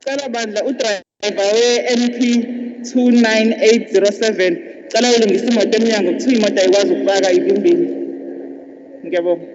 Cala bandla udriver we-NP 29807 cala ulungisa imoto emnyango kuthiwa imoto ayikwazi ukupaka ibimbili. Ngiyabonga.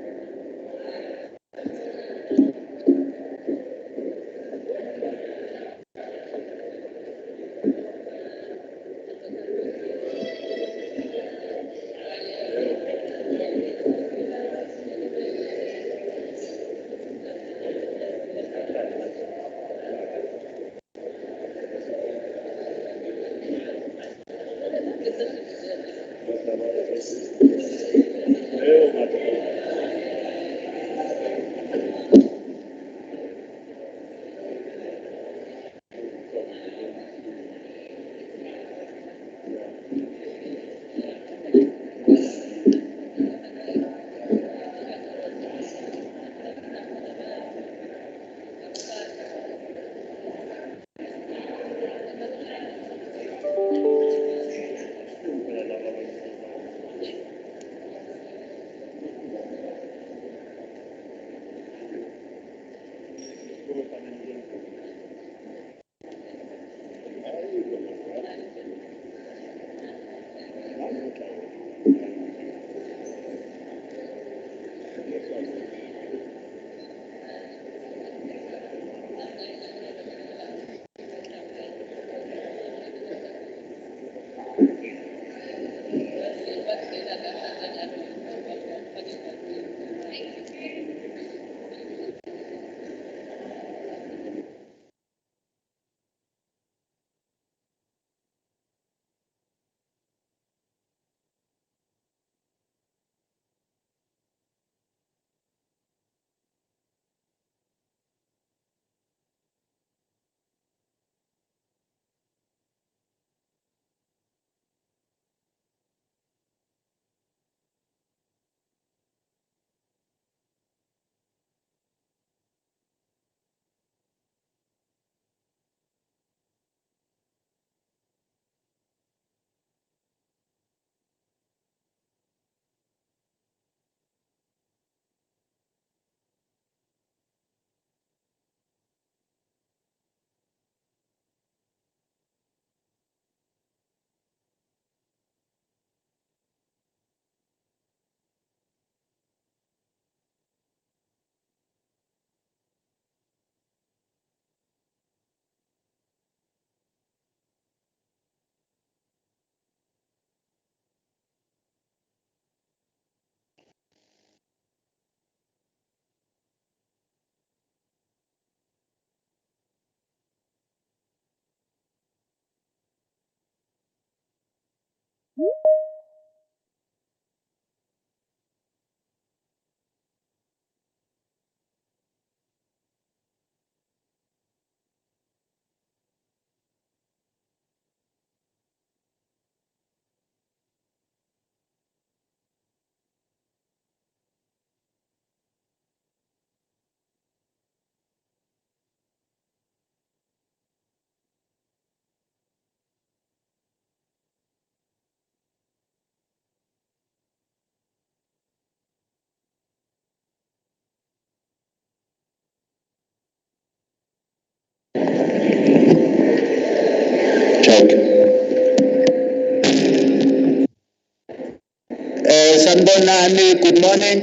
Sanibonani, good morning.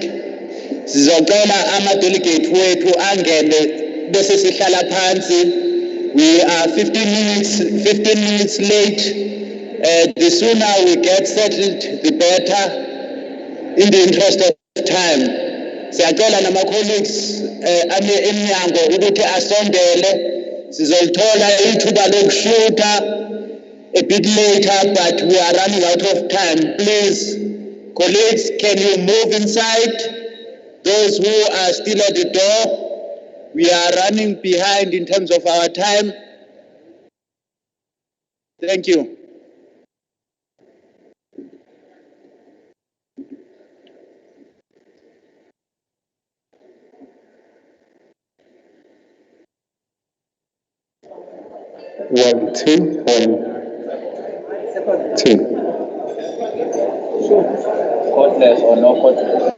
Sizocela ama-delegate wethu angene bese sihlala phansi. We are 15 minutes late. The sooner we get settled, the better. In the interest of time. Siyacela nama-colleagues ame emnyango ukuthi asondele. Sizolithola ithuba lokushuta a bit later, but we are running out of time. Please, colleagues, can you move inside? Those who are still at the door, we are running behind in terms of our time. Thank you. One, two. Cordless or no cordless?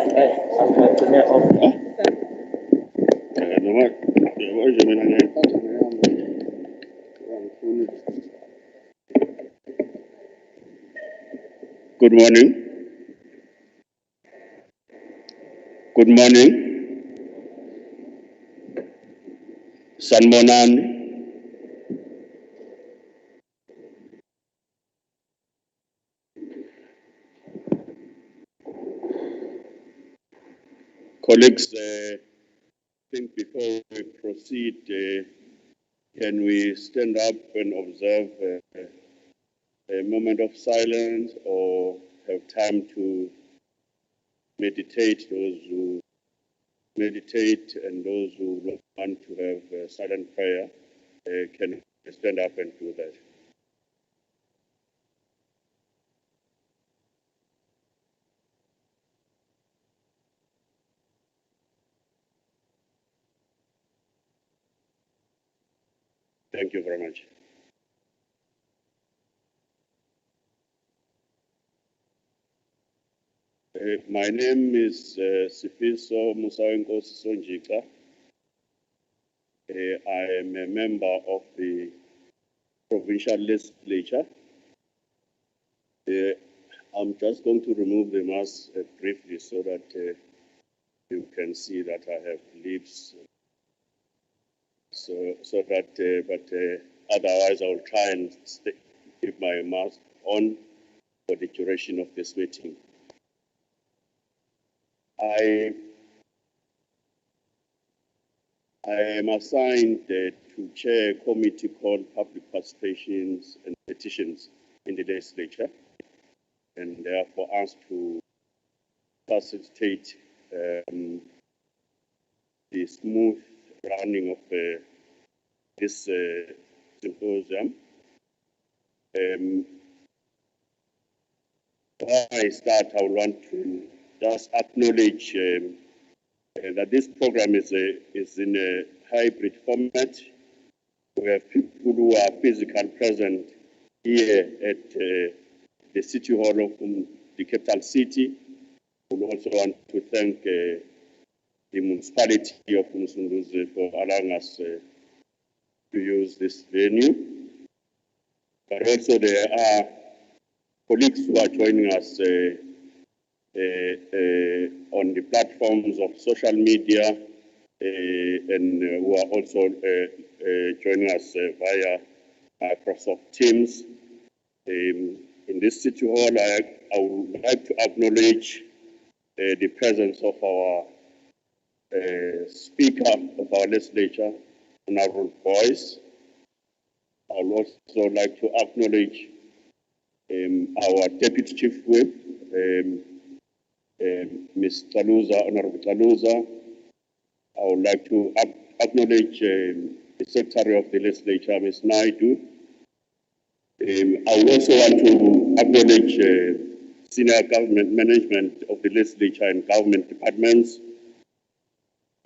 Good morning. Good morning. Sanmonani. Colleagues, I think before we proceed, can we stand up and observe a moment of silence or have time to meditate, those who meditate and those who want to have a silent prayer, can stand up and do that. Thank you very much. My name is Sifiso Musawenkosi Sonjika. I am a member of the provincial legislature. I'm just going to remove the mask briefly so that you can see that I have lips. But otherwise I'll try and keep my mask on for the duration of this meeting. I am assigned to chair a committee called Public Participations and Petitions in the legislature, and therefore asked to facilitate the smooth running of this symposium. Before I start, I want to just acknowledge that this program is in a hybrid format. We have people who are physically present here at the City Hall of the capital city. We also want to thank the municipality of Msunduzi for allowing us to use this venue. But also there are colleagues who are joining us on the platforms of social media and who are also joining us via Microsoft Teams. In this City Hall, I would like to acknowledge the presence of our Speaker of our legislature, Honorable Boyce. I would also like to acknowledge our Deputy Chief Whip, Ms. Taluza, Honorable Taluza. I would like to acknowledge the Secretary of the Legislature, Ms. Naidu. I would also want to acknowledge senior government management of the legislature and government departments,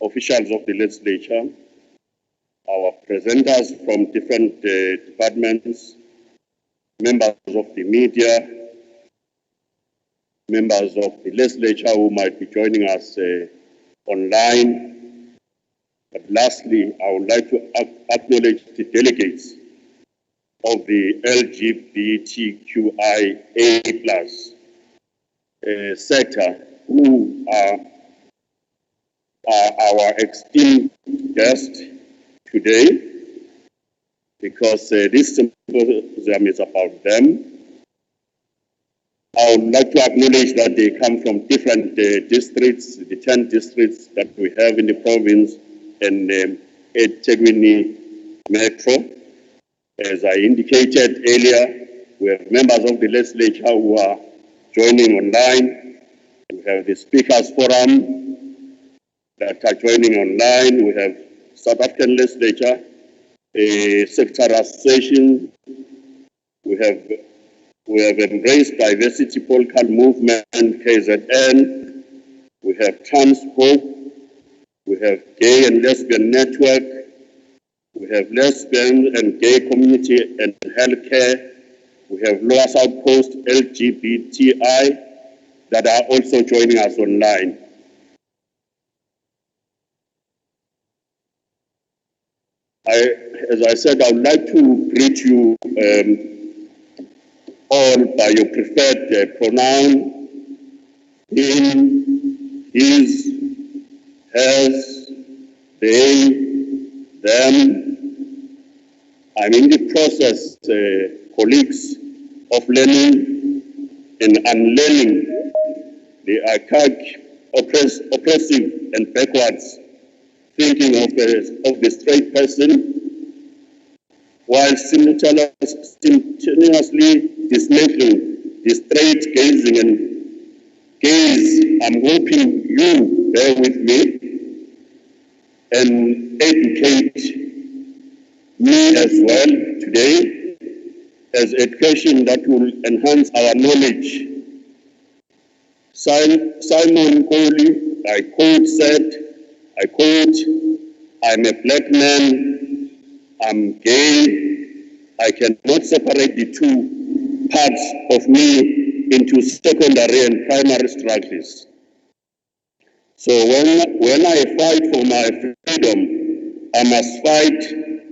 officials of the legislature, our presenters from different departments, members of the media, members of the legislature who might be joining us online. But lastly, I would like to acknowledge the delegates of the LGBTQIA+ sector who are our esteemed guests today, because this symposium is about them. I would like to acknowledge that they come from different districts, the 10 districts that we have in the province, and eThekwini Metro. As I indicated earlier, we have members of the legislature who are joining online. We have the Speakers Forum that are joining online. We have South African Legislature, Secretary Association. We have Embraced Diversity Political Movement, KZN. We have Trans Hope. We have Gay and Lesbian Network. We have Lesbian and Gay Community and Healthcare. We have Lower South Coast LGBTI that are also joining us online. As I said, I would like to greet you all by your preferred pronoun, him, his, hers, they, them. I'm in the process, colleagues, of learning and unlearning the archaic, oppressive and backwards thinking of the straight person, while simultaneously dismantling the straight gazing and gaze. I'm hoping you bear with me and educate me as well today as education that will enhance our knowledge. Simon Coley, I quote, said, I quote, I'm a black man, I'm gay, I cannot separate the two parts of me into secondary and primary struggles. So when I fight for my freedom, I must fight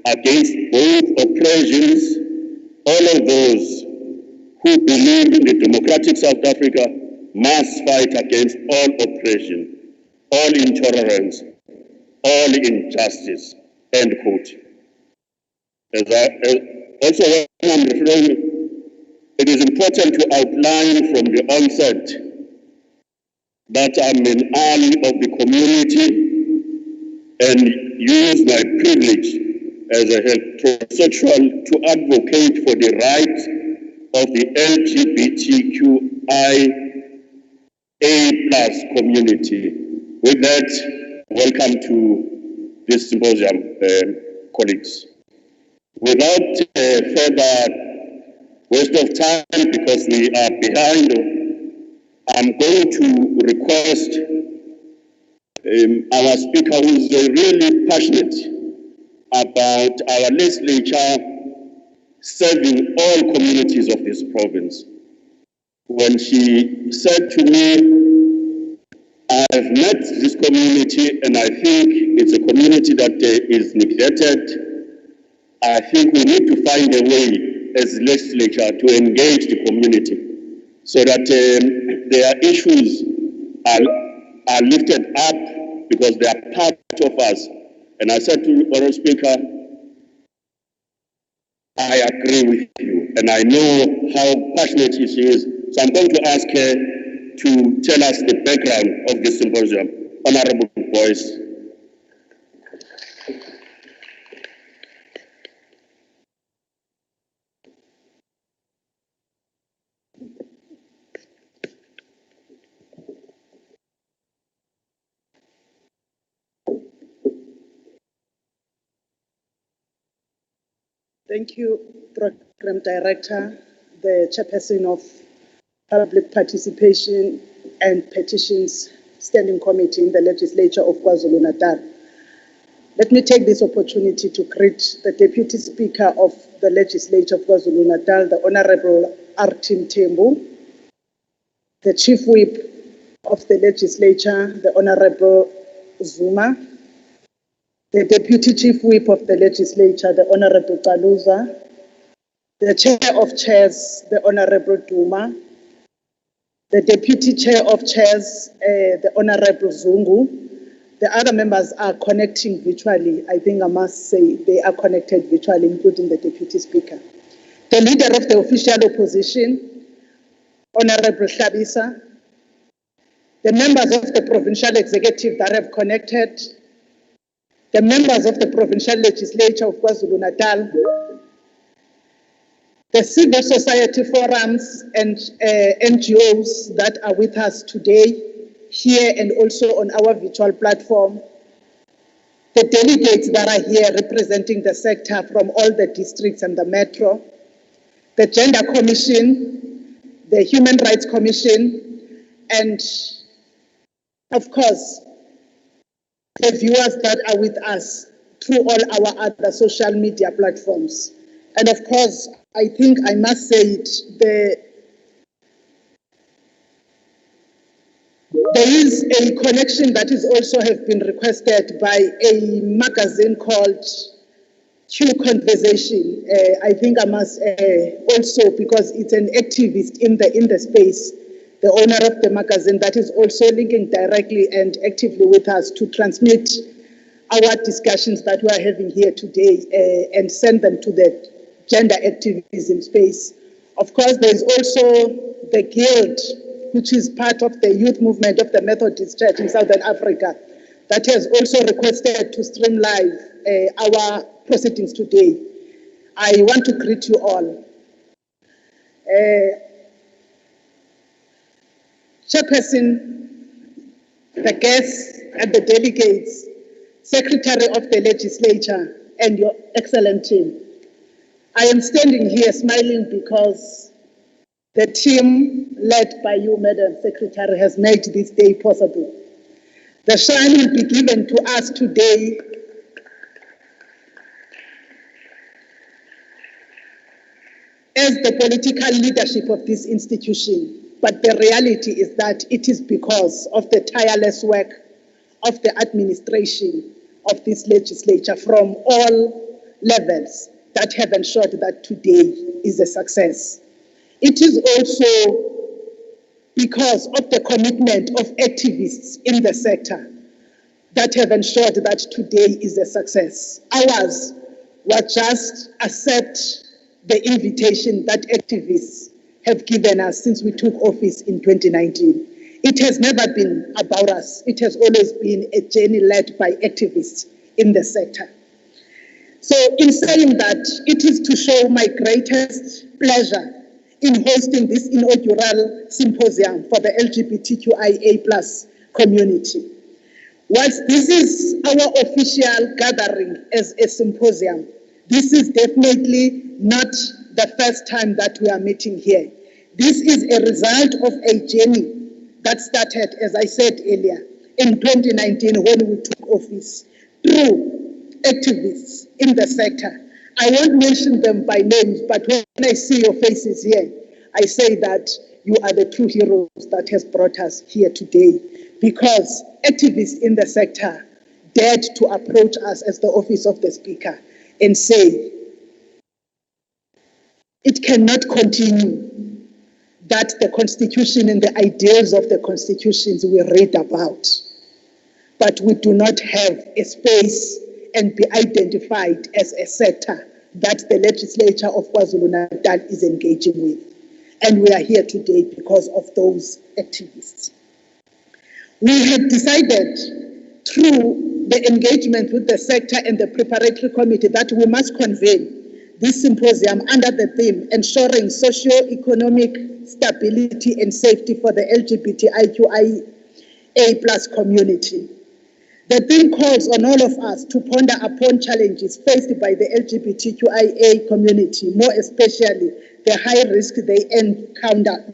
against both oppressions. All of those who believe in the democratic South Africa must fight against all oppression, all intolerance, all injustice, end quote. Also, when I'm referring, it is important to outline from the onset that I'm an ally of the community and use my privilege as a heterosexual to advocate for the rights of the LGBTQIA+ community. With that, welcome to this symposium, colleagues. Without further waste of time, because we are behind, I'm going to request our speaker, who is really passionate about our legislature serving all communities of this province. When she said to me, I've met this community and I think it's a community that is neglected, I think we need to find a way as legislature to engage the community so that their issues are lifted up because they are part of us. And I said to the Honourable Speaker, I agree with you, and I know how passionate she is. So I'm going to ask her to tell us the background of this symposium. Honourable Boyce. Thank you, Program Director, the Chairperson of Public Participation and Petitions Standing Committee in the Legislature of KwaZulu-Natal. Let me take this opportunity to greet the Deputy Speaker of the Legislature of KwaZulu-Natal, the Honourable Artim Tembu, the Chief Whip of the Legislature, the Honourable Zuma, the Deputy Chief Whip of the Legislature, the Honourable Kaluza, the Chair of Chairs, the Honourable Duma, the Deputy Chair of Chairs, the Honourable Zungu. The other members are connecting virtually. I think I must say they are connected virtually, including the Deputy Speaker. The Leader of the Official Opposition, Honourable Shabisa, the members of the Provincial Executive that have connected, the members of the Provincial Legislature of KwaZulu-Natal, the civil society forums and NGOs that are with us today, here and also on our virtual platform, the delegates that are here representing the sector from all the districts and the metro, the Gender Commission, the Human Rights Commission, and of course, the viewers that are with us through all our other social media platforms. And of course, I think I must say it, there is a connection that is also have been requested by a magazine called Q conversation. I think I must also, because it's an activist in the space, the owner of the magazine that is also linking directly and actively with us to transmit our discussions that we are having here today and send them to the gender activism space. Of course, there's also the Guild, which is part of the youth movement of the Methodist Church in Southern Africa, that has also requested to stream live our proceedings today. I want to greet you all. Chairperson, the guests and the delegates, Secretary of the Legislature, and your excellent team. I am standing here smiling because the team led by you, Madam Secretary, has made this day possible. The shine will be given to us today as the political leadership of this institution, but the reality is that it is because of the tireless work of the administration of this legislature from all levels that have ensured that today is a success. It is also because of the commitment of activists in the sector that have ensured that today is a success. Ours was just accept the invitation that activists have given us since we took office in 2019. It has never been about us. It has always been a journey led by activists in the sector. So in saying that, it is to show my greatest pleasure in hosting this inaugural symposium for the LGBTQIA+ community. Whilst this is our official gathering as a symposium, this is definitely not the first time that we are meeting here. This is a result of a journey that started, as I said earlier, in 2019 when we took office, through activists in the sector. I won't mention them by names, but when I see your faces here, I say that you are the true heroes that has brought us here today, because activists in the sector dared to approach us as the office of the Speaker and say, it cannot continue that the Constitution and the ideals of the constitutions we read about, but we do not have a space and be identified as a sector that the legislature of KwaZulu-Natal is engaging with. And we are here today because of those activists. We have decided through the engagement with the sector and the preparatory committee that we must convene this symposium under the theme ensuring socio-economic stability and safety for the LGBTQIA+ community. The theme calls on all of us to ponder upon challenges faced by the LGBTQIA community, more especially the high risk they encounter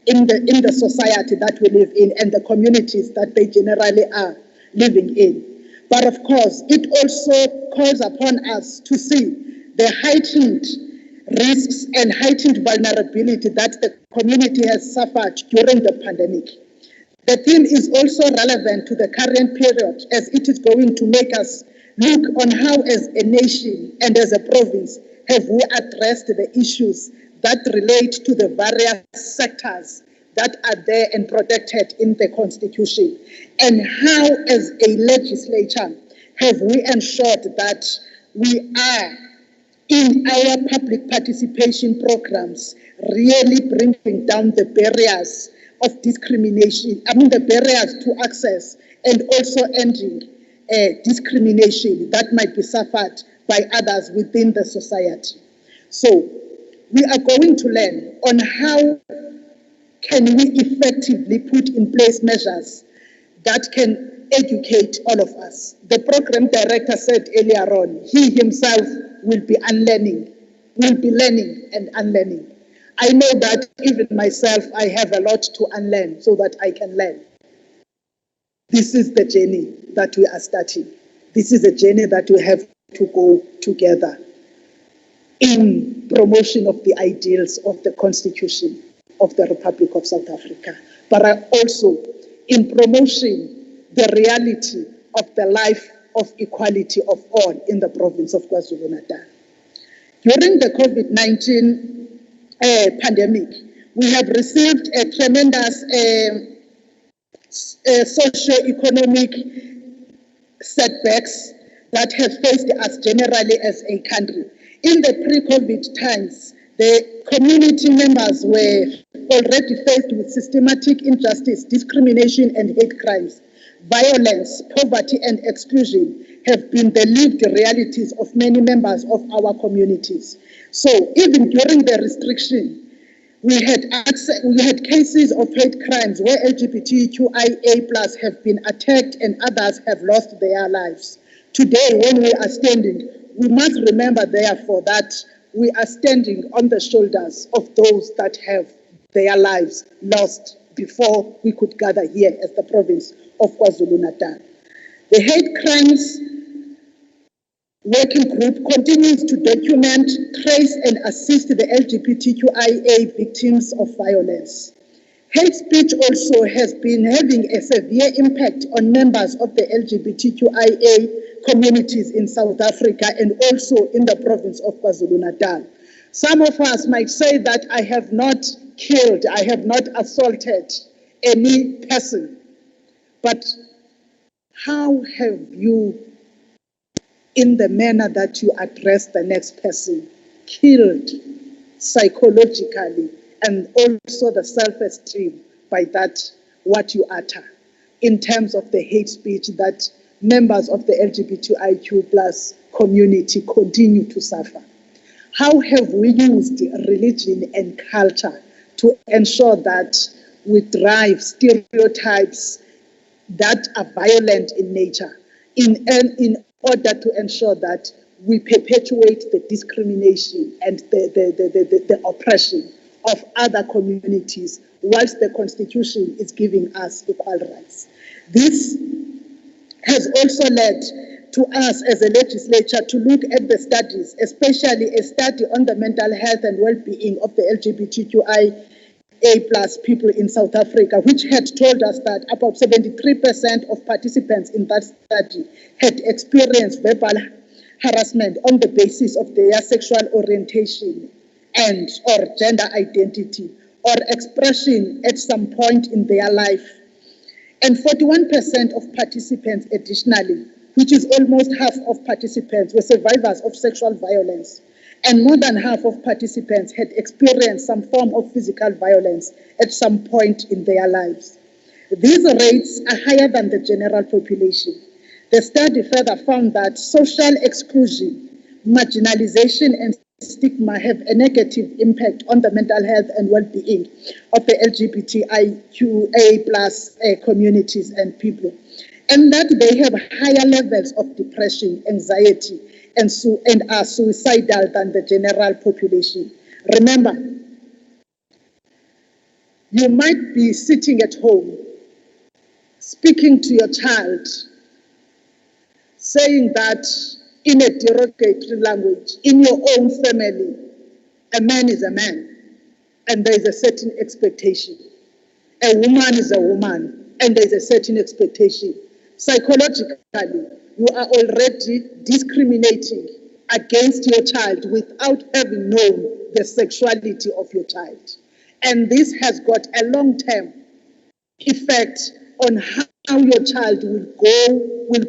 in the society that we live in and the communities that they generally are living in. But of course, it also calls upon us to see the heightened risks and heightened vulnerability that the community has suffered during the pandemic. The theme is also relevant to the current period, as it is going to make us look on how as a nation and as a province have we addressed the issues that relate to the various sectors that are there and protected in the Constitution, and how as a legislature have we ensured that we are in our public participation programs really bringing down the barriers of discrimination, the barriers to access, and also ending discrimination that might be suffered by others within the society. So we are going to learn on how can we effectively put in place measures that can educate all of us. The program director said earlier on, he himself will be learning and unlearning. I know that even myself, I have a lot to unlearn so that I can learn. This is the journey that we are starting. This is a journey that we have to go together in promotion of the ideals of the Constitution of the Republic of South Africa, but also in promoting the reality of the life of equality of all in the province of KwaZulu-Natal. During the COVID-19 pandemic, we have received a tremendous socio-economic setbacks that have faced us generally as a country. In the pre-COVID times, the community members were already faced with systematic injustice, discrimination and hate crimes. Violence, poverty and exclusion have been the lived realities of many members of our communities. So even during the restriction, we had cases of hate crimes where LGBTQIA+ have been attacked and others have lost their lives. Today, when we are standing, we must remember, therefore, that we are standing on the shoulders of those that have their lives lost before we could gather here as the province of KwaZulu-Natal. The Hate Crimes Working Group continues to document, trace and assist the LGBTQIA victims of violence. Hate speech also has been having a severe impact on members of the LGBTQIA communities in South Africa and also in the province of KwaZulu-Natal. Some of us might say that I have not killed, I have not assaulted any person, but how have you, in the manner that you address the next person, killed psychologically and also the self-esteem by that what you utter in terms of the hate speech that members of the LGBTIQ+ community continue to suffer? How have we used religion and culture to ensure that we drive stereotypes that are violent in nature in order to ensure that we perpetuate the discrimination and the oppression of other communities whilst the Constitution is giving us equal rights? This has also led to us as a legislature to look at the studies, especially a study on the mental health and well-being of the LGBTQIA+ people in South Africa, which had told us that about 73% of participants in that study had experienced verbal harassment on the basis of their sexual orientation and or gender identity or expression at some point in their life. And 41% of participants additionally, which is almost half of participants, were survivors of sexual violence. And more than half of participants had experienced some form of physical violence at some point in their lives. These rates are higher than the general population. The study further found that social exclusion, marginalization, and stigma have a negative impact on the mental health and well-being of the LGBTIQA+ communities and people, and that they have higher levels of depression, anxiety, and are suicidal than the general population. Remember, you might be sitting at home, speaking to your child, saying that in a derogatory language, in your own family, a man is a man, and there is a certain expectation. A woman is a woman, and there is a certain expectation. Psychologically, you are already discriminating against your child without having known the sexuality of your child. And this has got a long-term effect on how your child will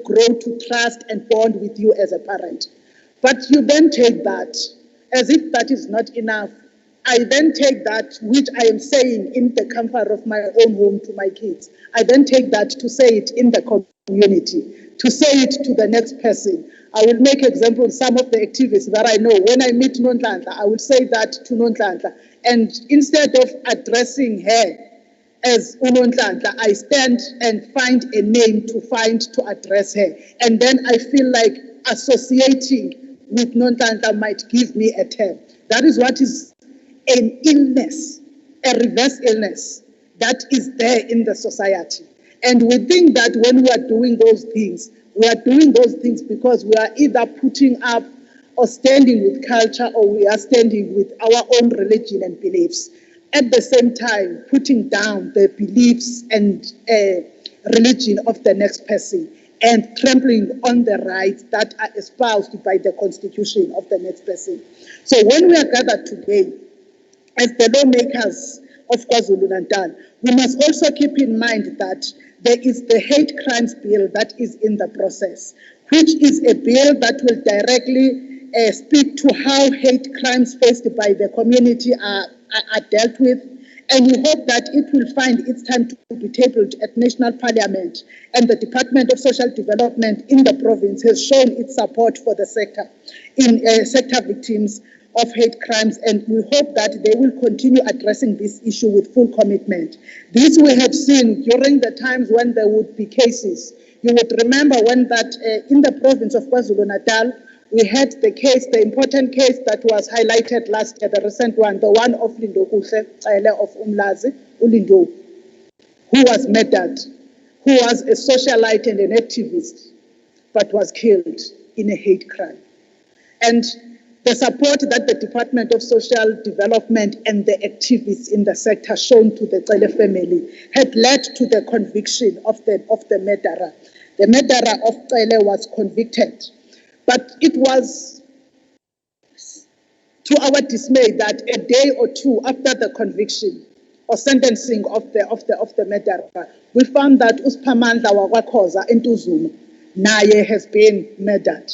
grow to trust and bond with you as a parent. But you then take that, as if that is not enough. I then take that, which I am saying in the comfort of my own home to my kids. I then take that to say it in the community, to say it to the next person. I will make examples, some of the activists that I know. When I meet Nonhlanhla, I will say that to Nonhlanhla. And instead of addressing her as Unonhlanhla, I stand and find a name to address her. And then I feel like associating with Nonhlanhla might give me a term. That is what is an illness, a reverse illness that is there in the society. And we think that when we are doing those things, we are doing those things because we are either putting up or standing with culture, or we are standing with our own religion and beliefs. At the same time, putting down the beliefs and religion of the next person and trampling on the rights that are espoused by the constitution of the next person. So when we are gathered today, as the lawmakers of KwaZulu-Natal, we must also keep in mind that there is the hate crimes bill that is in the process, which is a bill that will directly speak to how hate crimes faced by the community are dealt with. And we hope that it will find its time to be tabled at National Parliament. And the Department of Social Development in the province has shown its support for the sector, in sector victims of hate crimes, and we hope that they will continue addressing this issue with full commitment. This we have seen during the times when there would be cases. You would remember when that in the province of KwaZulu-Natal, we had the case, the important case that was highlighted last year, the recent one, the one of Lindo Kuhle, of Umlazi, Ulindo, who was murdered, who was a socialite and an activist, but was killed in a hate crime. And the support that the Department of Social Development and the activists in the sector shown to the Cele family had led to the conviction of the murderer. The murderer of Cele was convicted, but it was to our dismay that a day or two after the conviction or sentencing of the murderer, we found that uSphamandla wakwaXhosa eNtuzuma naye has been murdered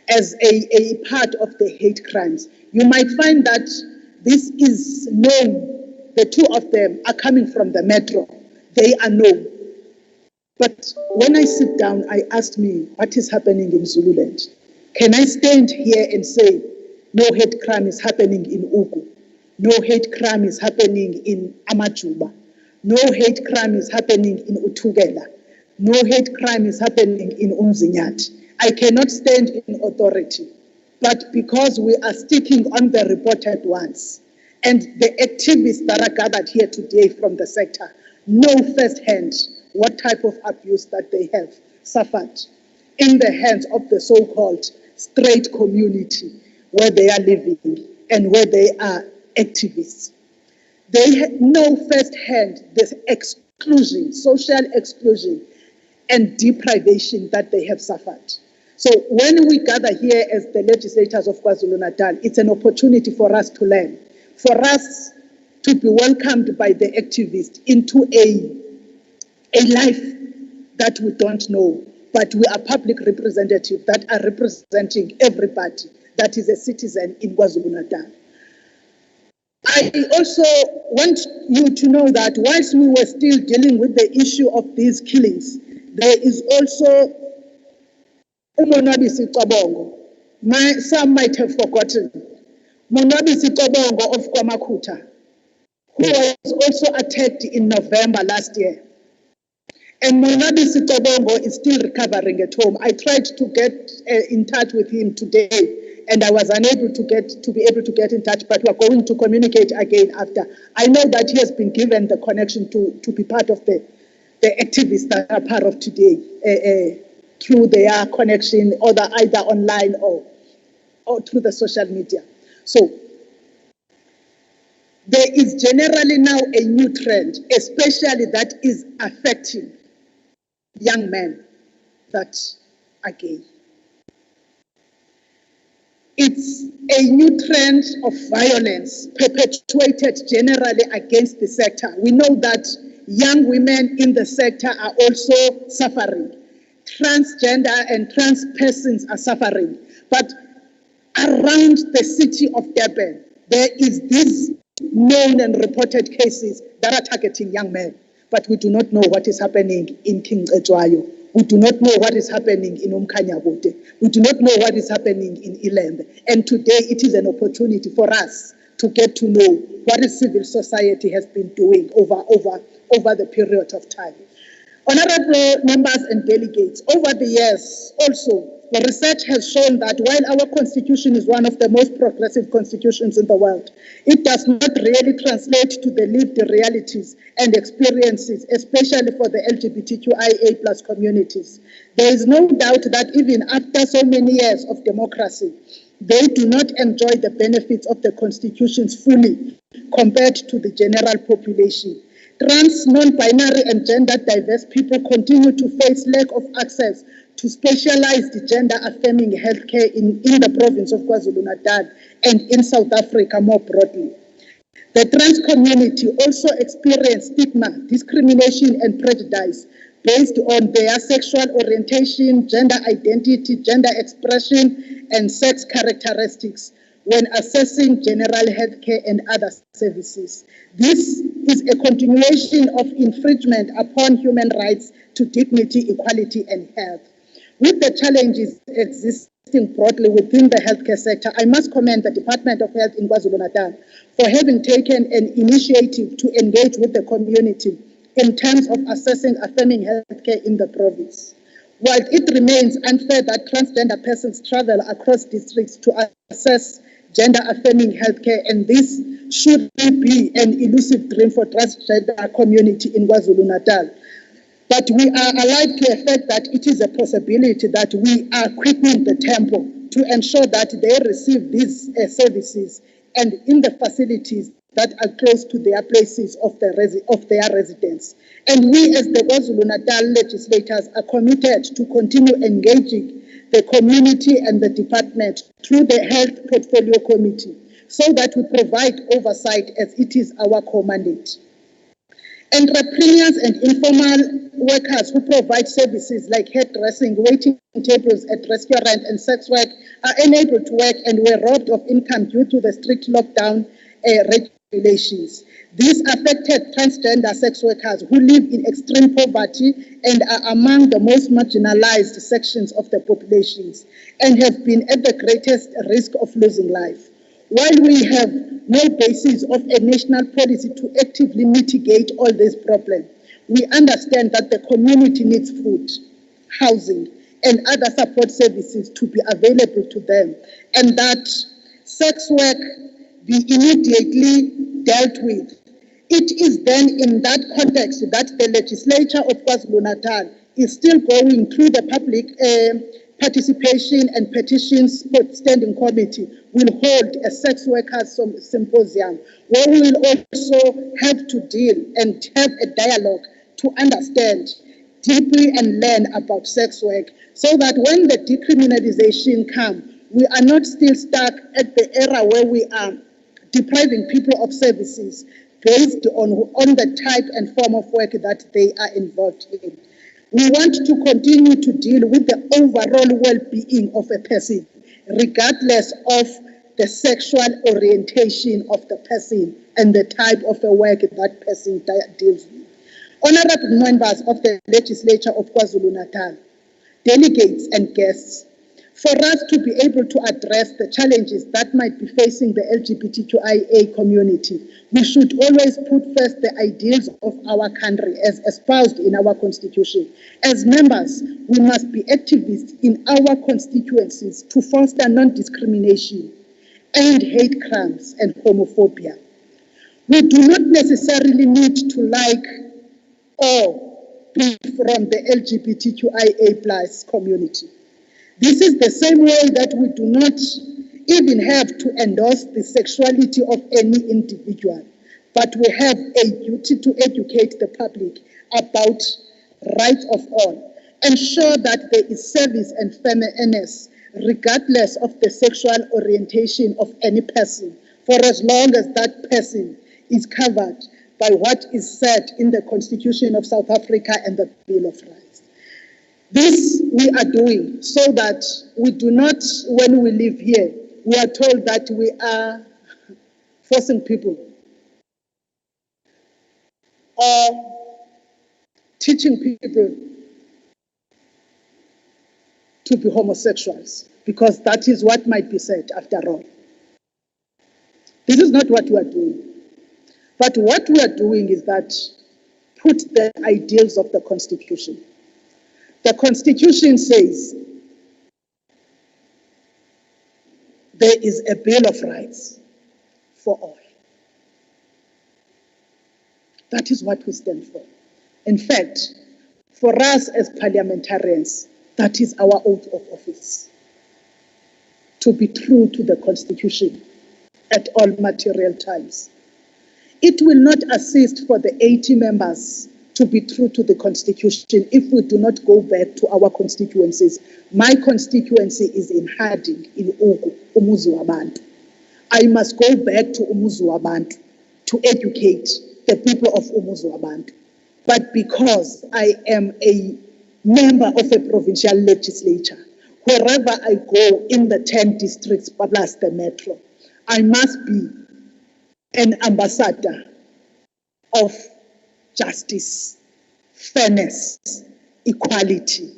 as a part of the hate crimes. You might find that this is known, the two of them are coming from the metro. They are known. But when I sit down, I ask me, what is happening in Zululand? Can I stand here and say, no hate crime is happening in Ugu? No hate crime is happening in Amajuba? No hate crime is happening in Utugela? No hate crime is happening in Umzinyat? I cannot stand in authority, but because we are sticking on the reported ones, and the activists that are gathered here today from the sector know firsthand what type of abuse that they have suffered in the hands of the so-called straight community where they are living and where they are activists. They know firsthand the exclusion, social exclusion, and deprivation that they have suffered. So when we gather here as the legislators of KwaZulu-Natal, it's an opportunity for us to learn, for us to be welcomed by the activists into a life that we don't know, but we are public representatives that are representing everybody that is a citizen in KwaZulu-Natal. I also want you to know that whilst we were still dealing with the issue of these killings, there is also Umonwabisi Cabongo. Some might have forgotten. Monwabisi Cabongo of KwaMakhuta, who was also attacked in November last year. And Monwabisi Cabongo is still recovering at home. I tried to get in touch with him today, and I was unable to be able to get in touch, but we're going to communicate again after. I know that he has been given the connection to be part of the activists that are part of today through their connection, either online or through the social media. So there is generally now a new trend, especially that is affecting young men that are gay. It's a new trend of violence perpetuated generally against the sector. We know that young women in the sector are also suffering. Transgender and trans persons are suffering. But around the city of Durban, there is these known and reported cases that are targeting young men. But we do not know what is happening in King Ejwayo. We do not know what is happening in Umkhanyabote. We do not know what is happening in Ilembe. And today it is an opportunity for us to get to know what the civil society has been doing over the period of time. Honorable members and delegates, over the years also, the research has shown that while our constitution is one of the most progressive constitutions in the world, it does not really translate to the lived realities and experiences, especially for the LGBTQIA+ communities. There is no doubt that even after so many years of democracy, they do not enjoy the benefits of the constitutions fully compared to the general population. Trans, non-binary and gender diverse people continue to face lack of access to specialized gender-affirming healthcare in the province of KwaZulu-Natal and in South Africa more broadly. The trans community also experience stigma, discrimination, and prejudice based on their sexual orientation, gender identity, gender expression, and sex characteristics when assessing general healthcare and other services. This is a continuation of infringement upon human rights to dignity, equality, and health. With the challenges existing broadly within the healthcare sector, I must commend the Department of Health in KwaZulu-Natal for having taken an initiative to engage with the community in terms of assessing affirming healthcare in the province. While it remains unfair that transgender persons travel across districts to assess gender-affirming healthcare, and this should be an elusive dream for transgender community in KwaZulu-Natal. But we are alive to the fact that it is a possibility that we are quickening the tempo to ensure that they receive these services and in the facilities that are close to their places of their residence. And we as the KwaZulu-Natal legislators are committed to continue engaging the community and the department through the Health Portfolio Committee so that we provide oversight as it is our core mandate. Entrepreneurs and informal workers who provide services like hairdressing, waiting tables at restaurants, and sex work are unable to work and were robbed of income due to the strict lockdown regulations. This affected transgender sex workers who live in extreme poverty and are among the most marginalized sections of the populations and have been at the greatest risk of losing life. While we have no basis of a national policy to actively mitigate all these problems, we understand that the community needs food, housing, and other support services to be available to them, and that sex work be immediately dealt with. It is then in that context that the legislature of KwaZulu-Natal is still going through the public participation and petitions standing committee will hold a sex workers symposium where we will also have to deal and have a dialogue to understand deeply and learn about sex work so that when the decriminalization comes, we are not still stuck at the era where we are depriving people of services based on the type and form of work that they are involved in. We want to continue to deal with the overall well-being of a person, regardless of the sexual orientation of the person and the type of the work that person deals with. Honorable members of the legislature of KwaZulu-Natal, delegates and guests, for us to be able to address the challenges that might be facing the LGBTQIA community, we should always put first the ideals of our country as espoused in our constitution. As members, we must be activists in our constituencies to foster non-discrimination and hate crimes and homophobia. We do not necessarily need to like or be from the LGBTQIA+ community. This is the same way that we do not even have to endorse the sexuality of any individual, but we have a duty to educate the public about rights of all, ensure that there is service and fairness regardless of the sexual orientation of any person, for as long as that person is covered by what is said in the Constitution of South Africa and the Bill of Rights. This we are doing so that we do not, when we live here, we are told that we are forcing people or teaching people to be homosexuals, because that is what might be said after all. This is not what we are doing. But what we are doing is that put the ideals of the Constitution. The Constitution says there is a Bill of Rights for all. That is what we stand for. In fact, for us as parliamentarians, that is our oath of office, to be true to the Constitution at all material times. It will not assist for the 80 members to be true to the Constitution if we do not go back to our constituencies. My constituency is in Harding, in Ugu, Umuzi Wabantu. I must go back to Umuzi Wabantu to educate the people of Umuzi Wabantu. But because I am a member of a provincial legislature, wherever I go in the 10 districts plus the metro, I must be an ambassador of justice, fairness, equality,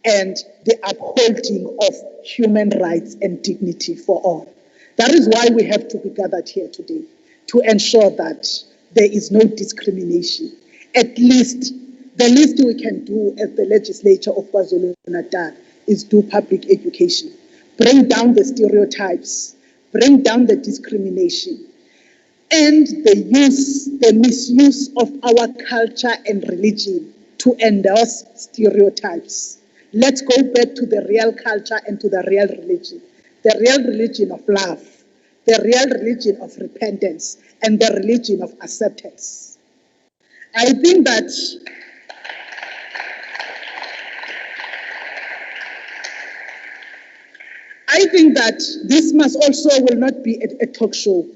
and the upholding of human rights and dignity for all. That is why we have to be gathered here today, to ensure that there is no discrimination. At least, the least we can do as the legislature of KwaZulu-Natal is do public education, bring down the stereotypes, bring down the discrimination, and the misuse of our culture and religion to endorse stereotypes. Let's go back to the real culture and to the real religion of love, the real religion of repentance, and the religion of acceptance. I think that this must also will not be a talk show.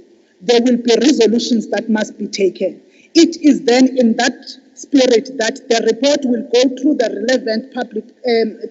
There will be resolutions that must be taken. It is then in that spirit that the report will go through the relevant public,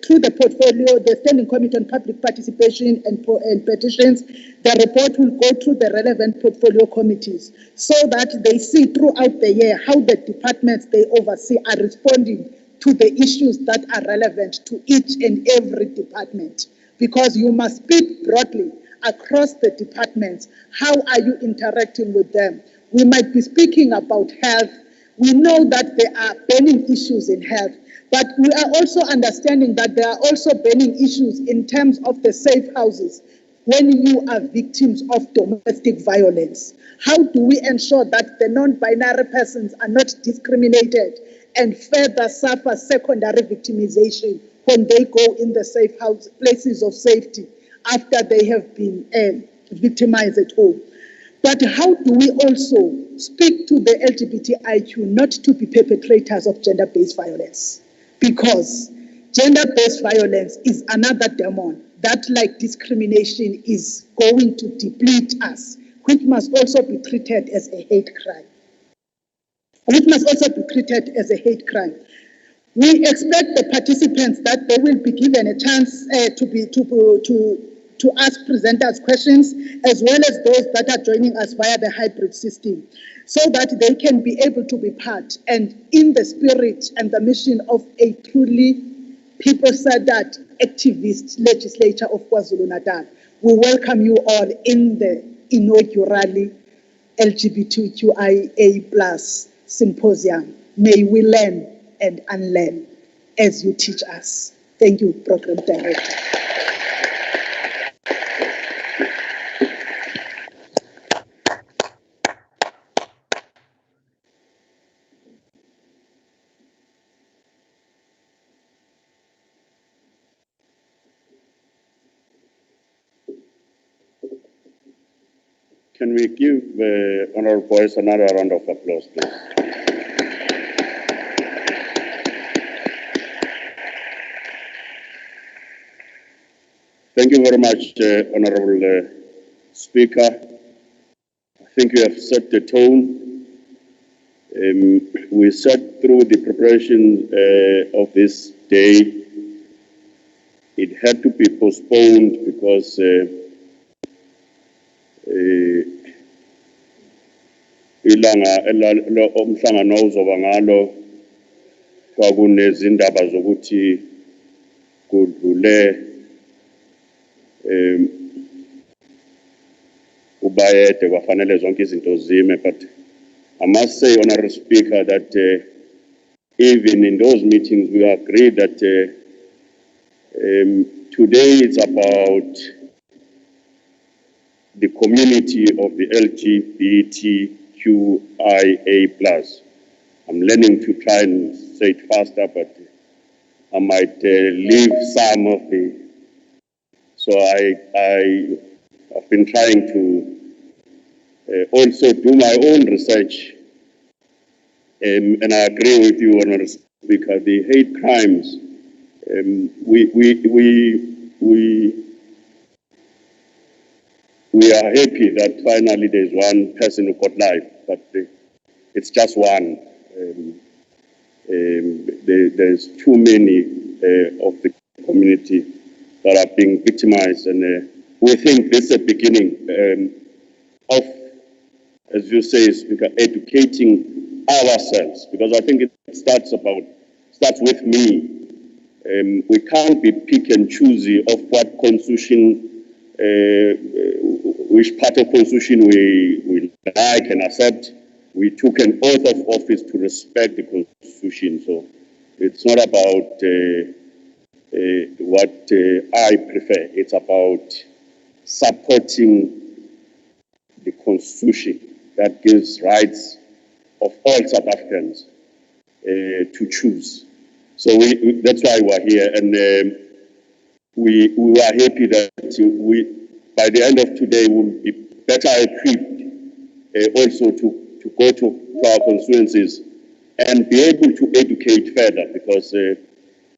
through the portfolio, the Standing Committee on Public Participation and Petitions. The report will go through the relevant portfolio committees so that they see throughout the year how the departments they oversee are responding to the issues that are relevant to each and every department. Because you must speak broadly across the departments. How are you interacting with them? We might be speaking about health. We know that there are burning issues in health, but we are also understanding that there are also burning issues in terms of the safe houses when you are victims of domestic violence. How do we ensure that the non-binary persons are not discriminated and further suffer secondary victimization when they go in the safe house, places of safety, after they have been victimized at home? But how do we also speak to the LGBTIQ not to be perpetrators of gender-based violence? Because gender-based violence is another demon that, like discrimination, is going to deplete us, which must also be treated as a hate crime. Which must also be treated as a hate crime. We expect the participants that they will be given a chance to ask presenters questions, as well as those that are joining us via the hybrid system, so that they can be able to be part and in the spirit and the mission of a truly people-centered activist legislature of KwaZulu-Natal. We welcome you all in the inaugural LGBTQIA+ Symposium. May we learn and unlearn as you teach us. Thank you, Program Director. Can we give Honorable Boyce another round of applause, please? Thank you very much, Honorable Speaker. I think you have set the tone. We sat through the preparation of this day. It had to be postponed because umhlangano uzoba ngalo kwakunezindaba zokuthi kudlule ubayede kwafanele zonke izinto zime, but I must say, Honorable Speaker, that even in those meetings we agreed that today it's about the community of the LGBTQIA+. I'm learning to try and say it faster, but I might leave some of the... So I've been trying to also do my own research And I agree with you, Honourable Speaker. The hate crimes, we are happy that finally there's one person who got life, but it's just one. There's too many of the community that are being victimized, and we think this is a beginning of, as you say, Speaker, educating ourselves, because I think it starts with me. We can't be pick and choosy of what constitution, which part of constitution we like and accept. We took an oath of office to respect the constitution, so it's not about what I prefer. It's about supporting the constitution that gives rights of all South Africans to choose. So that's why we're here, and we are happy that by the end of today we'll be better equipped also to go to our constituencies and be able to educate further, because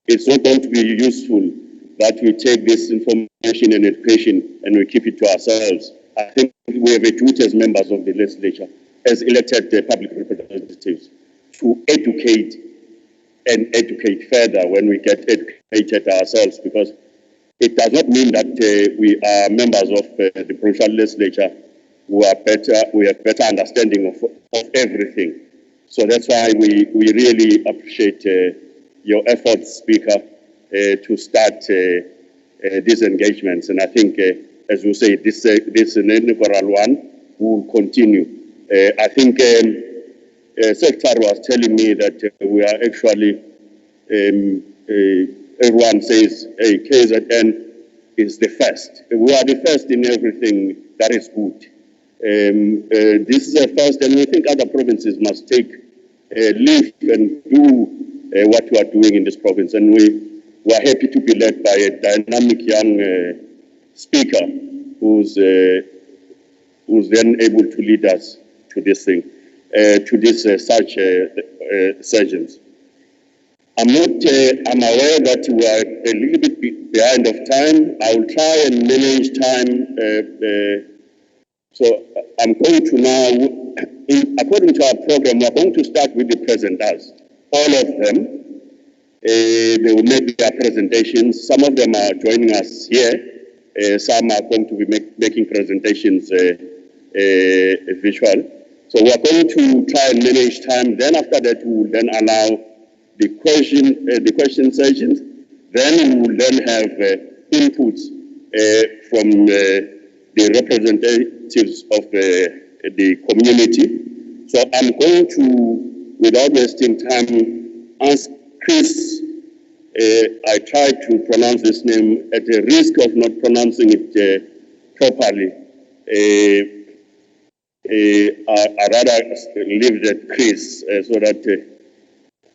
it's not going to be useful that we take this information and education and we keep it to ourselves. I think we have a duty as members of the legislature, as elected public representatives, to educate and educate further when we get educated ourselves, because it does not mean that we are members of the provincial legislature who are better, we have better understanding of everything. So that's why we really appreciate your efforts, Speaker, to start these engagements. And I think, as you say, this is an inaugural one. We will continue. I think Secretary was telling me that we are actually, everyone says, hey, KZN is the first. We are the first in everything that is good. This is a first, and we think other provinces must take leave and do what we are doing in this province. And we are happy to be led by a dynamic young speaker who's then able to lead us to this thing, to this such sessions. I'm aware that we are a little bit behind of time. I will try and manage time. So I'm going to now, according to our program, we're going to start with the presenters, all of them. They will make their presentations. Some of them are joining us here. Some are going to be making presentations visual. So we're going to try and manage time. Then after that, we will then allow the question sessions. Then we will then have inputs from the representatives of the community. So I'm going to, without wasting time, ask Chris. I tried to pronounce this name at the risk of not pronouncing it properly. I rather leave that Chris so that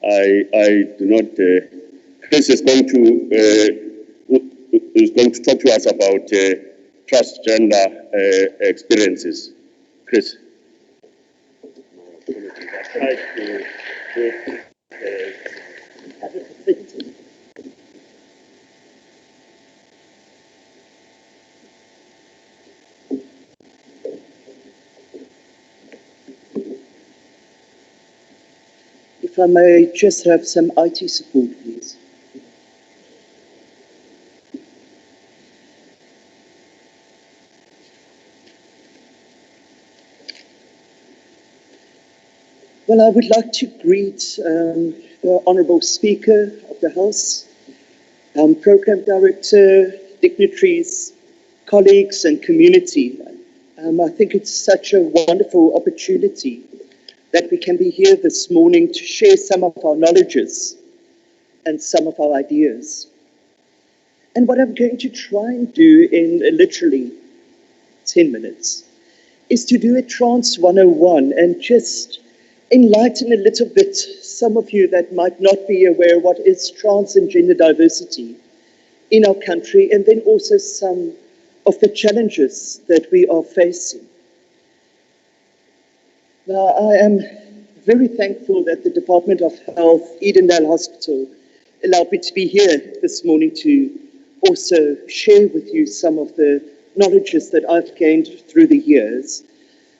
I do not. Chris is going to talk to us about transgender experiences. Chris. If I may just have some IT support, please. Well, I would like to greet the Honourable Speaker of the House, Programme Director, dignitaries, colleagues and community. I think it's such a wonderful opportunity that we can be here this morning to share some of our knowledges and some of our ideas. And what I'm going to try and do in literally 10 minutes is to do a Trans 101 and just enlighten a little bit some of you that might not be aware what is trans and gender diversity in our country, and then also some of the challenges that we are facing. Now, I am very thankful that the Department of Health, Edendale Hospital, allowed me to be here this morning to also share with you some of the knowledges that I've gained through the years.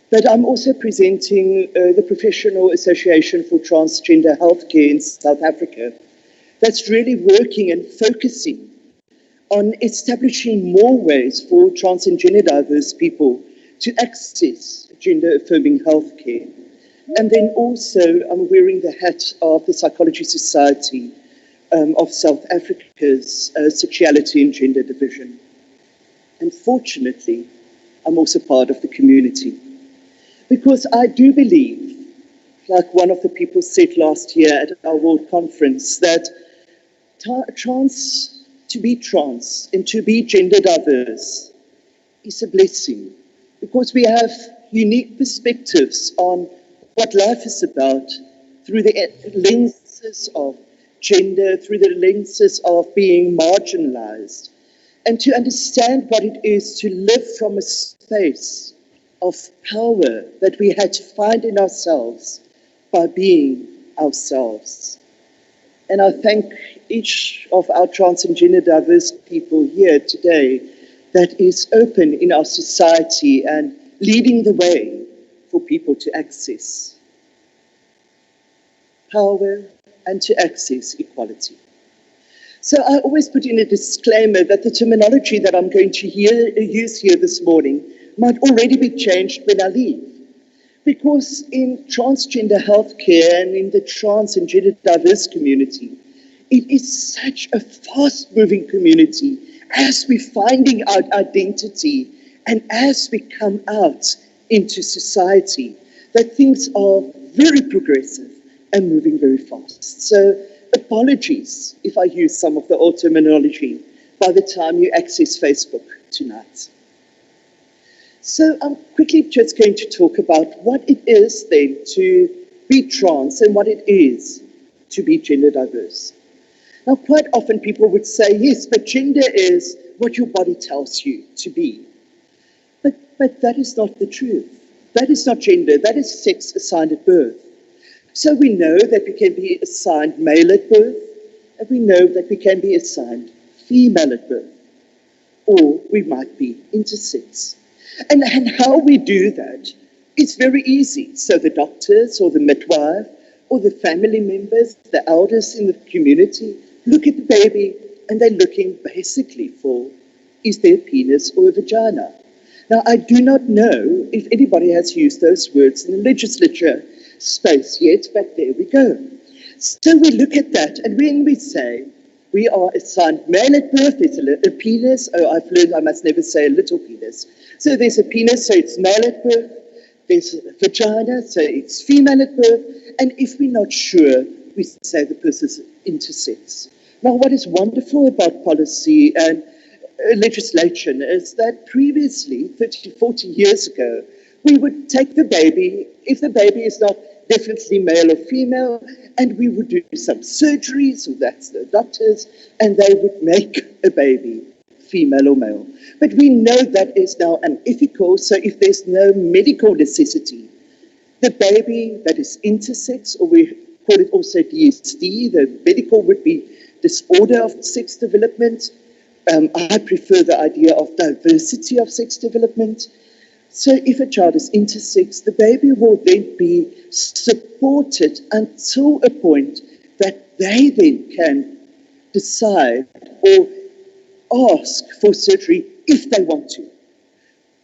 But I'm also presenting the Professional Association for Transgender Healthcare in South Africa that's really working and focusing on establishing more ways for trans and gender diverse people to access gender-affirming healthcare. And then also I'm wearing the hat of the Psychology Society of South Africa's Sexuality and Gender Division. And fortunately, I'm also part of the community. Because I do believe, like one of the people said last year at our World Conference, that to be trans and to be gender diverse is a blessing, because we have unique perspectives on what life is about through the lenses of gender, through the lenses of being marginalized, and to understand what it is to live from a space of power that we had to find in ourselves by being ourselves. And I thank each of our trans and gender diverse people here today that is open in our society and leading the way for people to access power and to access equality. So I always put in a disclaimer that the terminology that I'm going to use here this morning might already be changed when I leave. Because in transgender healthcare and in the trans and gender diverse community, it is such a fast-moving community as we're finding our identity and as we come out into society, that things are very progressive and moving very fast. So apologies if I use some of the old terminology by the time you access Facebook tonight. So I'm quickly just going to talk about what it is then to be trans and what it is to be gender diverse. Now, quite often people would say, yes, but gender is what your body tells you to be. But that is not the truth. That is not gender. That is sex assigned at birth. So we know that we can be assigned male at birth, and we know that we can be assigned female at birth, or we might be intersex. And how we do that is very easy. So the doctors or the midwife or the family members, the elders in the community, look at the baby and they're looking basically for, is there a penis or a vagina? Now, I do not know if anybody has used those words in the legislature space yet, but there we go. So we look at that, and when we say we are assigned male at birth, there's a penis. Oh, I've learned I must never say a little penis. So there's a penis, so it's male at birth. There's a vagina, so it's female at birth. And if we're not sure, we say the person's intersex. Now, what is wonderful about policy and legislation is that previously, 30, 40 years ago, we would take the baby, if the baby is not definitely male or female, and we would do some surgeries, so that's the doctors, and they would make a baby, female or male. But we know that is now unethical, so if there's no medical necessity, the baby that is intersex, or we call it also DSD, the medical would be disorder of sex development. I prefer the idea of diversity of sex development. So if a child is intersex, the baby will then be supported until a point that they then can decide or ask for surgery if they want to.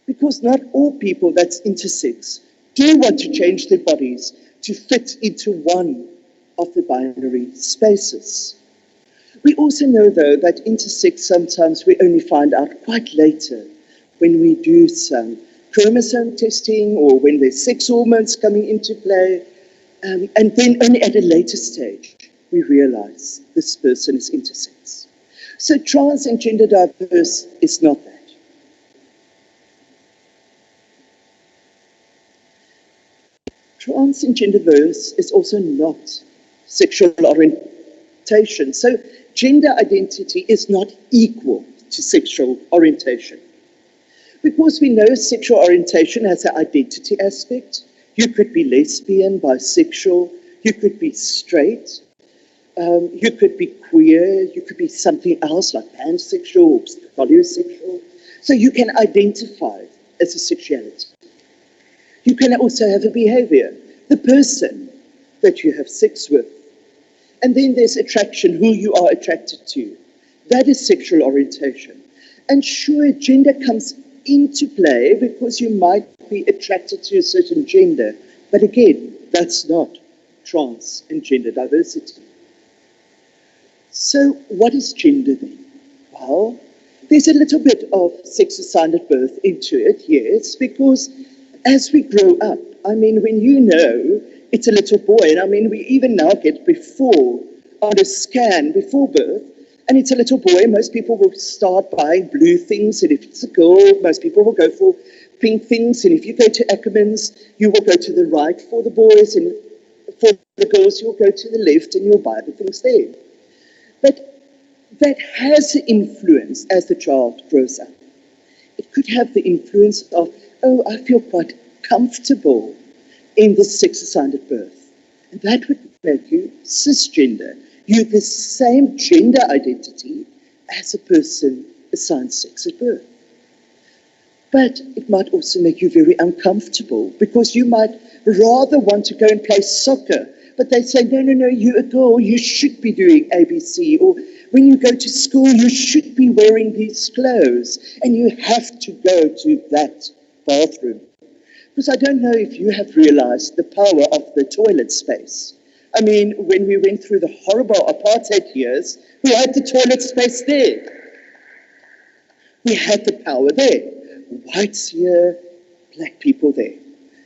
Because not all people that's intersex do want to change their bodies to fit into one of the binary spaces. We also know, though, that intersex sometimes we only find out quite later when we do some chromosome testing or when there's sex hormones coming into play, and then only at a later stage we realize this person is intersex. So trans and gender diverse is not that. Trans and gender diverse is also not sexual orientation. So gender identity is not equal to sexual orientation. Because we know sexual orientation has an identity aspect, You could be lesbian, bisexual, you could be straight, you could be queer, you could be something else like pansexual or polysexual. So you can identify as a sexuality. You can also have a behavior, the person that you have sex with. And then there's attraction, who you are attracted to. That is sexual orientation. And sure, gender comes into play because you might be attracted to a certain gender. But again, that's not trans and gender diversity. So what is gender then? Well, there's a little bit of sex assigned at birth into it, yes, because as we grow up, I mean, when you know it's a little boy, and I mean, we even now get before, on a scan before birth, and it's a little boy, most people will start buying blue things, and if it's a girl, most people will go for pink things, and if you go to Ackermans, you will go to the right for the boys, and for the girls, you'll go to the left, and you'll buy the things there. But that has an influence as the child grows up. It could have the influence of, oh, I feel quite comfortable in the sex assigned at birth. And that would make you cisgender. You have the same gender identity as a person assigned sex at birth. But it might also make you very uncomfortable because you might rather want to go and play soccer, but they say, no, no, no, you're a girl, you should be doing ABC, or when you go to school, you should be wearing these clothes, and you have to go to that bathroom. Because I don't know if you have realized the power of the toilet space. I mean, when we went through the horrible apartheid years, we had the toilet space there. We had the power there. Whites here, black people there.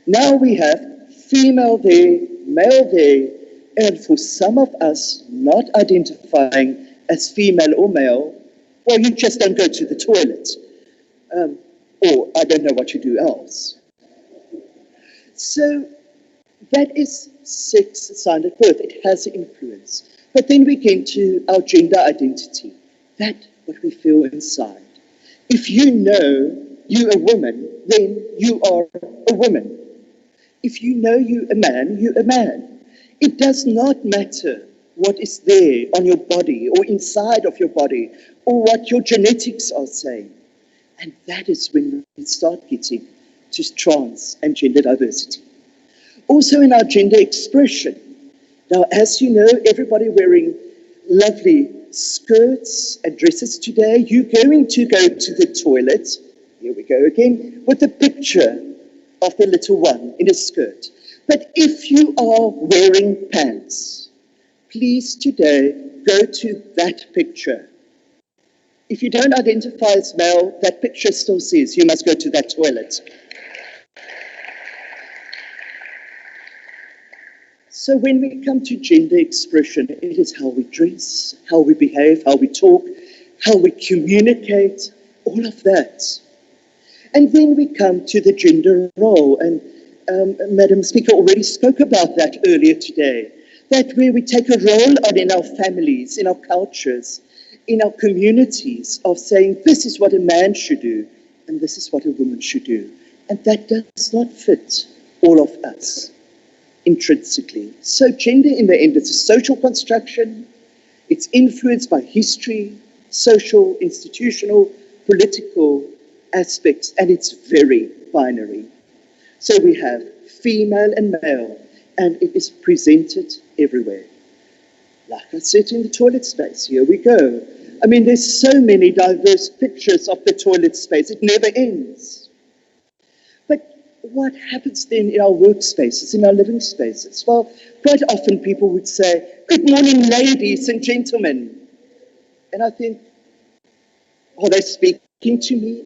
Now we have female there, male there, and for some of us not identifying as female or male, well, you just don't go to the toilet. Or I don't know what you do else. So that is sex assigned at birth. It has influence. But then we get to our gender identity. That's what we feel inside. If you know you're a woman, then you are a woman. If you know you're a man, you're a man. It does not matter what is there on your body or inside of your body or what your genetics are saying. And that is when we start getting to trans and gender diversity. Also in our gender expression. Now, as you know, everybody wearing lovely skirts and dresses today, you're going to go to the toilet, here we go again, with a picture of the little one in a skirt. But if you are wearing pants, please today go to that picture. If you don't identify as male, that picture still says you must go to that toilet. So when we come to gender expression, it is how we dress, how we behave, how we talk, how we communicate, all of that. And then we come to the gender role, and Madam Speaker already spoke about that earlier today, that where we take a role on in our families, in our cultures, in our communities of saying this is what a man should do and this is what a woman should do. And that does not fit all of us intrinsically. So gender in the end is a social construction. It's influenced by history, social, institutional, political aspects, and it's very binary. So we have female and male, and it is presented everywhere. Like I said, in the toilet space, here we go. I mean, there's so many diverse pictures of the toilet space, it never ends. But what happens then in our workspaces, in our living spaces? Well, quite often people would say, good morning, ladies and gentlemen. And I think, are they speaking to me?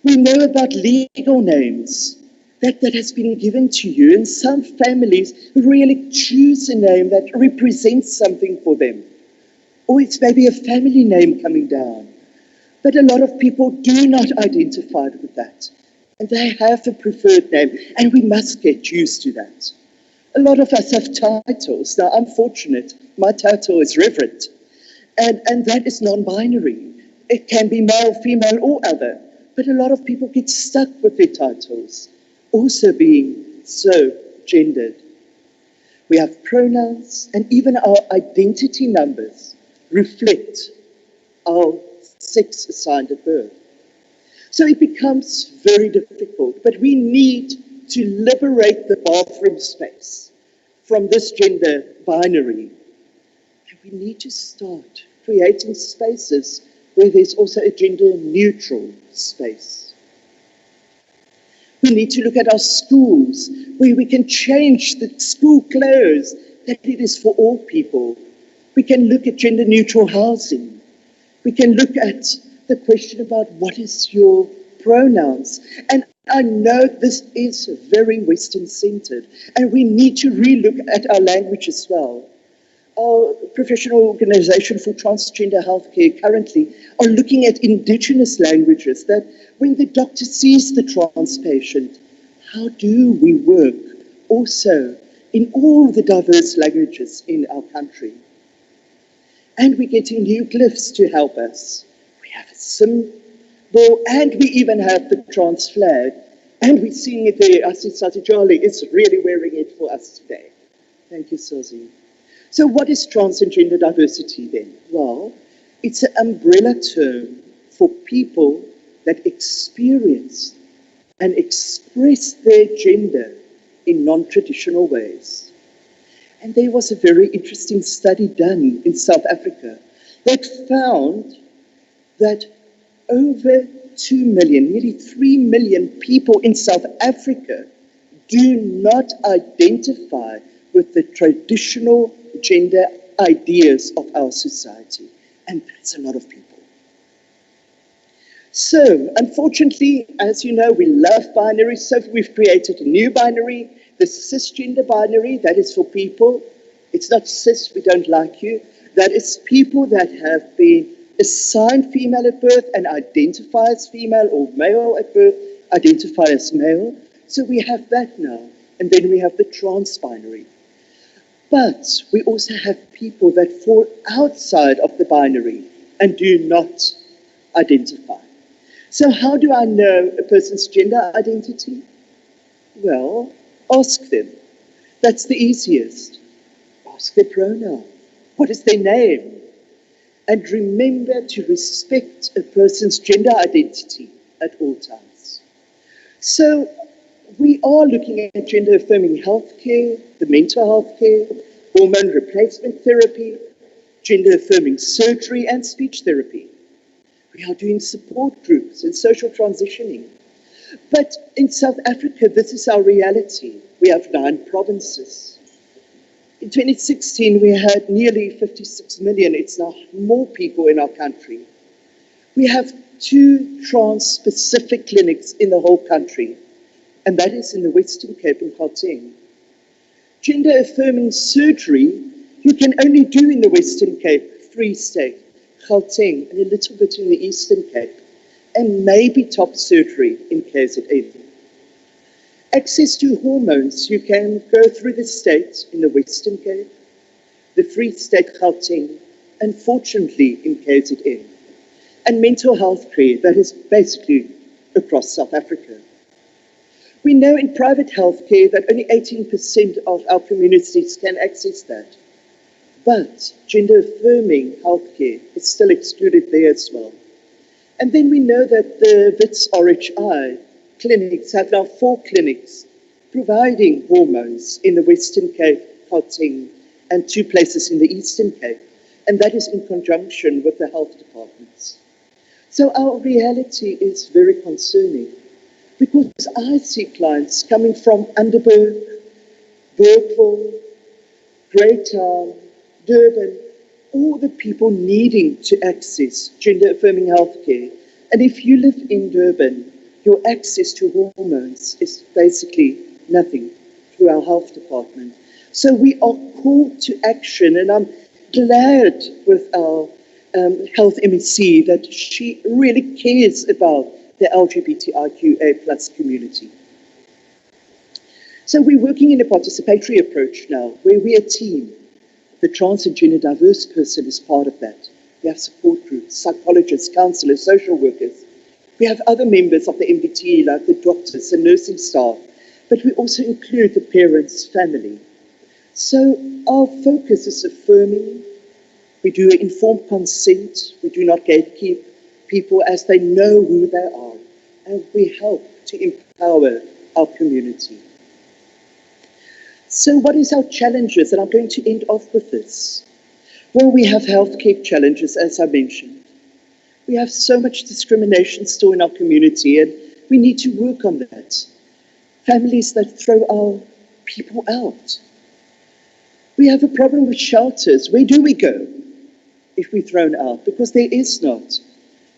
We know about legal names that has been given to you, and some families really choose a name that represents something for them. Or it's maybe a family name coming down. But a lot of people do not identify with that. And they have a preferred name, and we must get used to that. A lot of us have titles. Now, I'm fortunate. My title is Reverend. And that is non-binary. It can be male, female, or other. But a lot of people get stuck with their titles. also being so gendered. We have pronouns, and even our identity numbers reflect our sex assigned at birth. So it becomes very difficult, but we need to liberate the bathroom space from this gender binary. And we need to start creating spaces where there's also a gender neutral space. We need to look at our schools, where we can change the school clothes, that it is for all people. We can look at gender neutral housing. We can look at the question about what is your pronouns. And I know this is very Western centered, and we need to relook at our language as well. Our professional organization for transgender healthcare currently are looking at indigenous languages, that when the doctor sees the trans patient, how do we work also in all the diverse languages in our country? And we're getting new glyphs to help us. We have a symbol, and we even have the trans flag, and we're seeing it there. I see Satijali is really wearing it for us today. Thank you, Sozi. So what is trans and gender diversity then? Well, it's an umbrella term for people that experience and express their gender in non-traditional ways. And there was a very interesting study done in South Africa that found that over 2 million, nearly 3 million people in South Africa do not identify with the traditional gender ideas of our society. And that's a lot of people. So, unfortunately, as you know, we love binaries, so we've created a new binary, the cisgender binary. That is for people. It's not cis, we don't like you. That is people that have been assigned female at birth and identify as female, or male at birth, identify as male. So we have that now. And then we have the trans binary. But we also have people that fall outside of the binary and do not identify. So how do I know a person's gender identity? Well, ask them. That's the easiest. Ask their pronoun. What is their name? And remember to respect a person's gender identity at all times. So we are looking at gender-affirming healthcare, the mental health care, hormone replacement therapy, gender-affirming surgery, and speech therapy. We are doing support groups and social transitioning. But in South Africa, this is our reality. We have 9 provinces. In 2016, we had nearly 56 million. It's now more people in our country. We have 2 trans-specific clinics in the whole country, and that is in the Western Cape and Gauteng. Gender-affirming surgery, you can only do in the Western Cape, Free State, Gauteng, and a little bit in the Eastern Cape, and maybe top surgery in KZN. Access to hormones, you can go through the states in the Western Cape, the Free State, Gauteng, and fortunately in KZN. And mental health care, that is basically across South Africa. We know in private healthcare that only 18% of our communities can access that. But gender-affirming healthcare is still excluded there as well. And then we know that the WITS RHI clinics have now 4 clinics providing hormones in the Western Cape, Gauteng, and 2 places in the Eastern Cape. And that is in conjunction with the health departments. So our reality is very concerning, because I see clients coming from Underberg, Bergville, Greytown, Durban, all the people needing to access gender-affirming healthcare. And if you live in Durban, your access to hormones is basically nothing through our health department. So we are called to action, and I'm glad with our health MEC that she really cares about the LGBTQIA plus community. So we're working in a participatory approach now, where we're a team. The trans and gender diverse person is part of that. We have support groups, psychologists, counselors, social workers. We have other members of the MBT, like the doctors and nursing staff, but we also include the parents' family. So our focus is affirming. We do informed consent. We do not gatekeep people as they know who they are. And we help to empower our community. So what is our challenges? And I'm going to end off with this. Well, we have healthcare challenges, as I mentioned. We have so much discrimination still in our community, and we need to work on that. Families that throw our people out. We have a problem with shelters. Where do we go if we're thrown out? Because there is not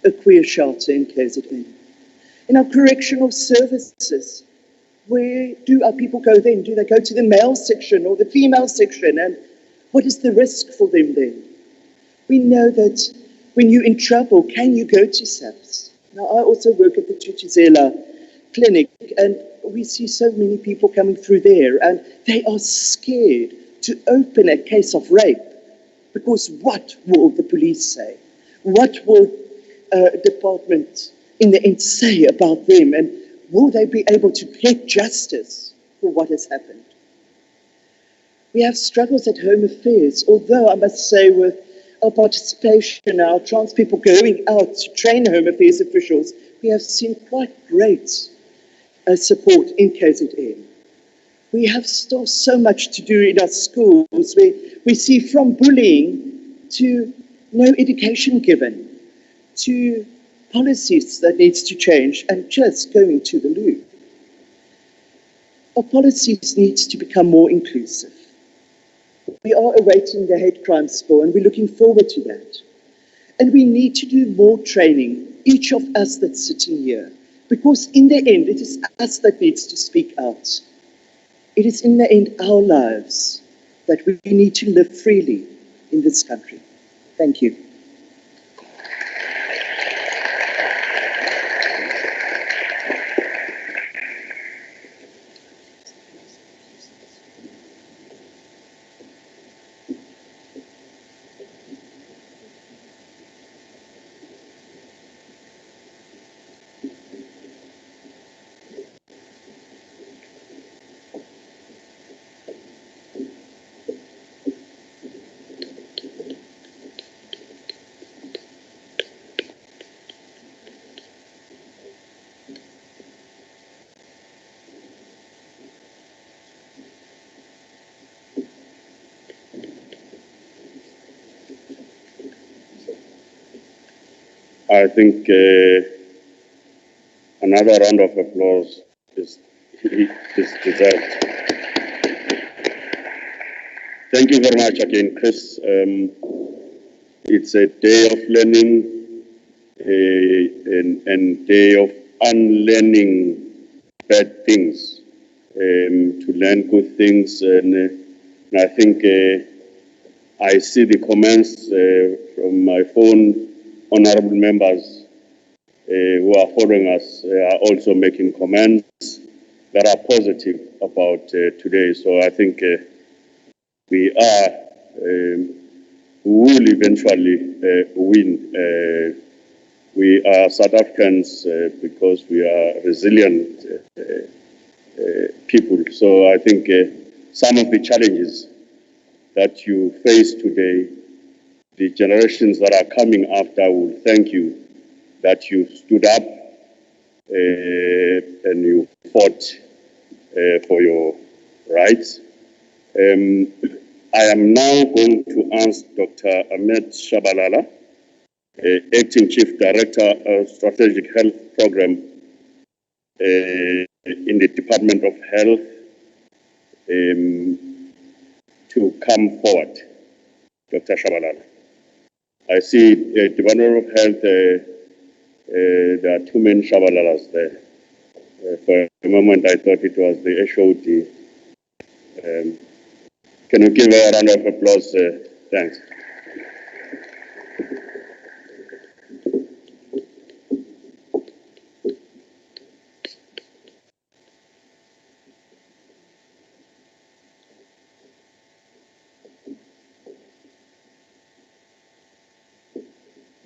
a queer shelter in KZN. In our correctional services, where do our people go then? Do they go to the male section or the female section? And what is the risk for them then? We know that when you're in trouble, can you go to SAPS? Now, I also work at the Thuthuzela clinic, and we see so many people coming through there, and they are scared to open a case of rape, because what will the police say? What will department in the end say about them, and will they be able to get justice for what has happened? We have struggles at Home Affairs, although I must say with our participation, our trans people going out to train Home Affairs officials, we have seen quite great support in KZN. We have still so much to do in our schools, where we see from bullying to no education given, to policies that needs to change, and just going to the loo. Our policies need to become more inclusive. We are awaiting the hate crimes bill, and we're looking forward to that. And we need to do more training, each of us that's sitting here, because in the end, it is us that needs to speak out. It is in the end our lives that we need to live freely in this country. Thank you. I think another round of applause is deserved. Thank you very much again, Chris. It's a day of learning and day of unlearning bad things, to learn good things. And I think I see the comments from my phone. Honorable members who are following us are also making comments that are positive about today. So I think we will eventually win. We are South Africans because we are resilient people. So I think some of the challenges that you face today, the generations that are coming after will thank you that you stood up and you fought for your rights. I am now going to ask Dr. Ahmed Shabalala, Acting Chief Director of Strategic Health Program in the Department of Health, to come forward. Dr. Shabalala. I see Department of Health, there are too many Shabalalas there. For a moment, I thought it was the HOD. Can you give a round of applause? Thanks.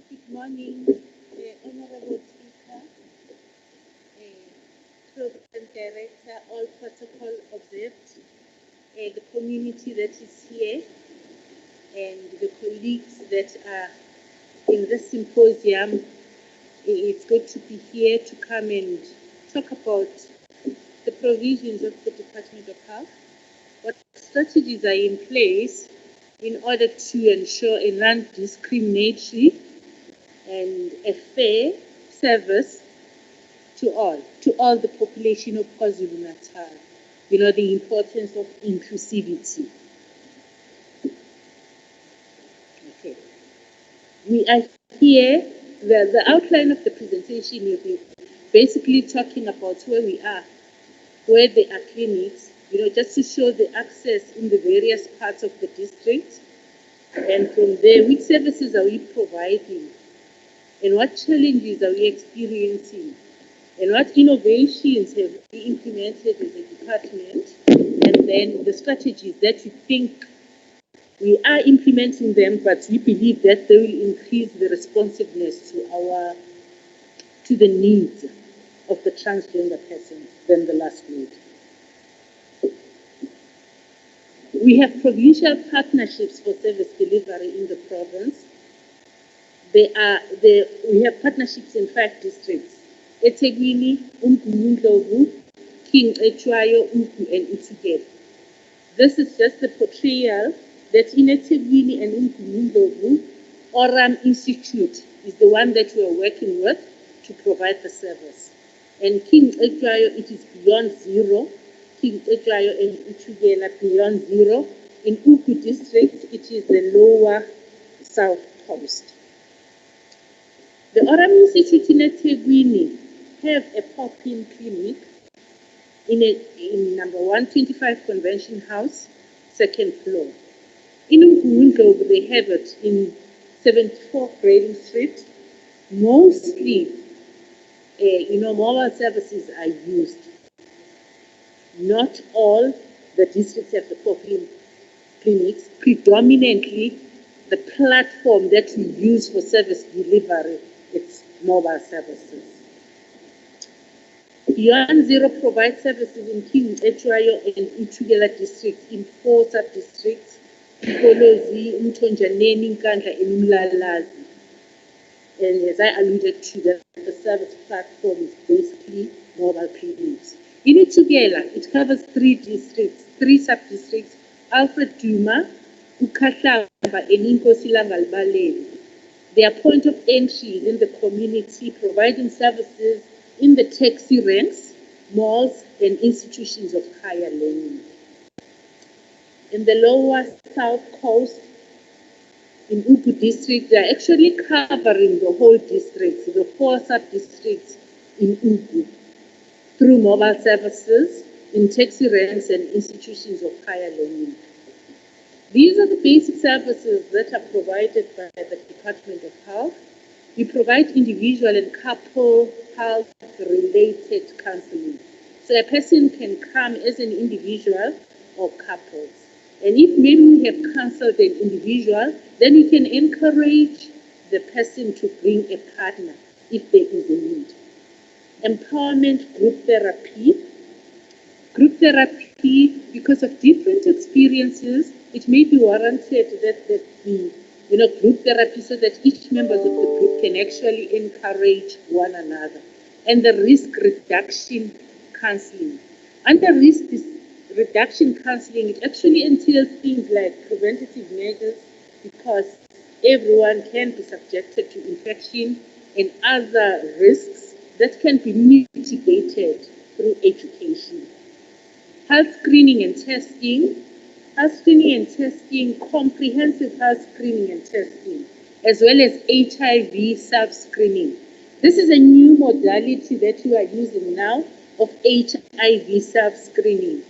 Good morning, Honorable Speaker, Program Director, all protocol observed, the community that is here, and the colleagues that are in this symposium. It's good to be here to come and talk about the provisions of the Department of Health, what strategies are in place in order to ensure a non-discriminatory and a fair service to all the population of KwaZulu-Natal. You know, the importance of inclusivity. Okay. We are here, the outline of the presentation will be basically talking about where we are, where there are clinics, you know, just to show the access in the various parts of the district. And from there, which services are we providing? And what challenges are we experiencing? And what innovations have we implemented as a department? And then the strategies that we think we are implementing them, but we believe that they will increase the responsiveness to the needs of the transgender persons than the last word. We have provincial partnerships for service delivery in the province. We have partnerships in 5 districts: eThekwini, uMgungundlovu, King Etshwayo, Uku, and Itsukele. This is just the portrayal that in eThekwini and uMgungundlovu, Oram Institute is the one that we are working with to provide the service. And King Etshwayo, it is beyond zero. King Etshwayo and Itsukele are beyond zero. In Uku district, it is the lower south coast. The Oram Institute in eThekwini have a pop-in clinic in number 125 Convention House, 2nd floor. In Umgungundlovu, they have it in 74 Grading Street. Mostly, mobile services are used. Not all the districts have the pop-in clinics. Predominantly, the platform that we use for service delivery, it's mobile services. Beyond Zero provides services in King Etshwayo and Itsukele districts in 4 sub-districts: Kolozi, Mtonjaneni, Nkandla, and Umlalazi. And as I alluded to, the service platform is basically mobile clinics. In Itsukele, it covers 3 districts, 3 sub-districts: Alfred Duma, uKhahlamba, and Inkosi-Langalbalele. Their point of entry is in the community, providing services in the taxi ranks, malls, and institutions of higher learning. In the lower south coast, in Uku district, they are actually covering the whole district, the 4 sub-districts in Uku, through mobile services, in taxi ranks, and institutions of higher learning. These are the basic services that are provided by the Department of Health. We provide individual and couple health-related counseling. So a person can come as an individual or couples. And if maybe we have counseled an individual, then we can encourage the person to bring a partner if there is a need. Empowerment group therapy. Group therapy, because of different experiences, it may be warranted that there be group therapy so that each member of the group can actually encourage one another. And the risk reduction counseling. Under risk reduction counseling, it actually entails things like preventative measures, because everyone can be subjected to infection and other risks that can be mitigated through education. Health screening and testing. Health screening and testing, comprehensive health screening and testing, as well as HIV self-screening. This is a new modality that we are using now of HIV self-screening.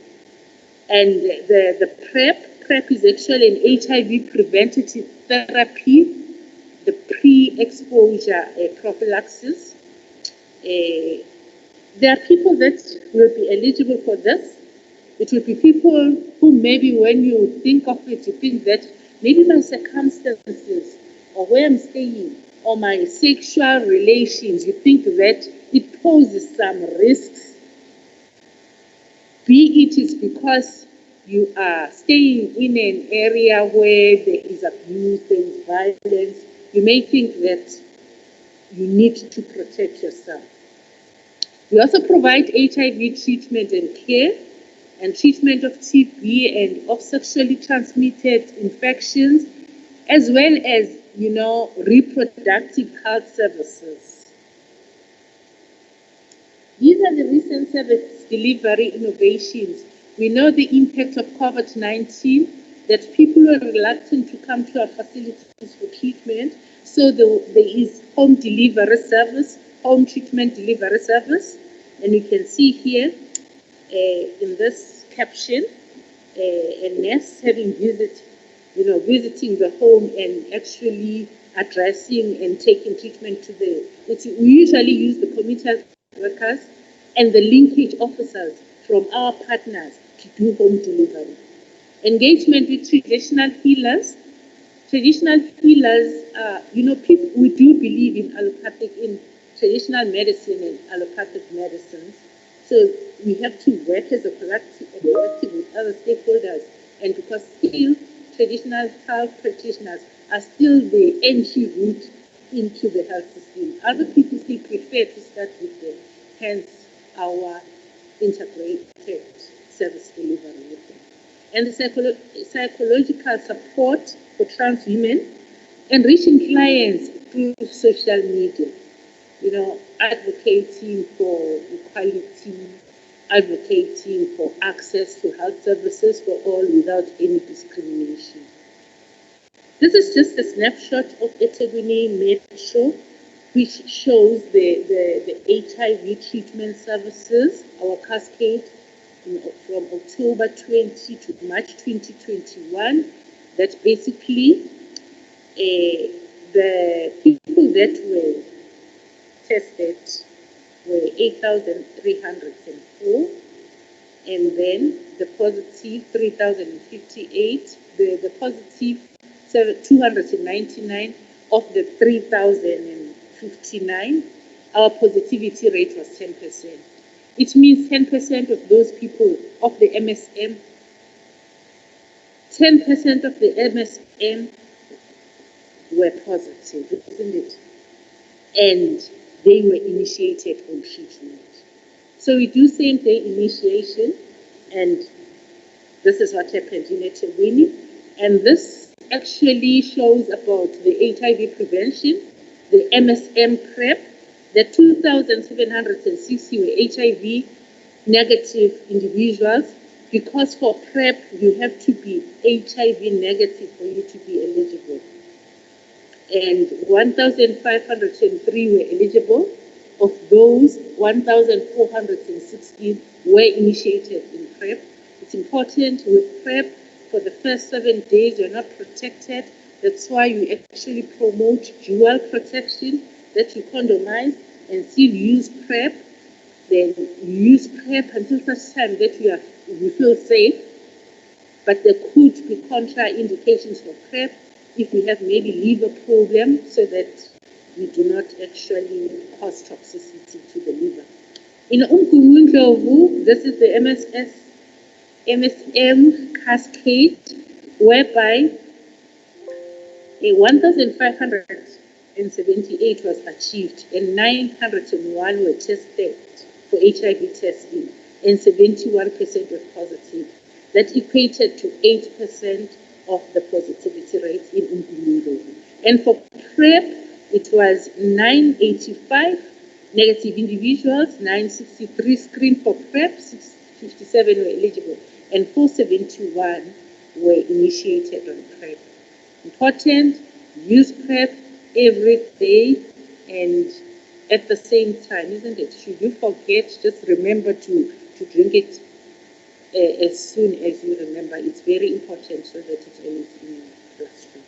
And the PrEP is actually an HIV preventative therapy, the pre-exposure prophylaxis. There are people that will be eligible for this. It will be people who maybe when you think of it, you think that maybe my circumstances or where I'm staying or my sexual relations, you think that it poses some risks be it is because you are staying in an area where there is abuse, there is violence, you may think that you need to protect yourself. We also provide HIV treatment and care, and treatment of TB and of sexually transmitted infections, as well as, reproductive health services. These are the recent service delivery innovations. We know the impact of COVID-19, that people are reluctant to come to our facilities for treatment, so there is home delivery service, home treatment delivery service, and you can see here in this caption, a nurse having visiting the home and actually addressing and taking treatment to we usually use the community health workers and the linkage officers from our partners to do home delivery. Engagement with traditional healers. Traditional healers, we do believe in traditional medicine and allopathic medicines. So we have to work as a collective with other stakeholders, and because still traditional health practitioners are still the entry route into the health system. Other people still prefer to start with them, hence our integrated service delivery with them. And the psychological support for trans women, enriching clients through social media, advocating for equality, advocating for access to health services for all without any discrimination. This is just a snapshot of eThekwini Metro, which shows the HIV treatment services, our cascade from October 20 to March 2021, that basically the people that were tested were 8,304, and then the positive 3,058, the positive 299 of the 3,059. Our positivity rate was 10%. It means 10% of those people of the MSM, 10% of the MSM were positive, isn't it? And they were initiated on treatment. So we do same-day initiation, and this is what happened in eThekwini. And this actually shows about the HIV prevention, the MSM PrEP, the 2,760 were HIV negative individuals, because for PrEP you have to be HIV negative for you to be eligible. And 1,503 were eligible. Of those, 1,416 were initiated in PrEP. It's important with PrEP, for the first 7 days you're not protected. That's why we actually promote dual protection, that you condomize and still use PrEP. Then you use PrEP until such time that you feel safe. But there could be contraindications for PrEP if you have maybe liver problem, so that you do not actually cause toxicity to the liver. In Umgungundlovu, this is the MSM cascade, whereby 1,578 was achieved and 901 were tested for HIV testing, and 71% was positive. That equated to 8% of the positivity rate in Umgungundlovu. And for PrEP, it was 985 negative individuals, 963 screened for PrEP, 657 were eligible, and 471 were initiated on PrEP. Important, use PrEP every day and at the same time, isn't it? Should you forget, just remember to drink it as soon as you remember. It's very important, so that it's always in your bloodstream.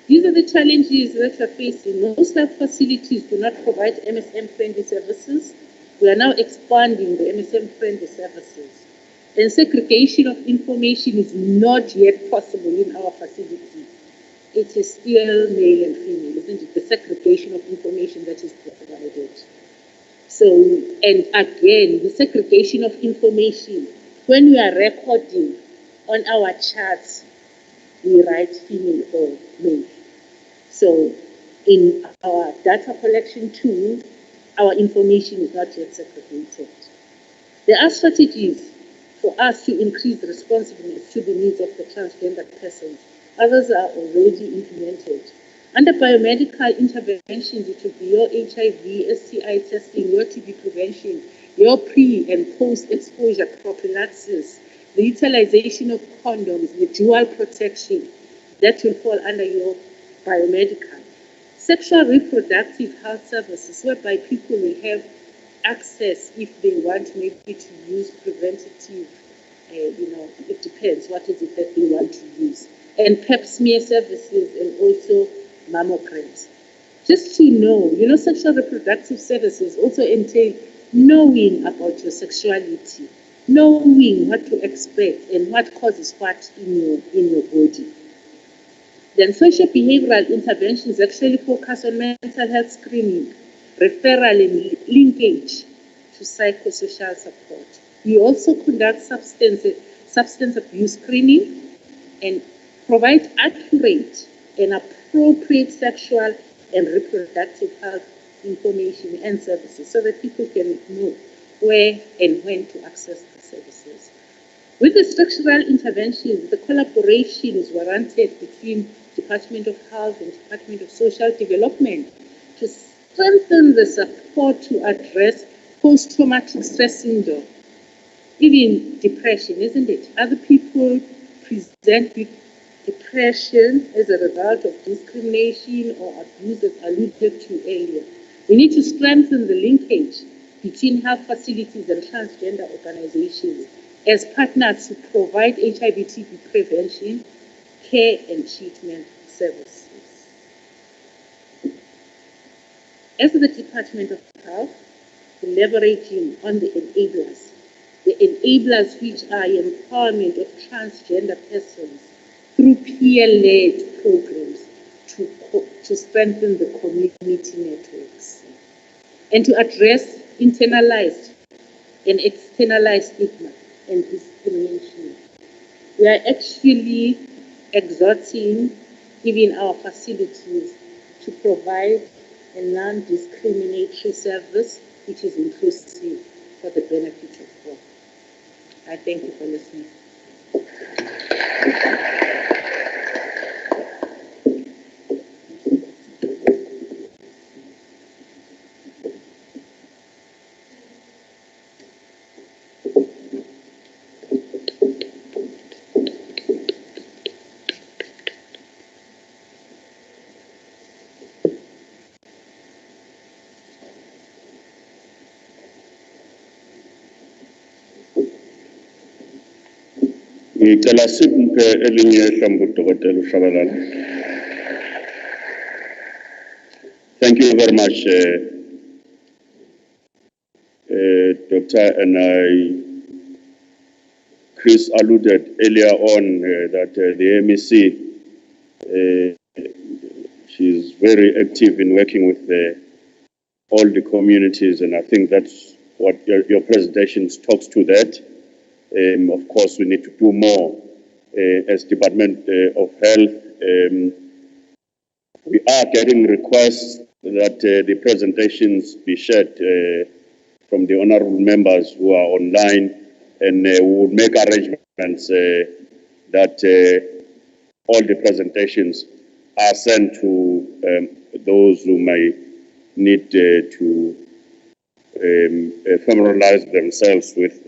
These are the challenges that we're facing. Most health facilities do not provide MSM-friendly services. We are now expanding the MSM-friendly services. And segregation of information is not yet possible in our facilities. It is still male and female, isn't it? The segregation of information that is provided. So, and again, the segregation of information when we are recording on our charts, we write female or male. So in our data collection tool, our information is not yet segregated. There are strategies for us to increase responsiveness to the needs of the transgender persons. Others are already implemented. Under biomedical interventions, it will be your HIV, STI testing, your TB prevention, your pre and post exposure prophylaxis, the utilization of condoms, the dual protection, that will fall under your biomedical. Sexual reproductive health services, whereby people will have access if they want maybe to use preventative, it depends what is it that they want to use. And pap smear services and also mammograms. Just to know, sexual reproductive services also entail knowing about your sexuality, knowing what to expect and what causes what in your body. Then social behavioral interventions actually focus on mental health screening, referral and linkage to psychosocial support. We also conduct substance abuse screening and provide accurate and appropriate sexual and reproductive health information and services so that people can know where and when to access the services. With the structural interventions, the collaboration is warranted between Department of Health and Department of Social Development to strengthen the support to address post-traumatic stress syndrome, even depression, isn't it? Other people present with depression as a result of discrimination or abuse, as alluded to earlier. We need to strengthen the linkage between health facilities and transgender organizations as partners to provide HIV/TB prevention, care and treatment services. As the Department of Health, leveraging on the enablers which are empowerment of transgender persons through peer-led programs to strengthen the community networks and to address internalized and externalized stigma and discrimination. We are actually exhorting even our facilities to provide a non-discriminatory service which is inclusive for the benefit of all. I thank you for listening. Ngicela siphe elinye ihlambu Dr. Ushabalala. Thank you very much, Doctor. And Chris alluded earlier on that the MEC, she's very active in working with all the communities, and I think that's what your presentation talks to that. Of course, we need to do more as Department of Health. We are getting requests that the presentations be shared from the honorable members who are online, and we will make arrangements that all the presentations are sent to those who may need to familiarize themselves with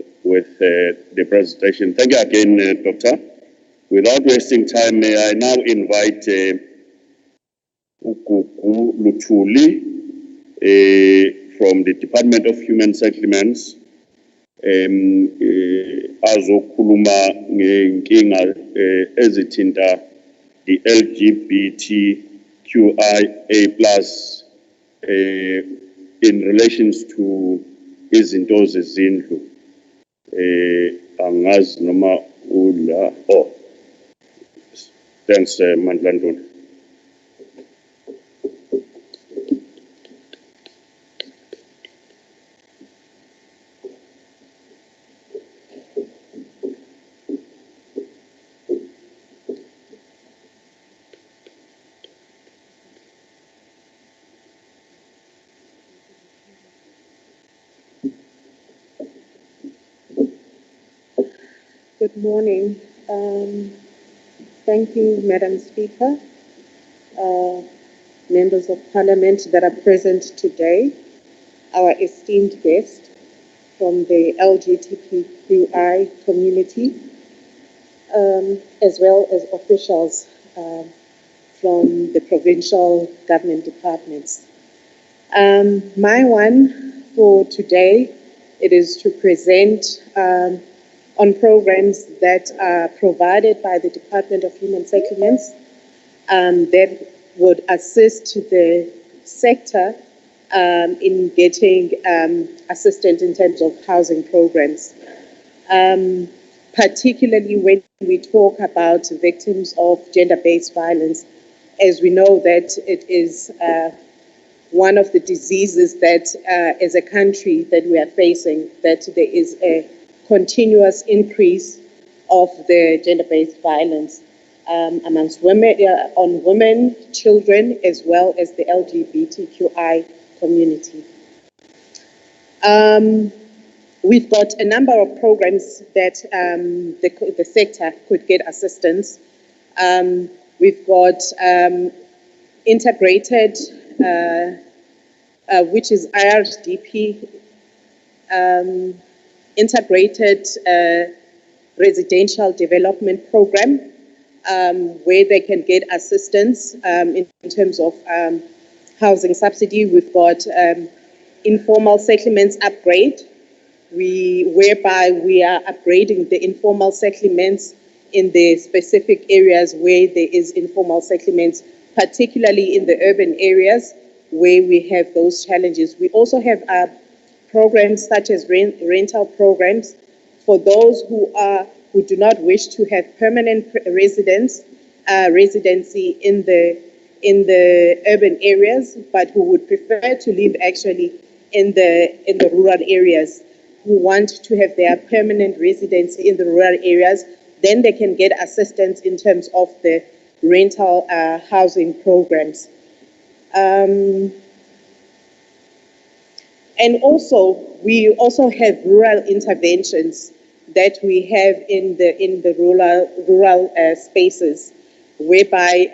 the presentation. Thank you again, Doctor. Without wasting time, may I now invite Ugugu Lutuli from the Department of Human Settlements azokhuluma ngenkinga ezithinta the LGBTQIA+ in relations to izinto zezindlu. Angazi noma ula. Oh, thanks, Mandla Ntuli. Good morning. Thank you, Madam Speaker, members of Parliament that are present today, our esteemed guest from the LGBTQI community, as well as officials from the provincial government departments. My one for today, it is to present on programs that are provided by the Department of Human Settlements that would assist the sector in getting assistance in terms of housing programs. Particularly when we talk about victims of gender-based violence, as we know that it is one of the diseases that as a country that we are facing, that there is a continuous increase of the gender-based violence amongst women, on women, children, as well as the LGBTQI community. We've got a number of programs that the sector could get assistance. We've got integrated, which is IRDP, integrated residential development program, where they can get assistance in terms of housing subsidy. We've got informal settlements upgrade, whereby we are upgrading the informal settlements in the specific areas where there is informal settlements, particularly in the urban areas where we have those challenges. We also have programs such as rental programs for those who do not wish to have permanent residency in the urban areas, but who would prefer to live actually in the rural areas, who want to have their permanent residency in the rural areas. Then they can get assistance in terms of the rental housing programs. And also, we also have rural interventions that we have in the rural spaces, whereby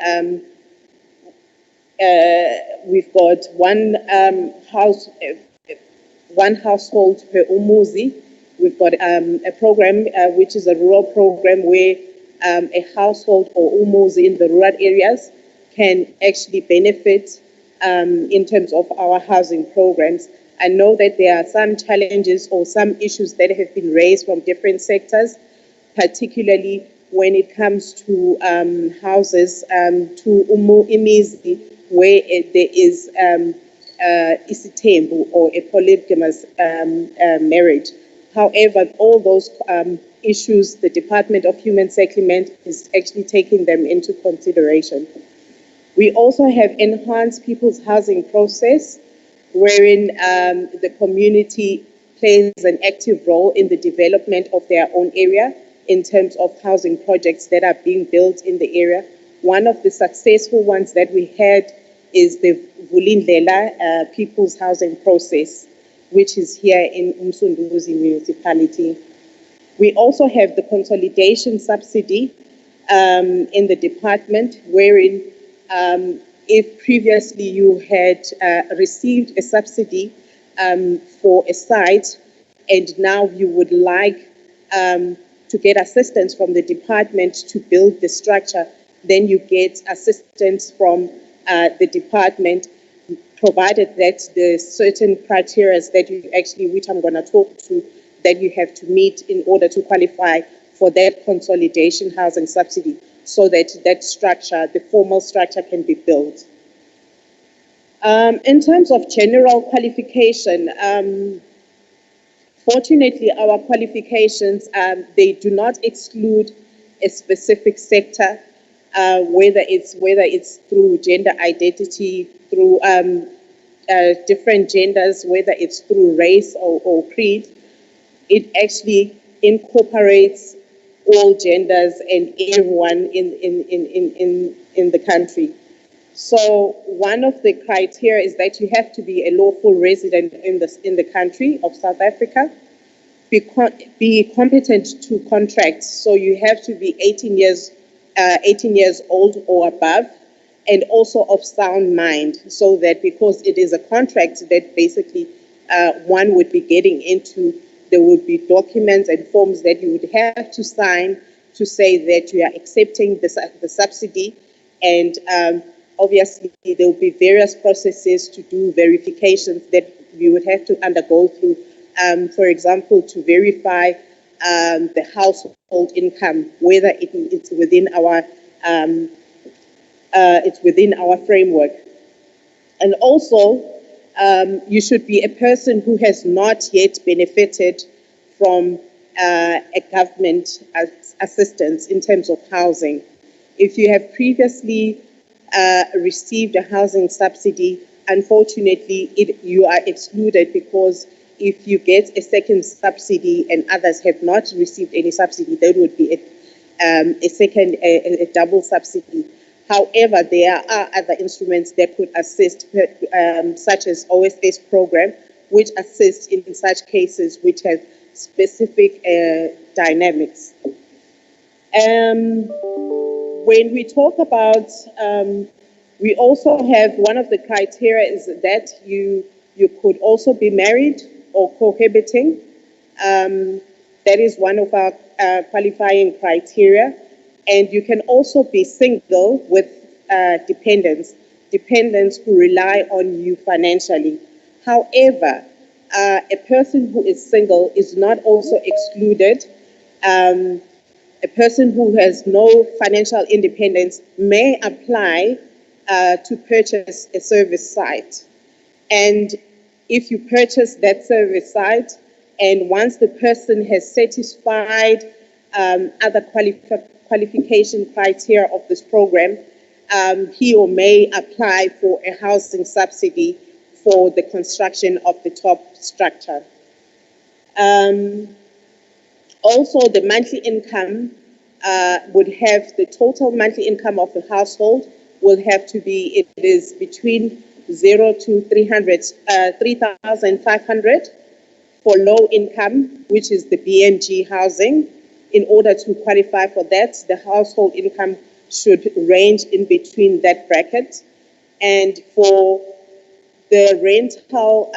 we've got one household per umuzi. We've got a program which is a rural program where a household or umuzi in the rural areas can actually benefit in terms of our housing programs. I know that there are some challenges or some issues that have been raised from different sectors, particularly when it comes to houses, to imizi, where there is isitembu or a polygamous marriage. However, all those issues, the Department of Human Settlement is actually taking them into consideration. We also have enhanced people's housing process, wherein the community plays an active role in the development of their own area in terms of housing projects that are being built in the area. One of the successful ones that we had is the Vulindlela People's Housing Process, which is here in Umsunduzi municipality. We also have the consolidation subsidy in the department, wherein if previously you had received a subsidy for a site and now you would like to get assistance from the department to build the structure, then you get assistance from the department, provided that the certain criteria that you actually, which I'm going to talk to, that you have to meet in order to qualify for that consolidation housing subsidy, so that that structure, the formal structure, can be built. In terms of general qualification, fortunately, our qualifications, they do not exclude a specific sector, whether it's through gender identity, through different genders, whether it's through race or creed. It actually incorporates all genders and everyone in the country. So one of the criteria is that you have to be a lawful resident in the country of South Africa. be competent to contracts. So you have to be 18 years old or above, and also of sound mind, so that because it is a contract that basically one would be getting into, there would be documents and forms that you would have to sign to say that you are accepting the subsidy, and obviously there will be various processes to do verifications that you would have to undergo through, for example, to verify the household income, whether it's within our framework. And also, you should be a person who has not yet benefited from a government assistance in terms of housing. If you have previously received a housing subsidy, unfortunately, you are excluded, because if you get a second subsidy and others have not received any subsidy, that would be a double subsidy. However, there are other instruments that could assist, such as OSS program, which assists in such cases which have specific dynamics. When we talk about, we also have, one of the criteria is that you could also be married or cohabiting. That is one of our qualifying criteria. And you can also be single with dependents who rely on you financially. However, a person who is single is not also excluded. A person who has no financial independence may apply to purchase a service site. And if you purchase that service site, and once the person has satisfied other qualification criteria of this program, he or may apply for a housing subsidy for the construction of the top structure. Also, the monthly income would have, the total monthly income of the household will have to be, it is between 0 to 3,500 for low income, which is the BNG housing. In order to qualify for that, the household income should range in between that bracket. And for the rental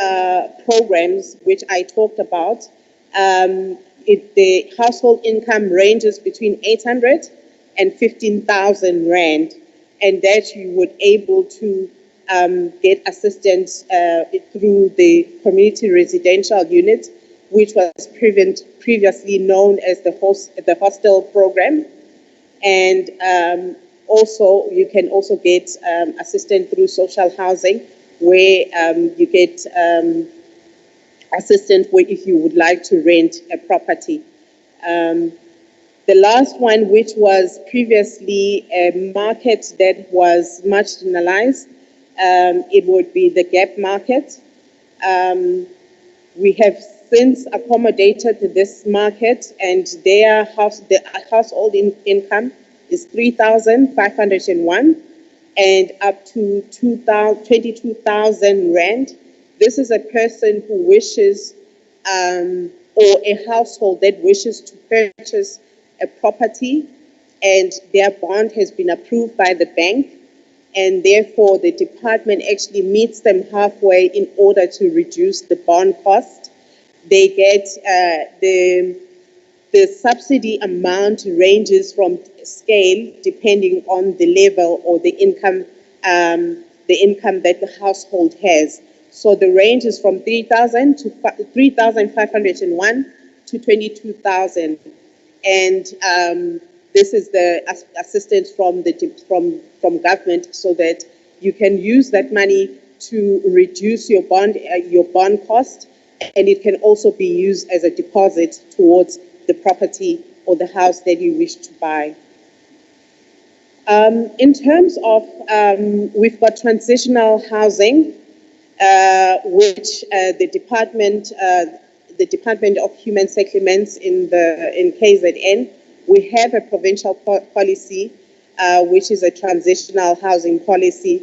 programs, which I talked about, the household income ranges between 800 and 15,000 Rand, and that you would able to get assistance through the community residential unit, which was previously known as the hostel program. And also, you can also get assistance through social housing, where you get assistance if you would like to rent a property. The last one, which was previously a market that was marginalized, it would be the gap market. We have since accommodated this market, and the household income is 3,501 and up to 22,000 Rand. This is a person who wishes, or a household that wishes to purchase a property, and their bond has been approved by the bank, and therefore the department actually meets them halfway in order to reduce the bond cost. They get the subsidy amount ranges from scale depending on the level or the income that the household has. So the range is from 3,000 to 3,501 to 22,000, and this is the assistance from government, so that you can use that money to reduce your bond cost, and it can also be used as a deposit towards the property or the house that you wish to buy. In terms of, we've got transitional housing, which the Department of Human Settlements in KZN, we have a provincial policy, which is a transitional housing policy.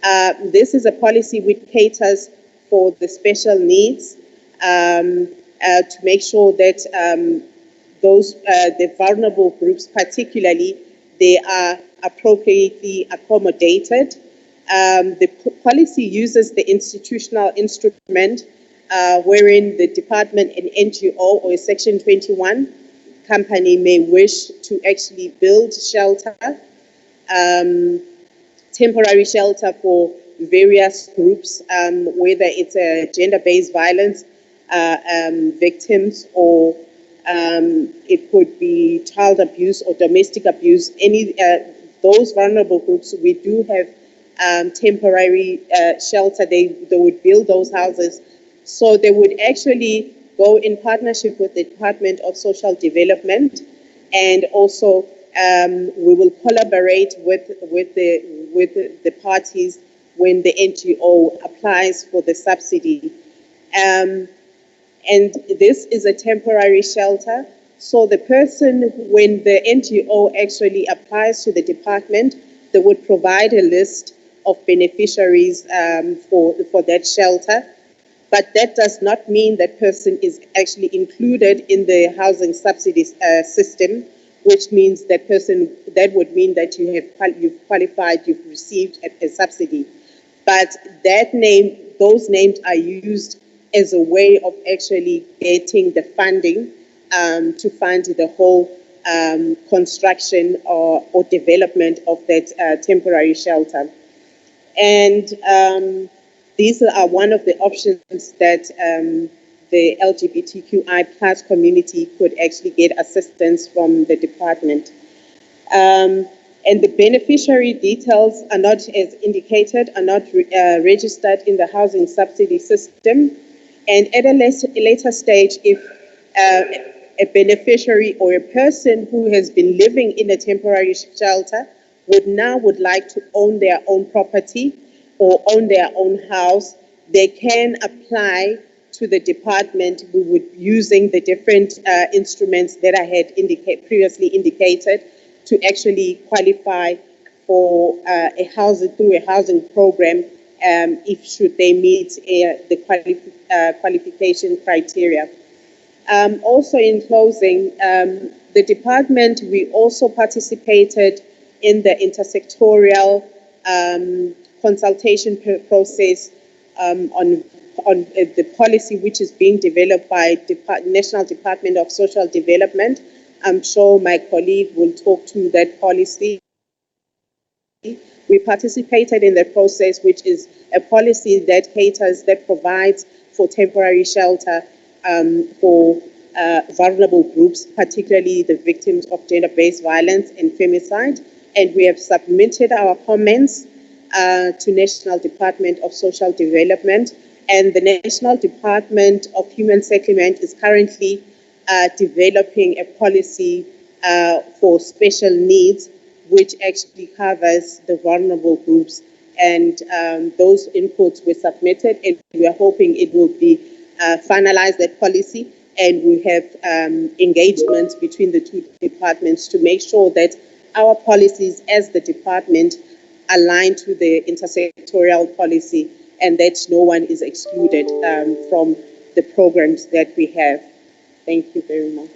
This is a policy which caters for the special needs. to make sure that the vulnerable groups, particularly, they are appropriately accommodated. The policy uses the institutional instrument wherein the department, an NGO or a Section 21 company may wish to actually build shelter, temporary shelter for various groups, whether it's gender-based violence victims, or it could be child abuse or domestic abuse. Those vulnerable groups, we do have temporary shelter. They would build those houses. So they would actually go in partnership with the Department of Social Development, and also we will collaborate with the parties when the NGO applies for the subsidy. And this is a temporary shelter. So the person, when the NGO actually applies to the department, they would provide a list of beneficiaries for that shelter. But that does not mean that person is actually included in the housing subsidy system, which means that would mean that you've qualified, you've received a subsidy. But those names are used as a way of actually getting the funding to fund the whole construction or development of that temporary shelter. And these are one of the options that the LGBTQI plus community could actually get assistance from the department. And the beneficiary details are not, as indicated, are not registered in the housing subsidy system. And at a later stage, if a beneficiary or a person who has been living in a temporary shelter would like to own their own property or own their own house, they can apply to the department using the different instruments that I had previously indicated to actually qualify for through a housing program should they meet the qualification criteria. Also in closing, the department, we also participated in the intersectorial consultation process on the policy which is being developed by National Department of Social Development. I'm sure my colleague will talk to that policy. We participated in the process, which is a policy that provides for temporary shelter for vulnerable groups, particularly the victims of gender-based violence and femicide. And we have submitted our comments to National Department of Social Development. And the National Department of Human Settlement is currently developing a policy for special needs, which actually covers the vulnerable groups. And those inputs were submitted, and we are hoping it will be finalized, that policy, and we have engagements between the two departments to make sure that our policies as the department align to the intersectorial policy, and that no one is excluded from the programs that we have. Thank you very much.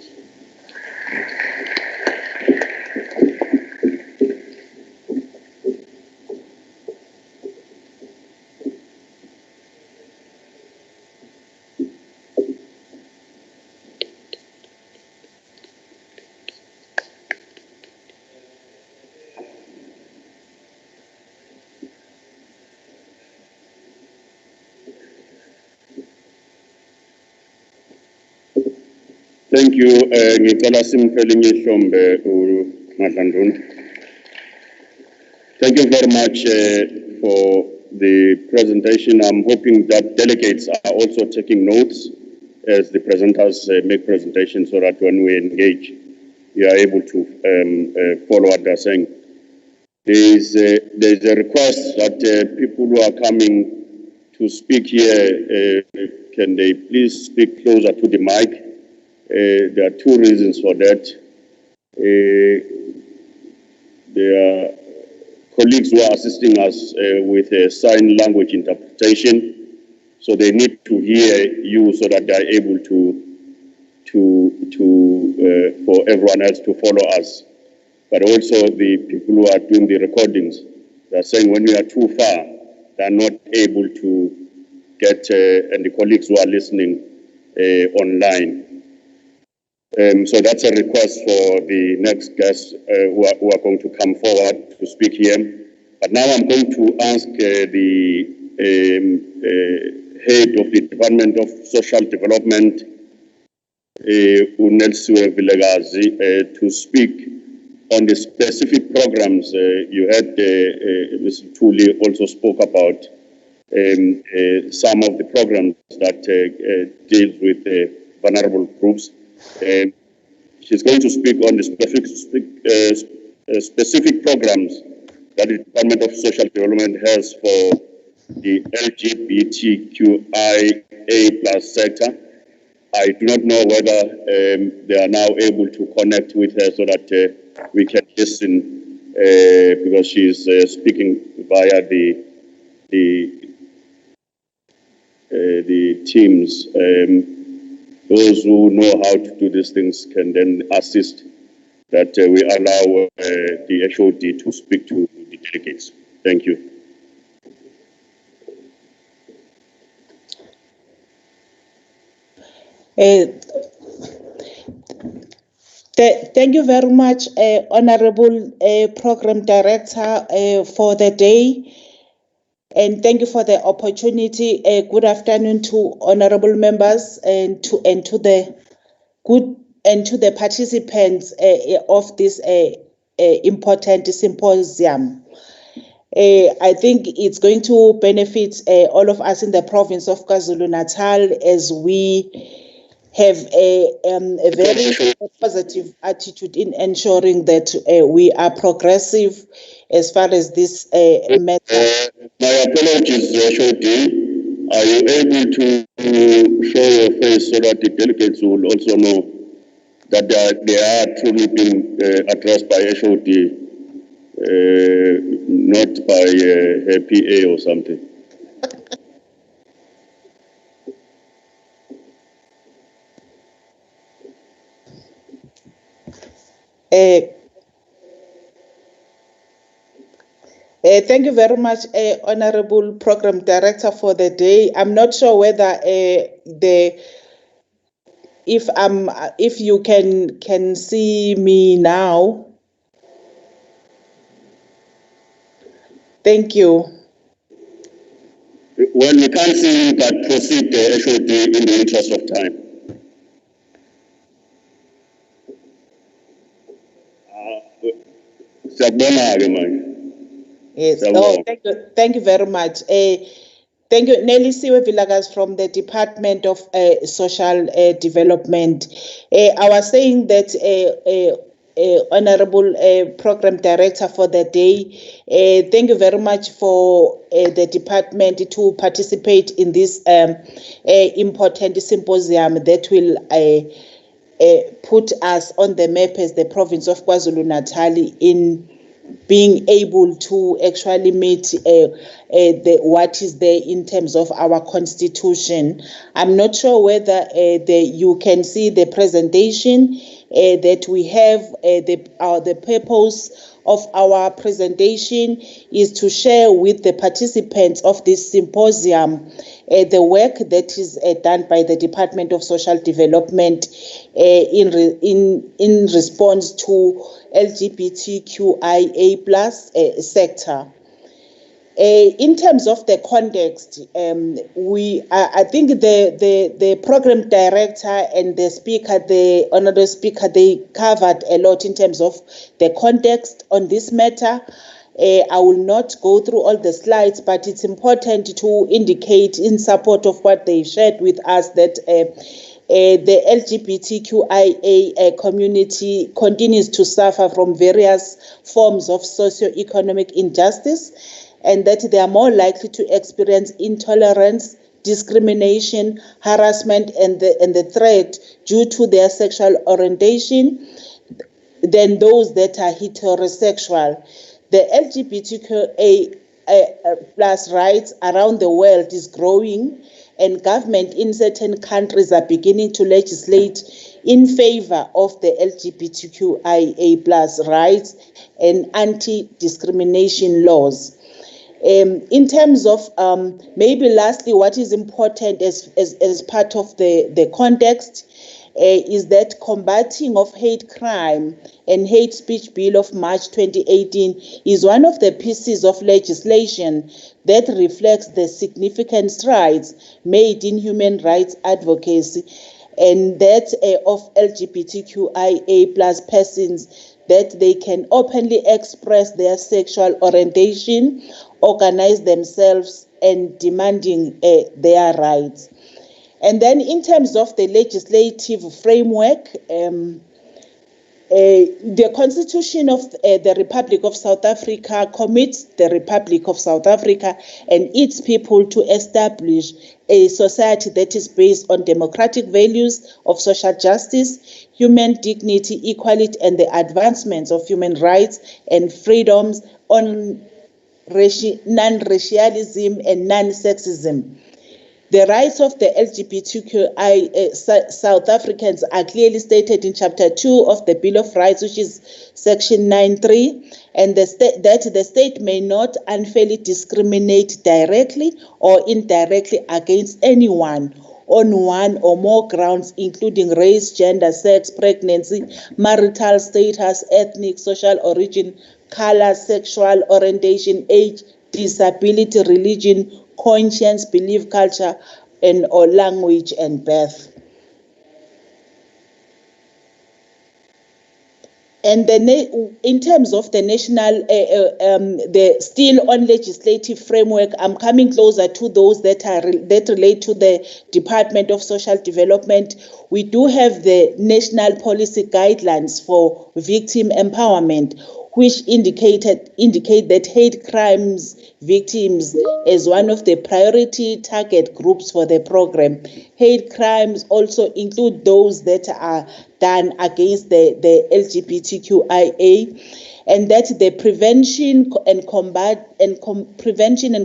Thank you. Ngicela simphelenye ihlombe uMadlanduni. Thank you very much for the presentation. I'm hoping that delegates are also taking notes as the presenters make presentations, so that when we engage, we are able to follow what they're saying. There's a request that people who are coming to speak here, can they please speak closer to the mic? There are two reasons for that. There are colleagues who are assisting us with sign language interpretation, so they need to hear you so that they are able to for everyone else to follow us. But also the people who are doing the recordings, they're saying when we are too far, they're not able to get, and the colleagues who are listening online. So that's a request for the next guests who are going to come forward to speak here. But now I'm going to ask the head of the Department of Social Development, Unelsiwe Vilakazi, to speak on the specific programs. You heard Mr. Thuli also spoke about some of the programs that deals with vulnerable groups. She's going to speak on the specific programs that the Department of Social Development has for the LGBTQIA+ sector. I do not know whether they are now able to connect with her so that we can listen, because she's speaking via the Teams. Those who know how to do these things can then assist that we allow the HOD to speak to the delegates. Thank you. Thank you very much, Honorable Program Director, for the day. And thank you for the opportunity. Good afternoon to honorable members and to the participants of this important symposium. I think it's going to benefit all of us in the province of KwaZulu-Natal as we have a very positive attitude in ensuring that we are progressive as far as this matter. My apologies, Shoti. Are you able to show your face so that the delegates will also know that they are truly being addressed by HOD, not by her PA or something? Thank you very much, Honorable Program Director, for the day. I'm not sure whether if you can see me now. Thank you. Well, we can't see you, but proceed, HOD, in the interest of time. Yes. Oh, thank you very much. Thank you, Nelisiwe Vilakazi from the Department of Social Development. I was saying that Honorable Program Director for the day, thank you very much for the department to participate in this important symposium that will put us on the map as the province of KwaZulu-Natal in being able to actually meet what is there in terms of our constitution. I'm not sure whether you can see the presentation that we have. The purpose of our presentation is to share with the participants of this symposium the work that is done by the Department of Social Development in response to LGBTQIA+ sector. In terms of the context, I think the program director and the speaker, the honorable speaker, they covered a lot in terms of the context on this matter. I will not go through all the slides, but it's important to indicate in support of what they shared with us that the LGBTQIA community continues to suffer from various forms of socio-economic injustice, and that they are more likely to experience intolerance, discrimination, harassment, and the threat due to their sexual orientation than those that are heterosexual. The LGBTQIA+ rights around the world is growing, and government in certain countries are beginning to legislate in favor of the LGBTQIA plus rights and anti-discrimination laws. In terms of maybe lastly, what is important as part of the context is that combating of hate crime and hate speech bill of March 2018 is one of the pieces of legislation that reflects the significant strides made in human rights advocacy and that of LGBTQIA plus persons, that they can openly express their sexual orientation, organize themselves, and demanding their rights. And then in terms of the legislative framework, the Constitution of the Republic of South Africa commits the Republic of South Africa and its people to establish a society that is based on democratic values of social justice, human dignity, equality, and the advancements of human rights and freedoms, on non-racialism and non-sexism. The rights of the LGBTQI South Africans are clearly stated in Chapter 2 of the Bill of Rights, which is Section 9.3, and that the state may not unfairly discriminate directly or indirectly against anyone on one or more grounds, including race, gender, sex, pregnancy, marital status, ethnic, social origin, color, sexual orientation, age, disability, religion, conscience, belief, culture, and or language and birth. And in terms of the national, the still on legislative framework, I'm coming closer to those that relate to the Department of Social Development. We do have the national policy guidelines for victim empowerment, which indicate that hate crimes victims as one of the priority target groups for the program. Hate crimes also include those that are done against the LGBTQIA, and that the prevention and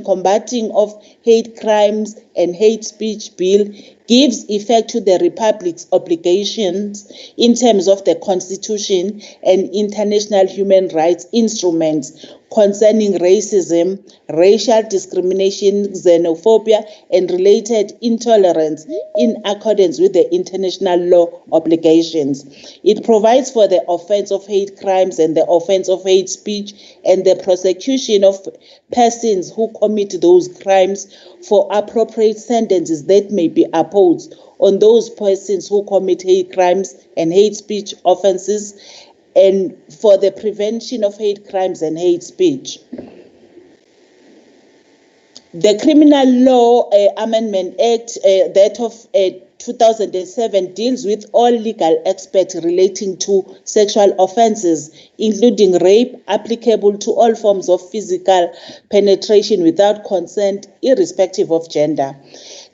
combating of hate crimes and hate speech bill gives effect to the Republic's obligations in terms of the Constitution and international human rights instruments concerning racism, racial discrimination, xenophobia, and related intolerance in accordance with the international law obligations. It provides for the offense of hate crimes and the offense of hate speech and the prosecution of persons who commit those crimes for appropriate sentences that may be imposed on those persons who commit hate crimes and hate speech offenses, and for the prevention of hate crimes and hate speech. The Criminal Law Amendment Act, that of 2007, deals with all legal aspects relating to sexual offences, including rape, applicable to all forms of physical penetration without consent, irrespective of gender.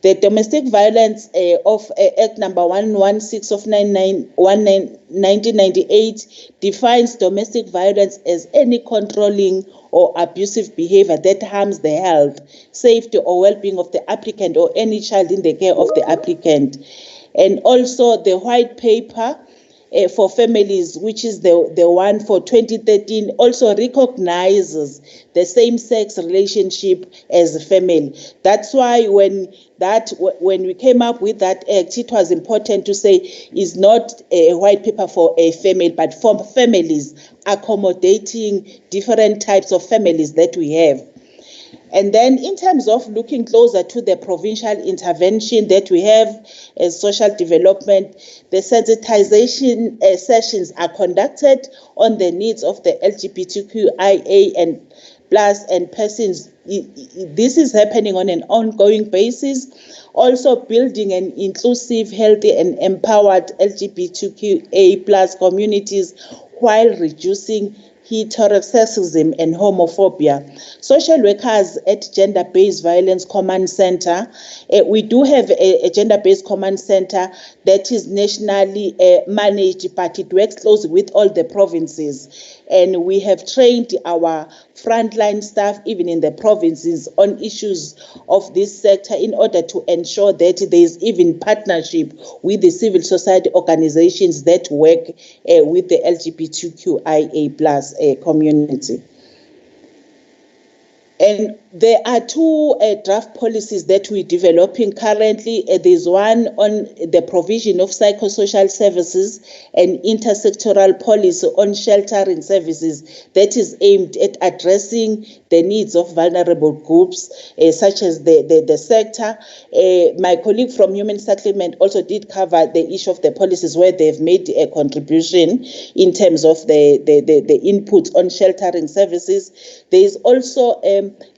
The Domestic Violence of Act number 116 of 1998 defines domestic violence as any controlling or abusive behavior that harms the health, safety, or well-being of the applicant or any child in the care of the applicant. And also the White Paper for Families, which is the one for 2013, also recognizes the same-sex relationship as a family. That's why when we came up with that act, it was important to say it's not a white paper for a family, but for families, accommodating different types of families that we have. And then in terms of looking closer to the provincial intervention that we have as social development, the sensitization sessions are conducted on the needs of the LGBTQIA and plus and persons. This is happening on an ongoing basis. Also building an inclusive, healthy, and empowered LGBTQA plus communities while reducing heterosexism and homophobia. Social workers at Gender-Based Violence Command Center, we do have a gender-based command center that is nationally managed, but it works closely with all the provinces. and we have trained our frontline staff, even in the provinces, on issues of this sector in order to ensure that there is even partnership with the civil society organizations that work with the LGBTQIA plus community. And there are two draft policies that we're developing currently. There's one on the provision of psychosocial services and intersectoral policy on sheltering services that is aimed at addressing the needs of vulnerable groups, such as the sector. My colleague from Human Settlement also did cover the issue of the policies where they've made a contribution in terms of the input on sheltering services. There is also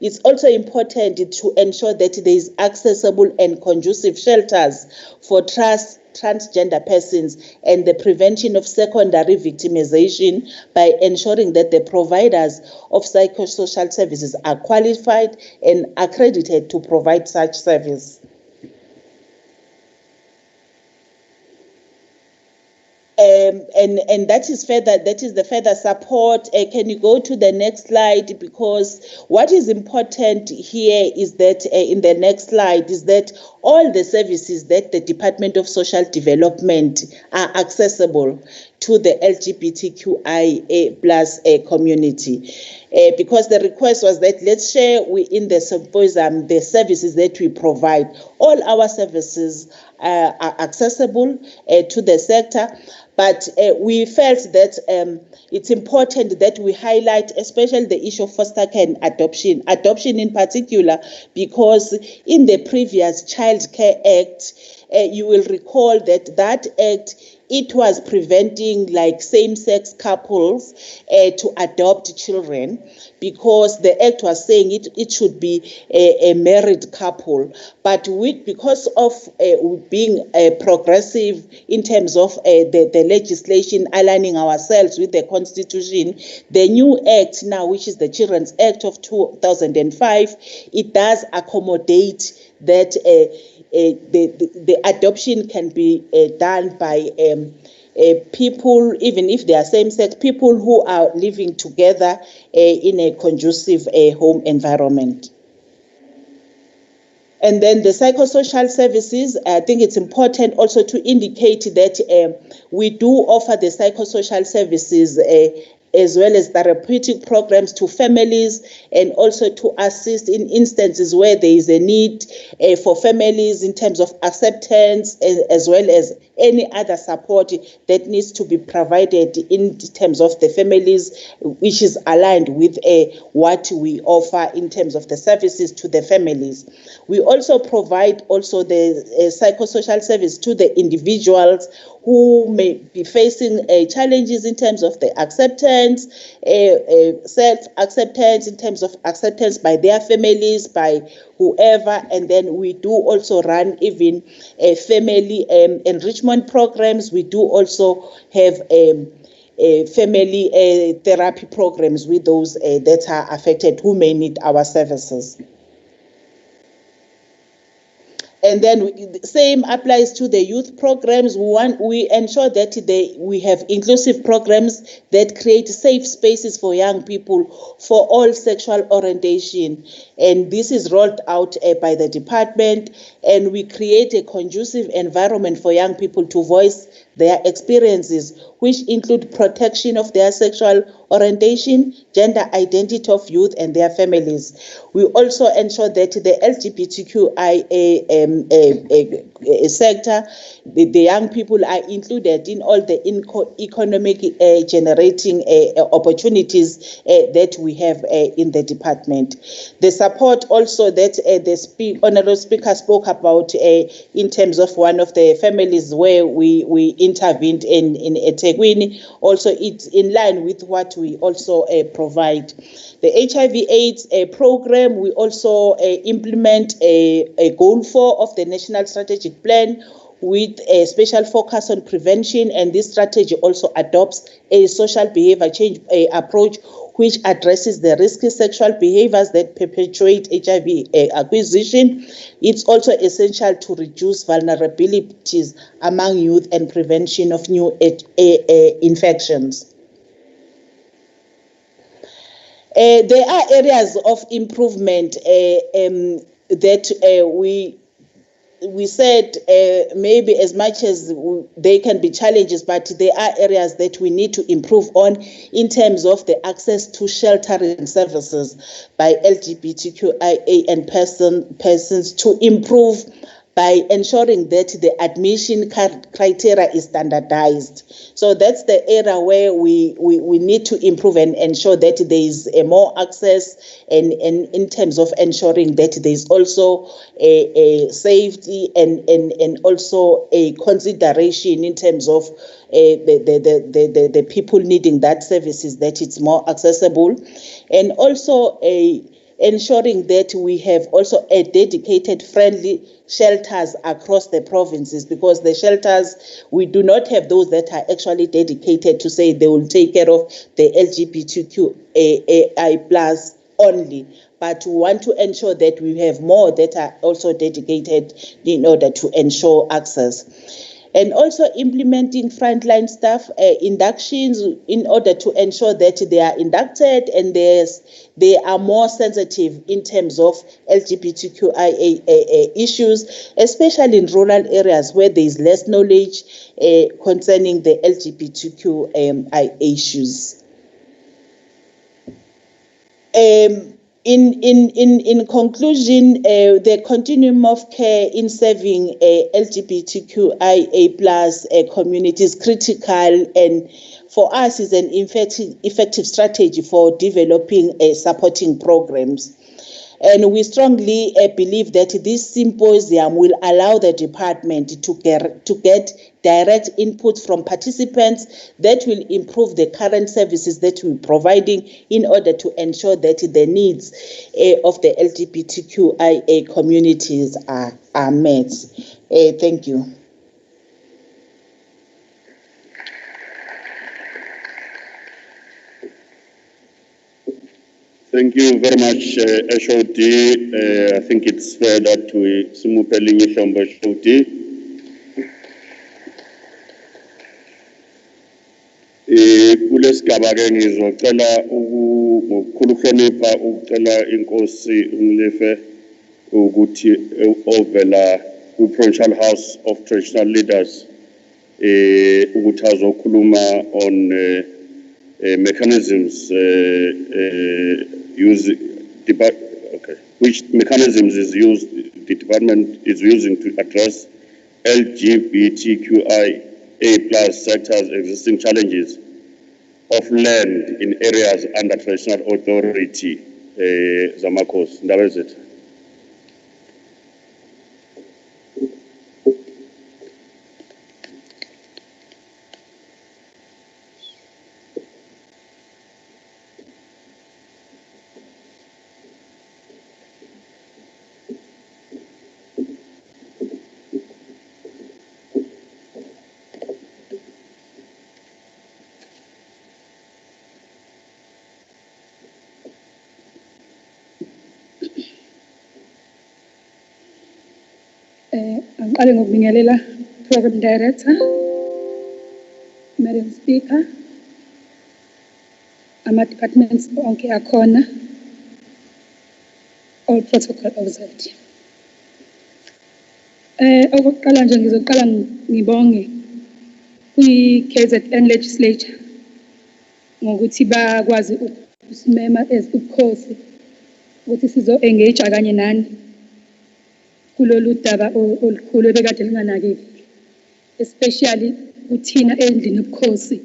it's also important to ensure that there is accessible and conducive shelters for transgender persons and the prevention of secondary victimization by ensuring that the providers of psychosocial services are qualified and accredited to provide such service. And that is the further support. Can you go to the next slide? Because what is important here is that in the next slide is that all the services that the Department of Social Development are accessible to the LGBTQIA plus community. Because the request was that let's share in the symposium the services that we provide. All our services are accessible to the sector, but we felt that it's important that we highlight especially the issue of foster care and adoption in particular, because in the previous Child Care Act, you will recall that act, it was preventing like same-sex couples to adopt children, because the act was saying it should be a married couple. But because of being progressive in terms of the legislation, aligning ourselves with the Constitution, the new act now, which is the Children's Act of 2005, it does accommodate that the adoption can be done by people, even if they are same-sex, people who are living together in a conducive home environment. And then the psychosocial services, I think it's important also to indicate that we do offer the psychosocial services as well as therapeutic programs to families, and also to assist in instances where there is a need for families in terms of acceptance, as well as any other support that needs to be provided in terms of the families, which is aligned with what we offer in terms of the services to the families. We also provide also the psychosocial service to the individuals who may be facing challenges in terms of the acceptance, self-acceptance, in terms of acceptance by their families, by whoever. And then we do also run even family enrichment programs. We do also have family therapy programs with those that are affected who may need our services. And then the same applies to the youth programs. We ensure that we have inclusive programs that create safe spaces for young people for all sexual orientation. And this is rolled out by the department, and we create a conducive environment for young people to voice their experiences, which include protection of their sexual orientation, gender identity of youth and their families. We also ensure that the LGBTQIA sector, the young people are included in all the economic generating opportunities that we have in the department. The support also that the Honorable Speaker spoke about in terms of one of the families where we intervened in eThekwini, also it's in line with what we also provide. The HIV/AIDS program, we also implement a goal 4 of the National Strategic Plan with a special focus on prevention, and this strategy also adopts a social behavior change approach which addresses the risky sexual behaviors that perpetuate HIV acquisition. It's also essential to reduce vulnerabilities among youth and prevention of new infections. There are areas of improvement that we said maybe as much as they can be challenges, but there are areas that we need to improve on in terms of the access to sheltering services by LGBTQIA and persons to improve by ensuring that the admission criteria is standardized. So that's the area where we need to improve and ensure that there is a more access and in terms of ensuring that there is also a safety and also a consideration in terms of the people needing that services, that it's more accessible, and also ensuring that we have also a dedicated friendly shelters across the provinces, because the shelters, we do not have those that are actually dedicated to say they will take care of the LGBTQAI plus only, but we want to ensure that we have more that are also dedicated in order to ensure access. And also implementing frontline staff inductions in order to ensure that they are inducted and they are more sensitive in terms of LGBTQIA issues, especially in rural areas where there is less knowledge concerning the LGBTQIA issues. In conclusion, the continuum of care in serving LGBTQIA plus community is critical, and for us is an effective strategy for developing supporting programs. And we strongly believe that this symposium will allow the department to get direct input from participants that will improve the current services that we're providing in order to ensure that the needs of the LGBTQIA communities are met. Thank you. Thank you very much, HOD. I think it's fair that we simultaneously HOD. Kulesigaba ke ngizocela ngokukhulu ukuhlonipha ucela inkosi uMlife ukuthi ovela ku-Provincial House of Traditional Leaders ukuthi azokhuluma on mechanisms which mechanisms the department is using to address LGBTQIA plus sectors' existing challenges of land in areas under traditional authority. Zamakos, ndaba ezethu. Ngiqale ngokubingelela Program Director, Madam Speaker, ama-departments onke akhona, all protocol observed. Okokuqala nje ngizoqala ngibonge kwi-KZN Legislature ngokuthi bakwazi ukusimema as ubukhosi ukuthi sizo-engage kanye nani kulolu daba olukhulu ebekade linganakeki, especially kuthina endlini ubukhosi.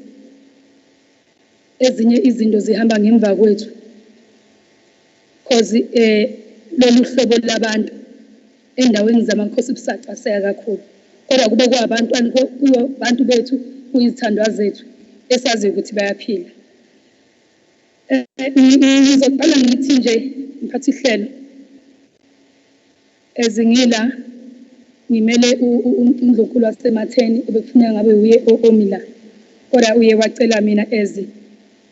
Ezinye izinto zihamba ngemva kwethu because lolu hlobo labantu endaweni zamakhosi busacaseka kakhulu, kodwa kube kubantu bethu, kuyizithandwa zethu esazi ukuthi bayaphila. Ngizoqala ngithi nje mphathi hlelo ezingila ngimele uNdlunkulu wasematheni ebekufuneka ngabe uye omila, kodwa uye wacela mina as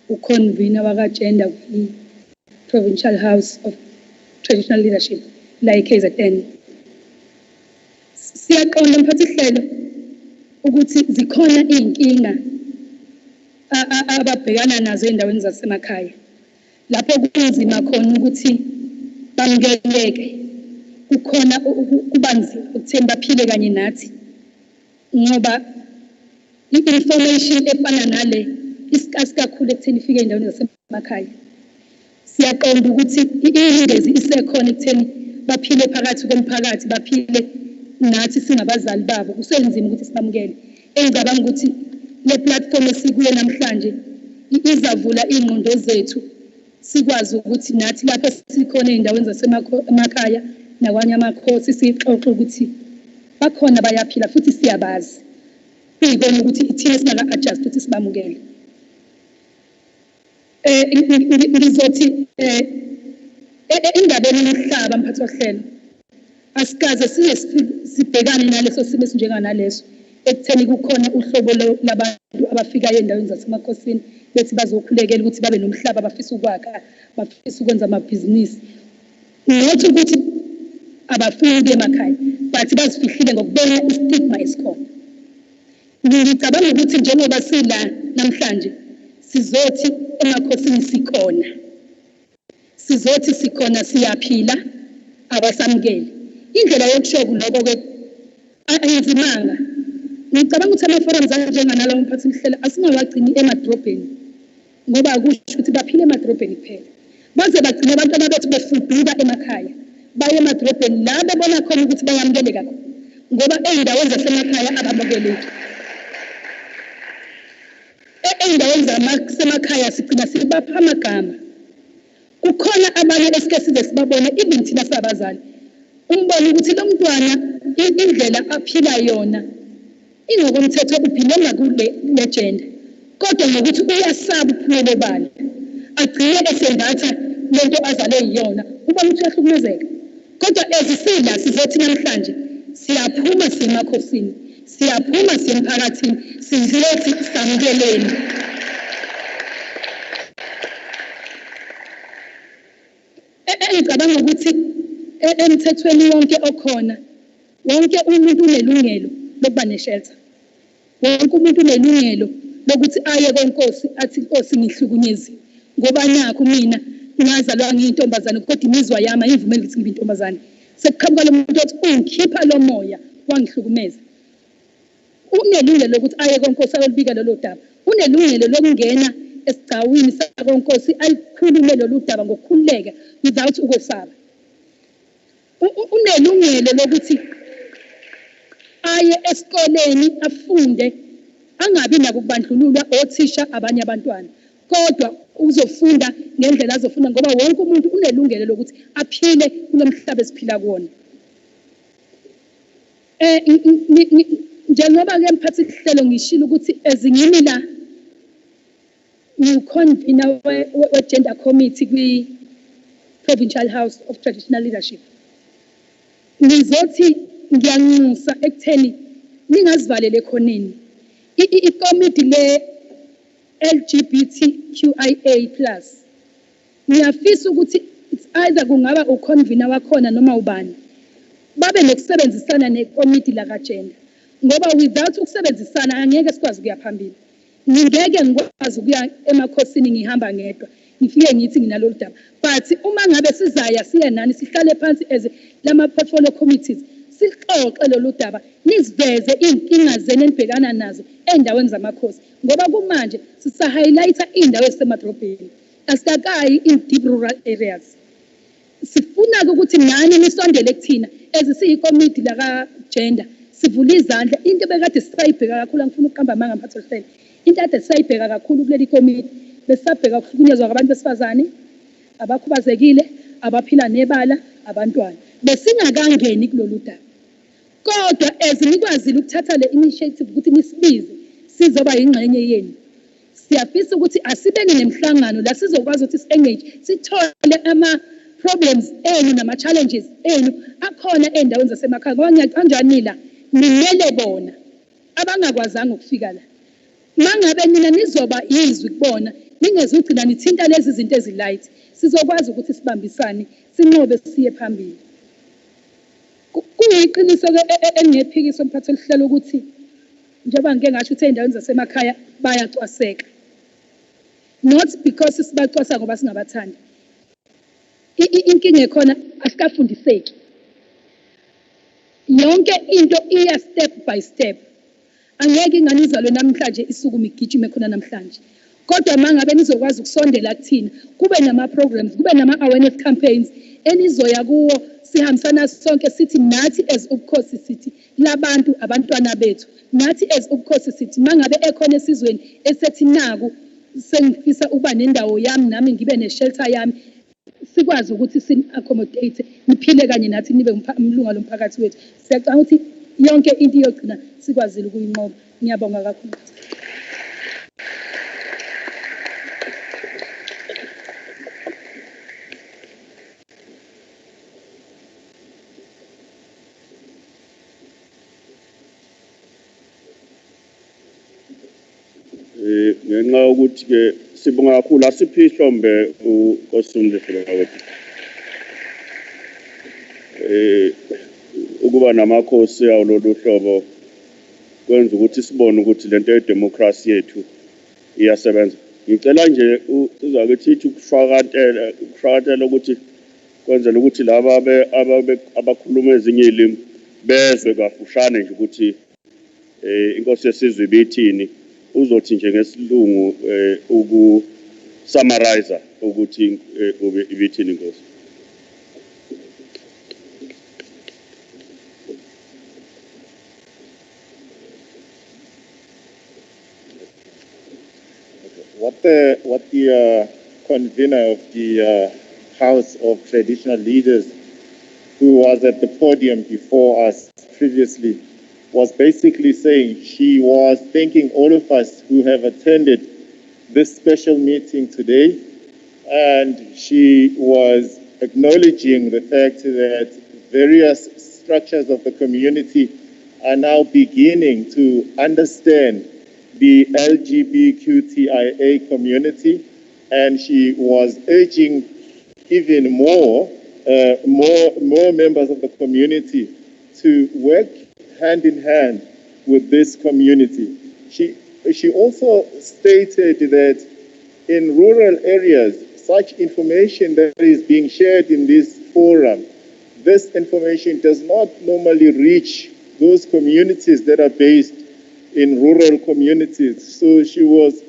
uconvener waka-gender kwi-Provincial House of Traditional Leadership la KZN. Siyaqonda mphathi hlelo ukuthi zikhona iy'nkinga ababhekana nazo ey'ndaweni zasemakhaya, lapho kunzima khona ukuthi bamukeleke kukhona kubanzi ukutheni baphile kanye nathi ngoba i-information efana nale isikasi kakhulu ekutheni ifike endaweni zasemakhaya siyaqonda ukuthi ingcindezi isekhona ekutheni baphile phakathi komphakathi baphile nathi singabazali babo kusenzima ukuthi sibamukele engicabanga ukuthi le platform esikuyo namhlanje izavula ingqondo zethu sikwazi ukuthi nathi lapho sikhona endaweni zasemakhaya nakwanye amakhosi sixoxe ukuthi bakhona bayaphila futhi siyabazi sibone ukuthi ithina singaka adjust ukuthi sibamukele ngizothi indabeni yomhlaba mphathi wohlelo asikaze sibhekane naleso simo esinjenganaleso ekutheni kukhona uhlobo labantu abafikayo endaweni zasemakhosini bethi bazokhulekela ukuthi babe nomhlaba bafisa ukwakha bafisa ukwenza amabhizinisi nothi ukuthi abafuni ukuya emakhaya but bazifihlile ngokubona istigma esikhona ngicabanga ukuthi njengoba sila namhlanje sizothi emakhosini sikhona siyaphila abasamukeli indlela yokusho lokho-ke ayizimanga ngicabanga ukuthi ama-forums anjenganalawo mphathi mhlela asingawagcini emadrobheni ngoba akusho ukuthi baphile emadrobheni kuphela baze bagcine abantwana bethu befuduka emakhaya baye emadrobheni la bebona khona ukuthi bayamukeleka khona ngoba ey'ndaweni zasemakhaya abamukeleki ey'ndaweni zasemakhaya sigcina sibapha amagama kukhona abanye esike size sibabone even thina sabazali umbone ukuthi lo mntwana indlela aphila yona ingokomthetho uphile ngakule legend kodwa ngokuthi uyasaba uphumele bani agcine esengatha lento azale yiyona ubona ukuthi uyahlukumezeka kodwa ezisila sizothi namhlanje siyaphuma semakhosini siyaphuma semphakathini sizilethi samukeleni ngicabanga ukuthi emthethweni wonke okhona wonke umuntu unelungelo lokuba neshelter wonke umuntu unelungelo lokuthi aye konkosi athi inkosi ngihlukunyeziwe ngoba nakho mina ngazalwa ngiyintombazane kodwa imizwa yami ayivumeli ukuthi ngibe intombazane sekuqhamuka lo muntu othi ungikhipha lo moya wangihlukumeza unelungelo lokuthi aye konkosi ayolibika lelo daba unelungelo lokungena esigcawini sakonkosi alikhulume lolu daba ngokukhululeka without ukwesaba unelungelo lokuthi aye esikoleni afunde angabi nakubandlululwa othisha abanye abantwana kodwa uzofunda ngendlela azofunda ngoba wonke umuntu unelungelo lokuthi aphile kulomhlaba esiphila kuwona njengoba ke mphathi ihlelo ngishilo ukuthi ezingimi la ngiconvener we-gender committee kwi-Provincial House of Traditional Leadership ngizothi ngiyanxusa ekutheni ningazivalele khoneni ikomiti le-LGBTQIA+ ngiyafisa ukuthi it's either kungaba uconvener wakhona noma ubani babe nokusebenzisana nekomiti lakagender ngoba without ukusebenzisana angeke sikwazi ukuya phambili ngingeke ngikwazi ukuya emakhosini ngihamba ngedwa ngifike ngithi nginalolu daba but uma ngabe sizaya siye nani sihlale phansi as lama portfolio committees sixoxe lolu daba niziveze inkinga zenu enibhekana nazo endaweni zamakhosi ngoba kumanje sisa-highlighta iy'ndawo ezisemadrobheni asitakayi in deep rural areas sifuna-ke ukuthi nani nisondele kuthina ezisiyikomiti lakagender sivule izandla into ebekade sisayibheka kakhulu angifuna ukuqamba amanga mphathi wohlelo into ade sisayibheka kakhulu kuleli komiti besabheka ukuhlukunyezwa kwabantu besifazane abakhubazekile abaphila nebala abantwana besingakangeni kulolu daba kodwa ezinikwazile ukuthatha le initiative ukuthi nisibize sizoba yingxenye yenu siyafisa ukuthi asibeni nemhlangano la sizokwazi ukuthi si-engage sithole ama-problems enu nama-challenges enu akhona ey'ndaweni zasemakhaya ngoba ngiyacanjani la nimele bona abangakwazanga ukufika la mangabe nina nizoba yizwi kubona ningezugcina nithinta lezi zinto ezilight sizokwazi ukuthi sibambisane sinqobe siye phambili kuyiqiniso-ke engingephikiswa mphathi elihlelo ukuthi njengoba ngike ngasho ukuthi ey'ndaweni zasemakhaya bayacwaseka not because sibacwasa ngoba singabathandi. Inkinga ekhona asikafundiseki. Yonke into iya step by step. Angeke ingane izalwe namhlanje isukume igijime khona namhlanje. Kodwa mangabe nizokwazi ukusondela kuthina, kube nama programs, kube nama awareness campaigns enizoya kuwo sihambisana sonke sithi nathi as ubukhosi sithi labantu abantwana bethu. Nathi as ubukhosi sithi mangabe ekhona esizweni esethi naku sengifisa ukuba nendawo yami nami ngibe ne-shelter yami, sikwazi ukuthi sin-accommodate niphile kanye nathi nibe umlunga lomphakathi wethu. Siyacabanga ukuthi yonke into iyogcina sikwazile ukuyinqoba. Ngiyabonga kakhulu. Ngenxa yokuthi ke sibonga kakhulu asiphi ihlombe unkosumlefela wethu ukuba namakhosi awo lolu hlobo kwenza ukuthi sibone ukuthi lento yedemocracy yethu iyasebenza. Ngicela nje sizakuthi ukushakatela ukuthi kwenzela ukuthi laba abakhuluma ezinye izilimi bezwe kafushane nje ukuthi inkosi yesizwe ibithini. Uzothi nje ngesilungu summarize ukuthi ibithini inkosi. What the convener of the House of Traditional Leaders, who was at the podium before us previously, was basically saying, she was thanking all of us who have attended this special meeting today, and she was acknowledging the fact that various structures of the community are now beginning to understand the LGBTQIA community, and she was urging even more members of the community to work hand in hand with this community. She also stated that in rural areas, such information that is being shared in this forum, this information does not normally reach those communities that are based in rural communities. So she was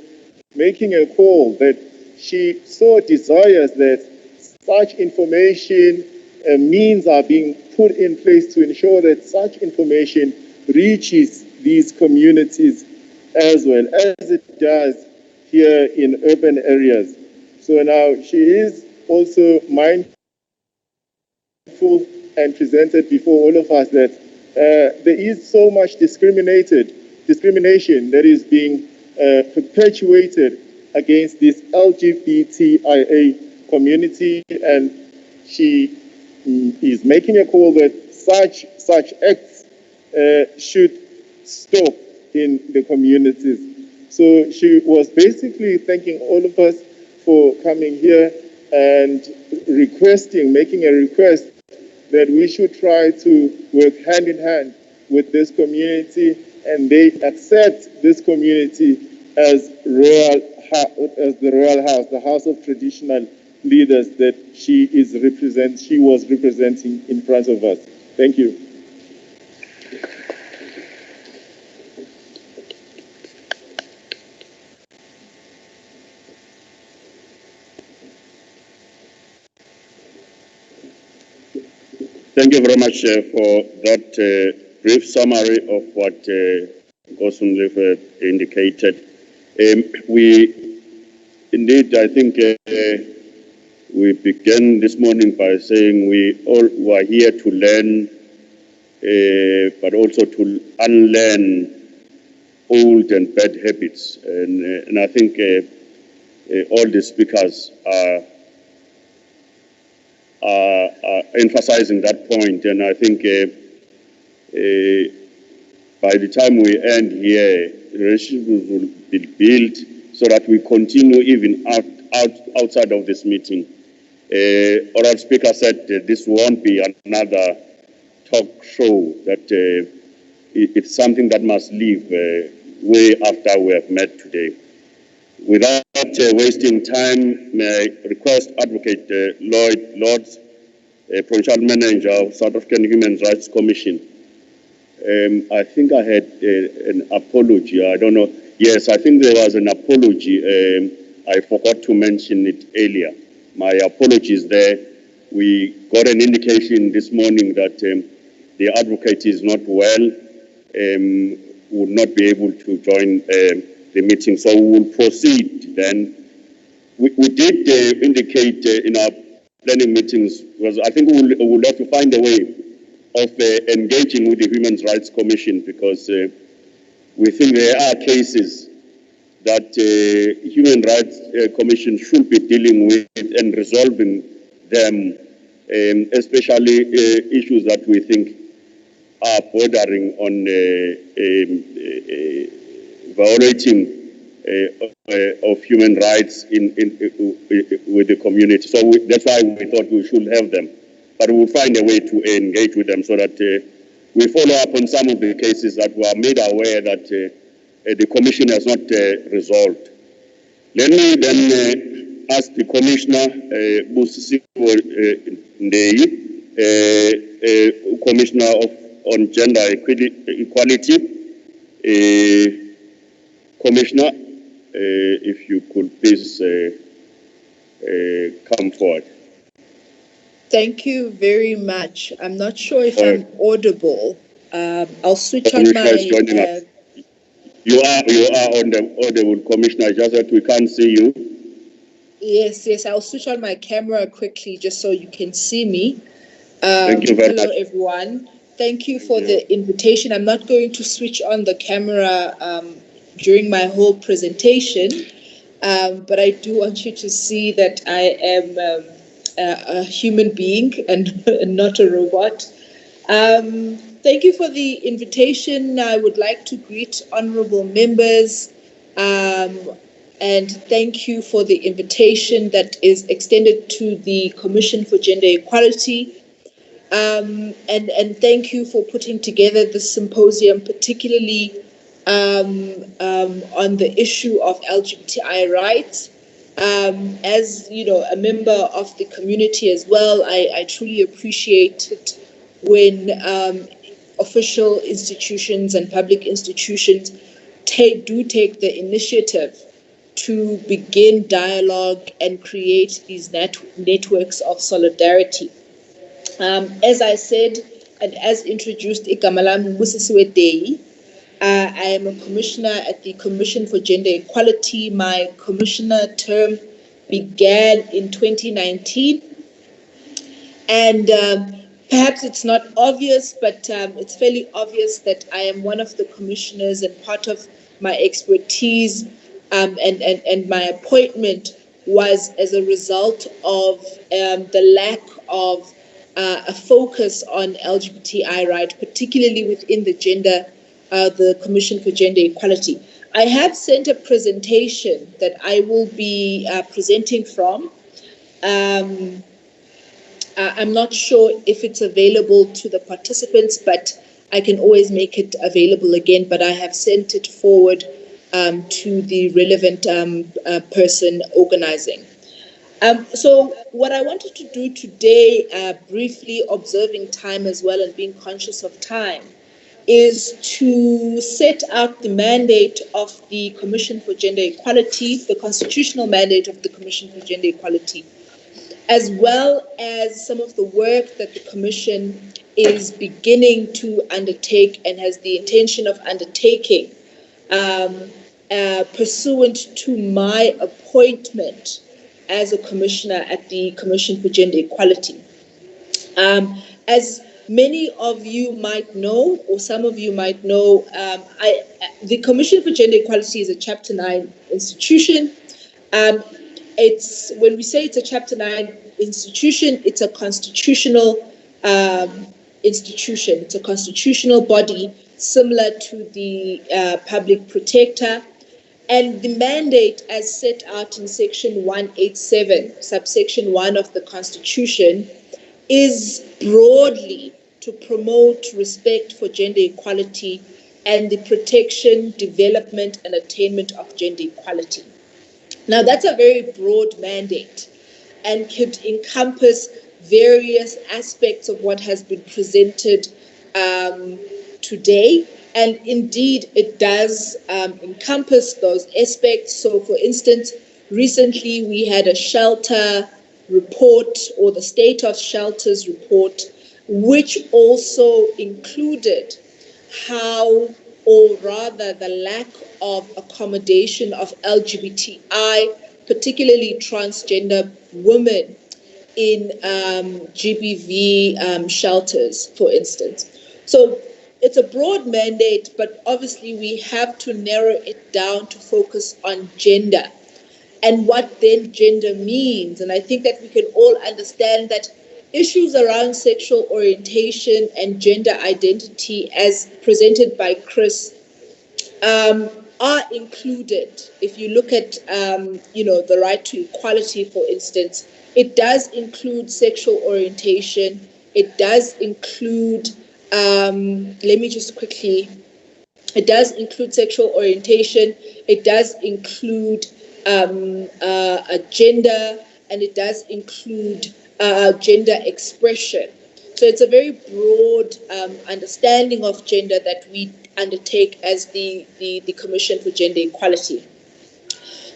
making a call that she so desires that such information means are being put in place to ensure that such information reaches these communities as well as it does here in urban areas. So now she is also mindful and presented before all of us that there is so much discrimination that is being perpetuated against this LGBTIA community, and she is making a call that such acts should stop in the communities. So she was basically thanking all of us for coming here and making a request that we should try to work hand in hand with this community, and they accept this community as the Royal House, the House of Traditional Leaders that she was representing in front of us. Thank you. Thank you very much for that brief summary of what Nkosumlefe indicated. Indeed, I think we began this morning by saying we all were here to learn, but also to unlearn old and bad habits. And I think all the speakers are emphasizing that point. And I think by the time we end here, relationships will be built so that we continue even outside of this meeting. Oral speaker said this won't be another talk show, that it's something that must live way after we have met today. Without wasting time, may I request Advocate Lloyd Lords, Provincial Manager of South African Human Rights Commission. I think I had an apology. I don't know. Yes, I think there was an apology. I forgot to mention it earlier. My apologies there. We got an indication this morning that the advocate is not well, would not be able to join the meeting. So we will proceed then. We did indicate in our planning meetings, was I think we'll have to find a way of engaging with the Human Rights Commission, because we think there are cases that Human Rights Commission should be dealing with and resolving them, especially issues that we think are bordering on violating of human rights with the community. So that's why we thought we should have them. But we'll find a way to engage with them so that we follow up on some of the cases that were made aware that the Commission has not resolved. Let me then ask the Commissioner, Busisiwe Ndei, Commissioner on Gender Equality. Commissioner, if you could please come forward. Thank you very much. I'm not sure if I'm audible. I'll switch on my... You are on the audible, Commissioner, just that we can't see you. Yes, I'll switch on my camera quickly just so you can see me. Thank you very much. Hello, everyone. Thank you for the invitation. I'm not going to switch on the camera during my whole presentation, but I do want you to see that I am a human being and not a robot. Thank you for the invitation. I would like to greet honorable members and thank you for the invitation that is extended to the Commission for Gender Equality. And thank you for putting together this symposium, particularly on the issue of LGBTI rights. As you know, a member of the community as well, I truly appreciate it when official institutions and public institutions do take the initiative to begin dialogue and create these networks of solidarity. As I said, and as introduced, igama lami Busisiwe Ndei. I am a commissioner at the Commission for Gender Equality. My commissioner term began in 2019. And perhaps it's not obvious, but it's fairly obvious that I am one of the commissioners, and part of my expertise and my appointment was as a result of the lack of a focus on LGBTI rights, particularly within the Commission for Gender Equality. I have sent a presentation that I will be presenting from. I'm not sure if it's available to the participants, but I can always make it available again. But I have sent it forward to the relevant person organizing. So what I wanted to do today, briefly observing time as well and being conscious of time, is to set out the mandate of the Commission for Gender Equality, the constitutional mandate of the Commission for Gender Equality, as well as some of the work that the Commission is beginning to undertake and has the intention of undertaking pursuant to my appointment as a commissioner at the Commission for Gender Equality. As many of you might know, or some of you might know, the Commission for Gender Equality is a Chapter 9 institution. When we say it's a Chapter 9 institution, it's a constitutional institution. It's a constitutional body similar to the Public Protector. And the mandate, as set out in Section 187, subsection 1 of the Constitution, is broadly to promote respect for gender equality and the protection, development, and attainment of gender equality. Now, that's a very broad mandate and could encompass various aspects of what has been presented today. And indeed, it does encompass those aspects. So, for instance, recently we had a shelter report, or the state of shelters report, which also included how, or rather the lack of accommodation of LGBTI, particularly transgender women, in GBV shelters, for instance. So it's a broad mandate, but obviously we have to narrow it down to focus on gender and what then gender means. And I think that we can all understand that issues around sexual orientation and gender identity, as presented by Chris, are included. If you look at, the right to equality, for instance, it does include sexual orientation. It does include, it does include sexual orientation. It does include gender, and it does include gender expression. So it's a very broad understanding of gender that we undertake as the Commission for Gender Equality.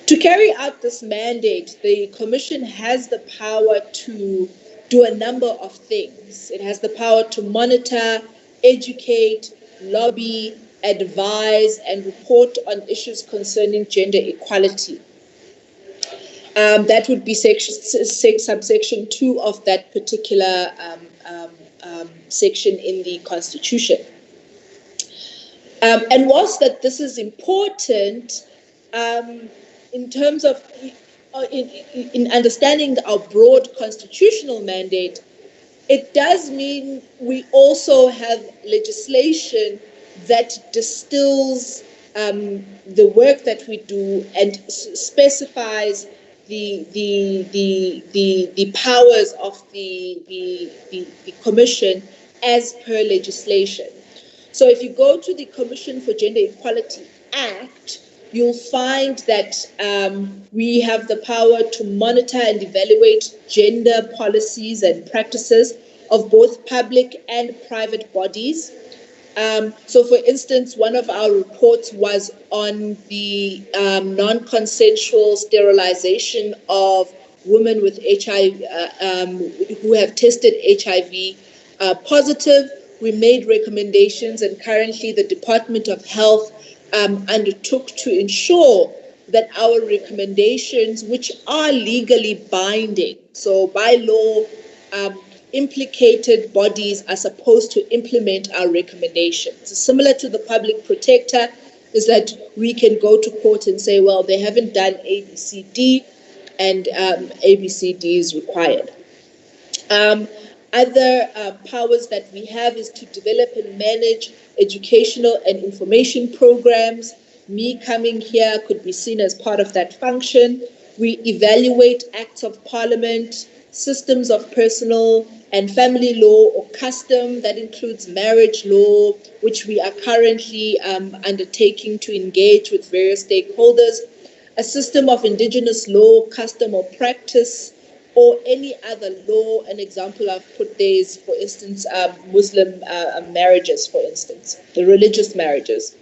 To carry out this mandate, the Commission has the power to do a number of things. It has the power to monitor, educate, lobby, advise, and report on issues concerning gender equality. That would be subsection 2 of that particular section in the Constitution. And whilst that this is important, in terms of in understanding our broad constitutional mandate, it does mean we also have legislation that distills the work that we do and specifies the powers of the Commission as per legislation. So if you go to the Commission for Gender Equality Act, you'll find that we have the power to monitor and evaluate gender policies and practices of both public and private bodies. So, for instance, one of our reports was on the non-consensual sterilization of women with HIV, who have tested HIV positive. We made recommendations, and currently the Department of Health undertook to ensure that our recommendations, which are legally binding, so by law, implicated bodies are supposed to implement our recommendations. Similar to the public protector, is that we can go to court and say, well, they haven't done ABCD, and ABCD is required. Other powers that we have is to develop and manage educational and information programs. Me coming here could be seen as part of that function. We evaluate acts of parliament, systems of personal and family law or custom. That includes marriage law, which we are currently undertaking to engage with various stakeholders, a system of indigenous law, custom or practice, or any other law. An example I've put there is, for instance, Muslim marriages, for instance, the religious marriages.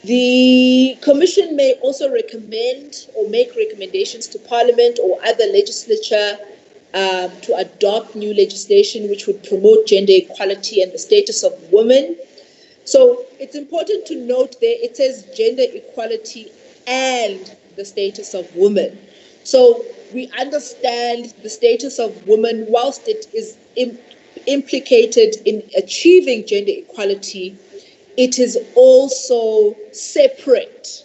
The Commission may also recommend or make recommendations to Parliament or other legislature to adopt new legislation which would promote gender equality and the status of women. So it's important to note there it says gender equality and the status of women. So we understand the status of women, whilst it is implicated in achieving gender equality, it is also separate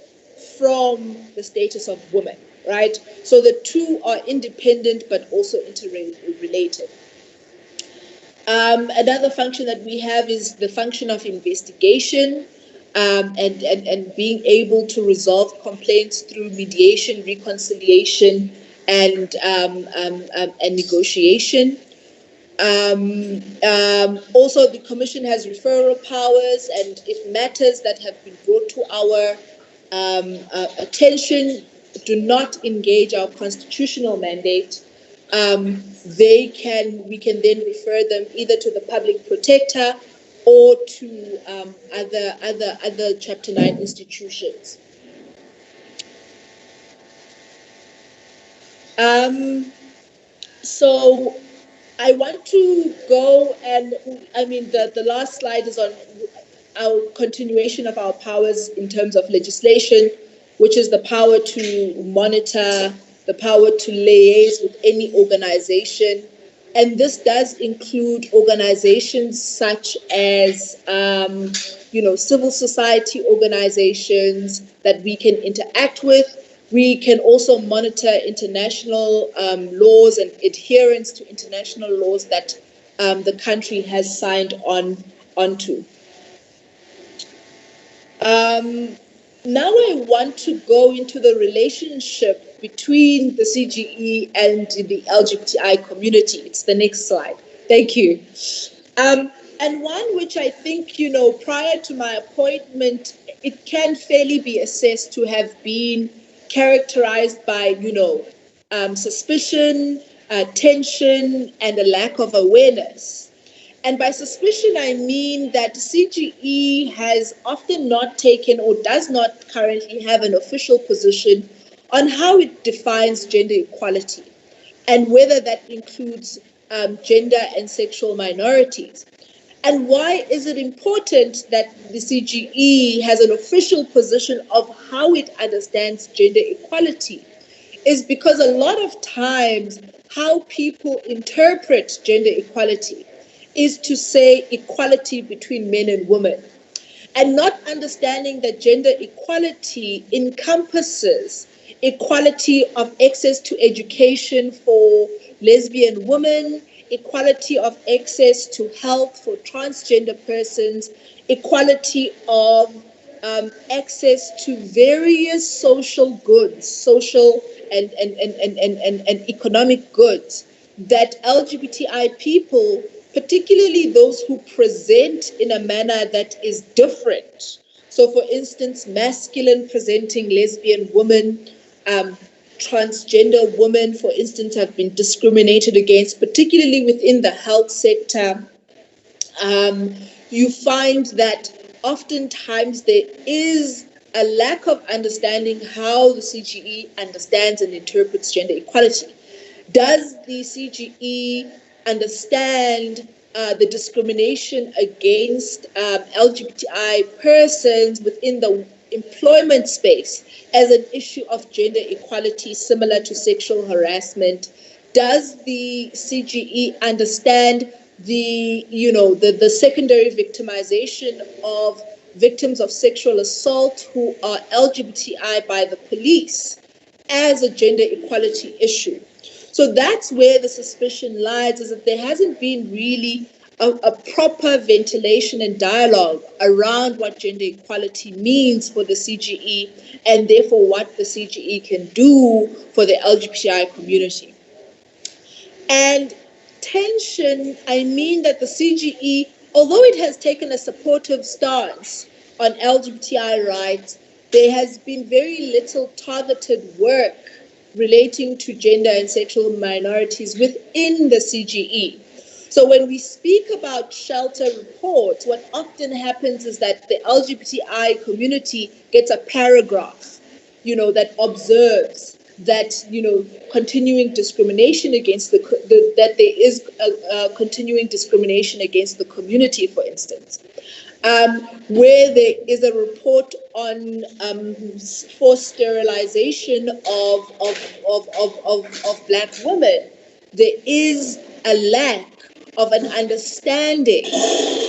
from the status of women, right? So the two are independent but also interrelated. Another function that we have is the function of investigation and being able to resolve complaints through mediation, reconciliation, and negotiation. Also, the Commission has referral powers, and if matters that have been brought to our attention, do not engage our constitutional mandate, we can then refer them either to the public protector or to other Chapter 9 institutions. So I want to go and, the last slide is on our continuation of our powers in terms of legislation, which is the power to monitor, the power to liaise with any organization. And this does include organizations such as, civil society organizations that we can interact with. We can also monitor international laws and adherence to international laws that the country has signed onto. Now I want to go into the relationship between the CGE and the LGBTI community. It's the next slide. Thank you. And one which I think, prior to my appointment, it can fairly be assessed to have been characterized by, suspicion, tension, and a lack of awareness. And by suspicion, I mean that CGE has often not taken or does not currently have an official position on how it defines gender equality and whether that includes gender and sexual minorities. And why is it important that the CGE has an official position of how it understands gender equality? Is because a lot of times how people interpret gender equality is to say equality between men and women, and not understanding that gender equality encompasses equality of access to education for lesbian women, equality of access to health for transgender persons, equality of access to various social goods, social and economic goods that LGBTI people, particularly those who present in a manner that is different. So, for instance, masculine presenting lesbian women, transgender women, for instance, have been discriminated against, particularly within the health sector. You find that oftentimes there is a lack of understanding how the CGE understands and interprets gender equality. Does the CGE understand the discrimination against LGBTI persons within the employment space as an issue of gender equality similar to sexual harassment? Does the CGE understand the secondary victimization of victims of sexual assault who are LGBTI by the police as a gender equality issue? So that's where the suspicion lies, is that there hasn't been really a proper ventilation and dialogue around what gender equality means for the CGE and therefore what the CGE can do for the LGBTI community. And tension, I mean that the CGE, although it has taken a supportive stance on LGBTI rights, there has been very little targeted work relating to gender and sexual minorities within the CGE. So when we speak about shelter reports, what often happens is that the LGBTI community gets a paragraph, that observes that, continuing discrimination against that there is continuing discrimination against the community, for instance. Where there is a report on forced sterilization of Black women, there is a lack of an understanding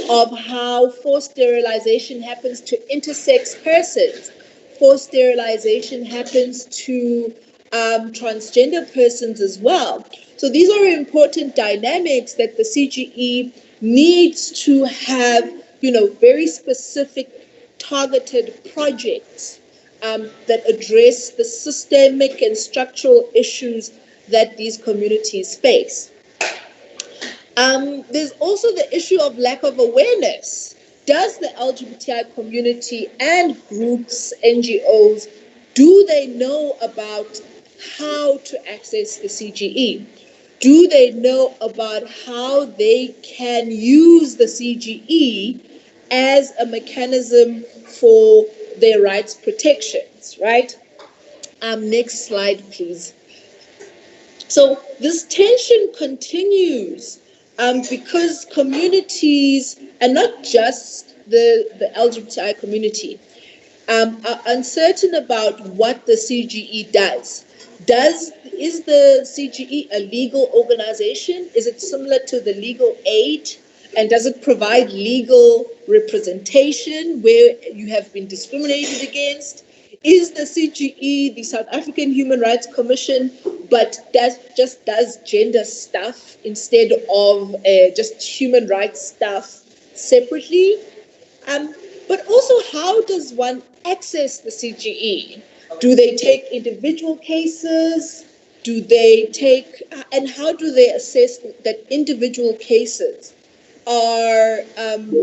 of how forced sterilization happens to intersex persons. Forced sterilization happens to transgender persons as well. So these are important dynamics that the CGE needs to have, very specific targeted projects that address the systemic and structural issues that these communities face. There's also the issue of lack of awareness. does the LGBTI community and groups, NGOs, do they know about how to access the CGE? Do they know about how they can use the CGE as a mechanism for their rights protections, right? Next slide, please. So this tension continues because communities, and not just the LGBTI community, are uncertain about what the CGE does. Is the CGE a legal organization? Is it similar to the legal aid? And does it provide legal representation where you have been discriminated against? Is the CGE the South African Human Rights Commission, but does gender stuff instead of just human rights stuff separately? But also, how does one access the CGE? Do they take individual cases? Do they take, and how do they assess that individual cases are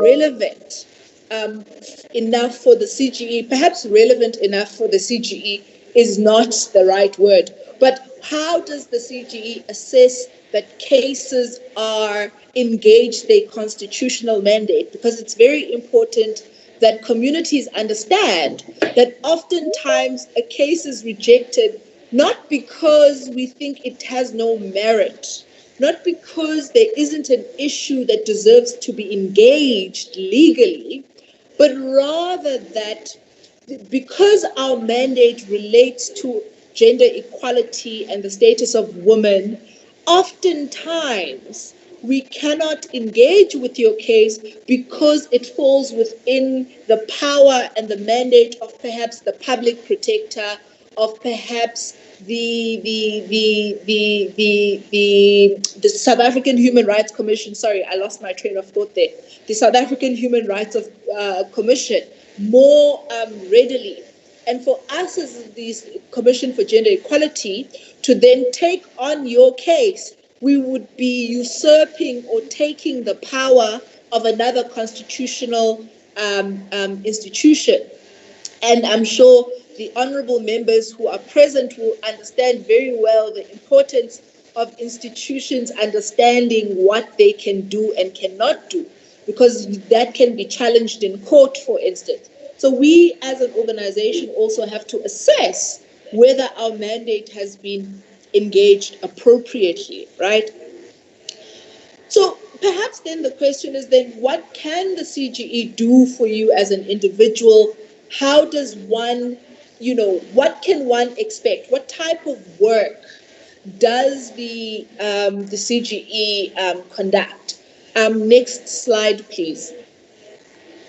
relevant enough for the CGE? Perhaps relevant enough for the CGE is not the right word, but how does the CGE assess that cases are engaged their constitutional mandate? Because it's very important that communities understand that oftentimes a case is rejected not because we think it has no merit, not because there isn't an issue that deserves to be engaged legally, but rather that because our mandate relates to gender equality and the status of women, oftentimes we cannot engage with your case because it falls within the power and the mandate of perhaps the public protector, of perhaps the South African Human Rights Commission. Sorry, I lost my train of thought there. The South African Human Rights Commission more readily. And for us as the Commission for Gender Equality to then take on your case, we would be usurping or taking the power of another constitutional institution. And I'm sure the honorable members who are present will understand very well the importance of institutions understanding what they can do and cannot do, because that can be challenged in court, for instance. So we as an organization also have to assess whether our mandate has been engaged appropriately, right? So perhaps then the question is then, what can the CGE do for you as an individual? How does one, what can one expect? What type of work does the CGE conduct? Next slide, please.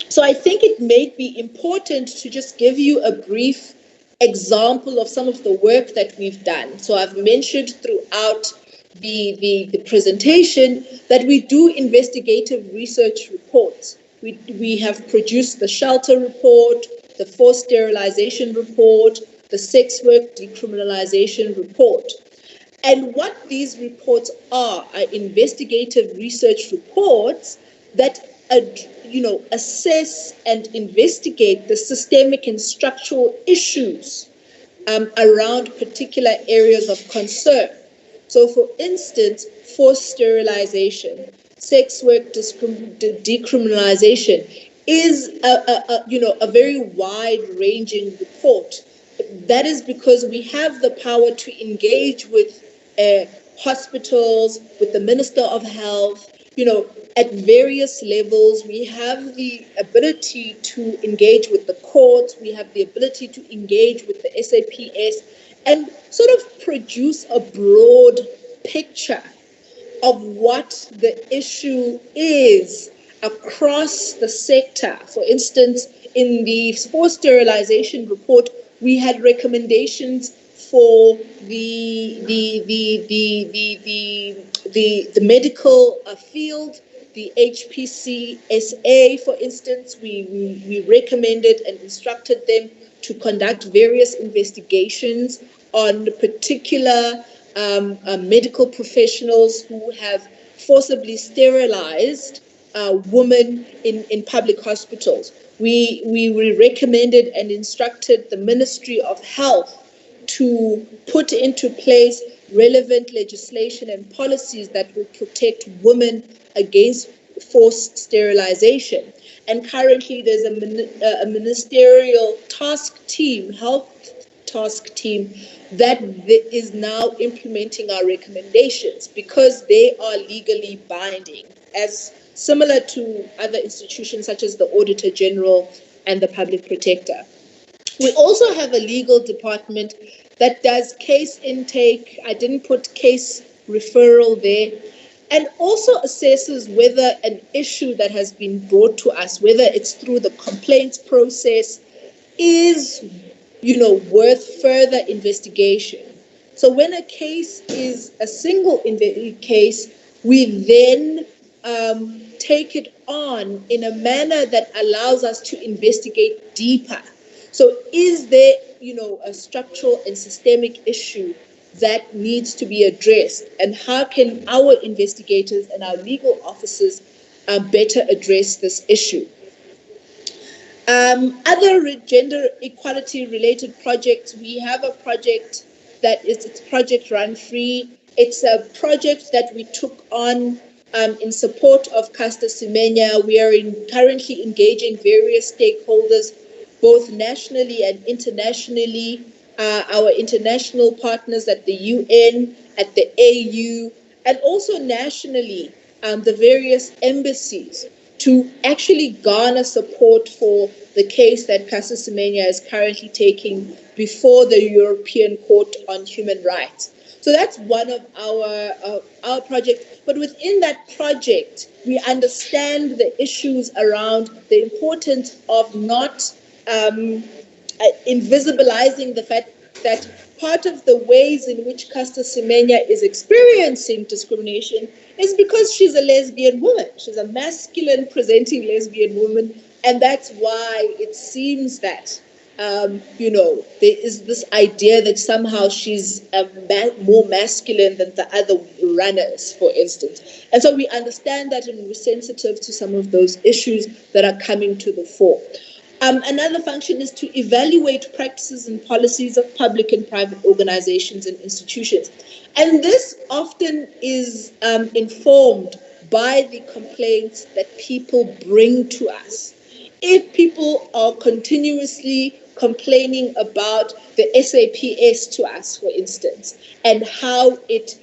So I think it may be important to just give you a brief example of some of the work that we've done. So I've mentioned throughout the presentation that we do investigative research reports. We have produced the shelter report, the forced sterilization report, the sex work decriminalization report. And what these reports are investigative research reports that assess and investigate the systemic and structural issues around particular areas of concern. So, for instance, forced sterilization, sex work decriminalization is a very wide-ranging report. That is because we have the power to engage with hospitals, with the Minister of Health, at various levels. We have the ability to engage with the courts. We have the ability to engage with the SAPS and sort of produce a broad picture of what the issue is across the sector. For instance, in the forced sterilization report, we had recommendations for the medical field, the HPCSA, for instance. We recommended and instructed them to conduct various investigations on particular medical professionals who have forcibly sterilized women in public hospitals. We recommended and instructed the Ministry of Health to put into place relevant legislation and policies that will protect women against forced sterilization. And currently there's a ministerial task team, health task team, that is now implementing our recommendations because they are legally binding, as similar to other institutions such as the Auditor General and the Public Protector. We also have a legal department that does case intake. I didn't put case referral there. And also assesses whether an issue that has been brought to us, whether it's through the complaints process, is, worth further investigation. So when a case is a single case, we then take it on in a manner that allows us to investigate deeper. So is there, a structural and systemic issue that needs to be addressed? And how can our investigators and our legal officers better address this issue? Other gender equality related projects, we have a project that it's Project Run Free. It's a project that we took on in support of Caster Semenya. We are currently engaging various stakeholders, both nationally and internationally, our international partners at the UN, at the AU, and also nationally, the various embassies, to actually garner support for the case that Caster Semenya is currently taking before the European Court on Human Rights. So that's one of our projects. But within that project, we understand the issues around the importance of not invisibilizing the fact that part of the ways in which Caster Semenya is experiencing discrimination is because she's a lesbian woman. She's a masculine presenting lesbian woman. And that's why it seems that, there is this idea that somehow she's more masculine than the other runners, for instance. And so we understand that, and we're sensitive to some of those issues that are coming to the fore. Another function is to evaluate practices and policies of public and private organizations and institutions. And this often is informed by the complaints that people bring to us. If people are continuously complaining about the SAPS to us, for instance, and how it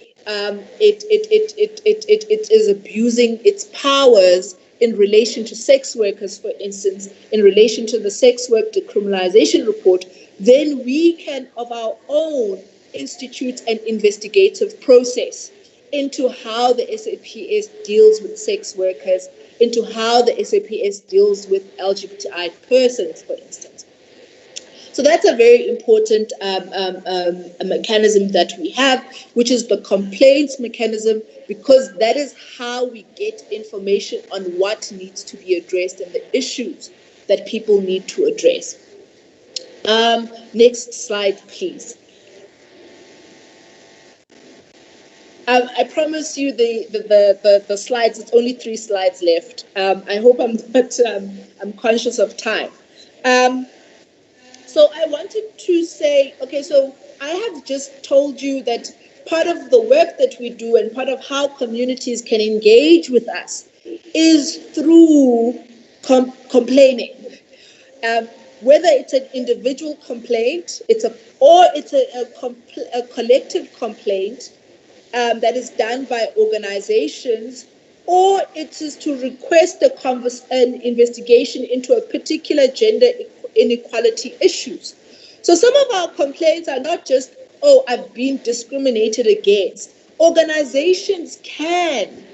is abusing its powers in relation to sex workers, for instance, in relation to the sex work decriminalization report, then we can, of our own, institute an investigative process into how the SAPS deals with sex workers, into how the SAPS deals with LGBTI persons, for instance. So that's a very important a mechanism that we have, which is the complaints mechanism, because that is how we get information on what needs to be addressed and the issues that people need to address. Next slide, please. I promise you the slides, it's only 3 slides left. I hope I'm not, I'm conscious of time. So I wanted to say, okay, so I have just told you that part of the work that we do and part of how communities can engage with us is through complaining. Whether it's an individual complaint, or it's a collective complaint that is done by organizations, or it is to request an investigation into a particular gender inequality issues. So some of our complaints are not just, oh, I've been discriminated against. Organizations can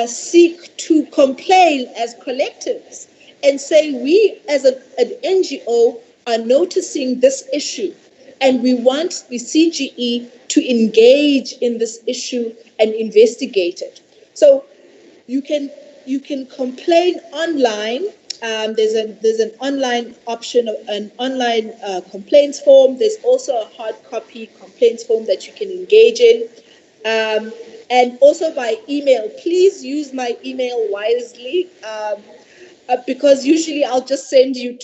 seek to complain as collectives and say, we as an NGO are noticing this issue and we want the CGE to engage in this issue and investigate it. So you can complain online. There's an online option, an online complaints form. There's also a hard copy complaints form that you can engage in. and also by email. Please use my email wisely, because usually I'll just send you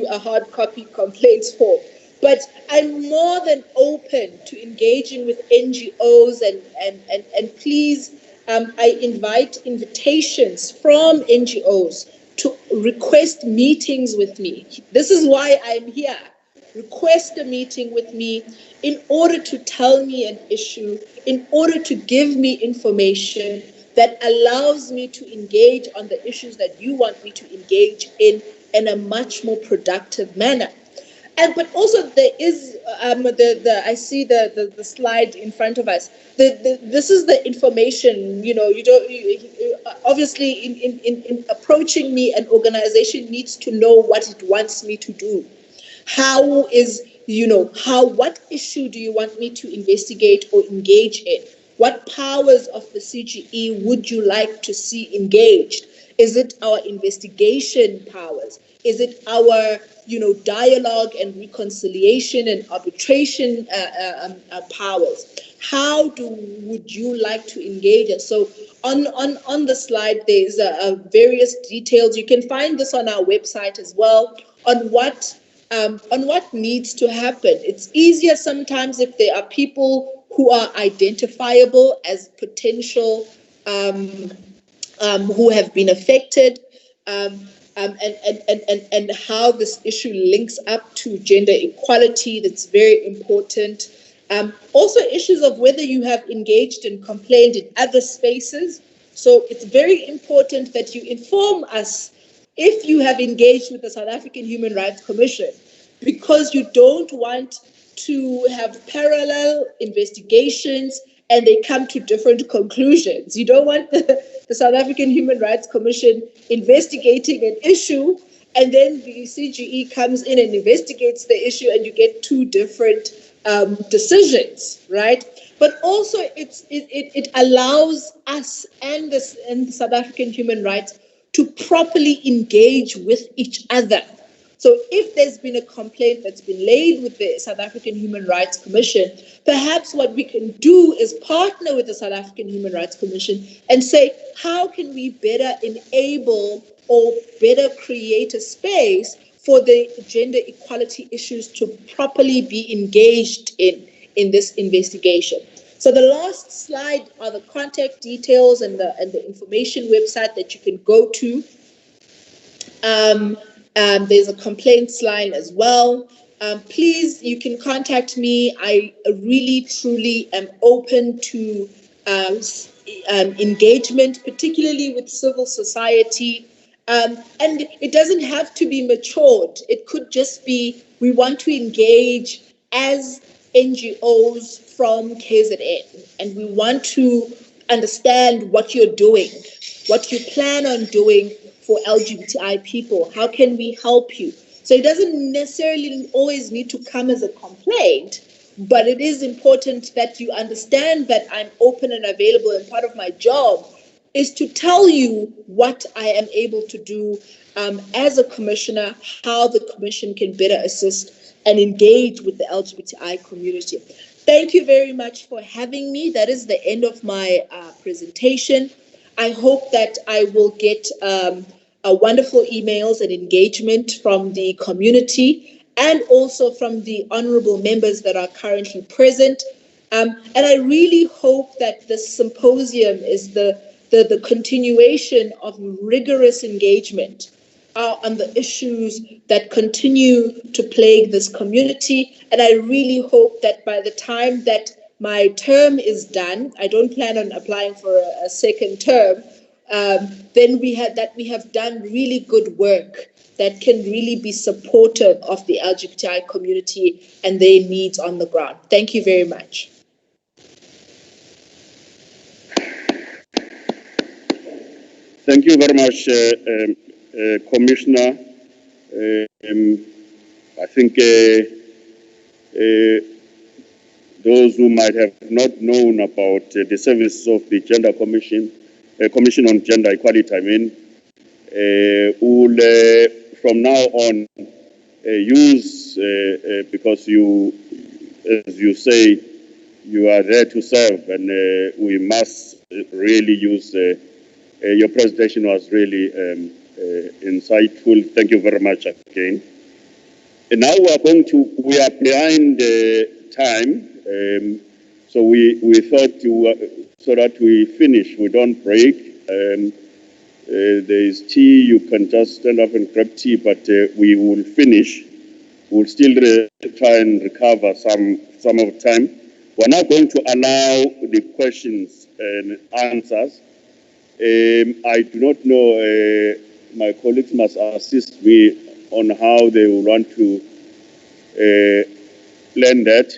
a hard copy complaints form. But I'm more than open to engaging with NGOs and please, I invite invitations from NGOs to request meetings with me. This is why I'm here. Request a meeting with me in order to tell me an issue, in order to give me information that allows me to engage on the issues that you want me to engage in a much more productive manner. And but also there is I see the slide in front of us. This is the information. Obviously in approaching me, an organization needs to know what it wants me to do. What issue do you want me to investigate or engage in? What powers of the CGE would you like to see engaged? Is it our investigation powers? Is it our, dialogue and reconciliation and arbitration powers? How would you like to engage us? So on the slide, there's various details. You can find this on our website as well on what needs to happen. It's easier sometimes if there are people who are identifiable as potential who have been affected, and how this issue links up to gender equality. That's very important. Also, issues of whether you have engaged and complained in other spaces. So it's very important that you inform us if you have engaged with the South African Human Rights Commission, because you don't want to have parallel investigations and they come to different conclusions. You don't want the South African Human Rights Commission investigating an issue and then the CGE comes in and investigates the issue and you get two different decisions, right? But also it allows us and the South African human rights to properly engage with each other. So if there's been a complaint that's been laid with the South African Human Rights Commission, perhaps what we can do is partner with the South African Human Rights Commission and say, how can we better enable or better create a space for the gender equality issues to properly be engaged in this investigation? So the last slide are the contact details and the information website that you can go to. There's a complaints line as well. Please, you can contact me. I really, truly am open to engagement, particularly with civil society. And it doesn't have to be matured. It could just be, we want to engage as NGOs from KZN, and we want to understand what you're doing, what you plan on doing for LGBTI people. How can we help you? So it doesn't necessarily always need to come as a complaint, but it is important that you understand that I'm open and available, and part of my job is to tell you what I am able to do as a commissioner, how the commission can better assist and engage with the LGBTI community. Thank you very much for having me. That is the end of my presentation. I hope that I will get wonderful emails and engagement from the community and also from the honorable members that are currently present. And I really hope that this symposium is the continuation of rigorous engagement on the issues that continue to plague this community. And I really hope that by the time that my term is done, I don't plan on applying for a second term, then we have done really good work that can really be supportive of the LGBTI community and their needs on the ground. Thank you very much. Thank you very much, Commissioner. I think those who might have not known about the services of the Gender Commission, Commission on Gender Equality, will from now on use, because you, as you say, you are there to serve, and we must really use. Your presentation was really insightful. Thank you very much again. And now we are behind time, so we thought so that we finish, we don't break. There is tea, you can just stand up and grab tea, but we will finish. We'll still try and recover some of the time. We're not going to allow the questions and answers. I do not know, my colleagues must assist me on how they will want to plan that.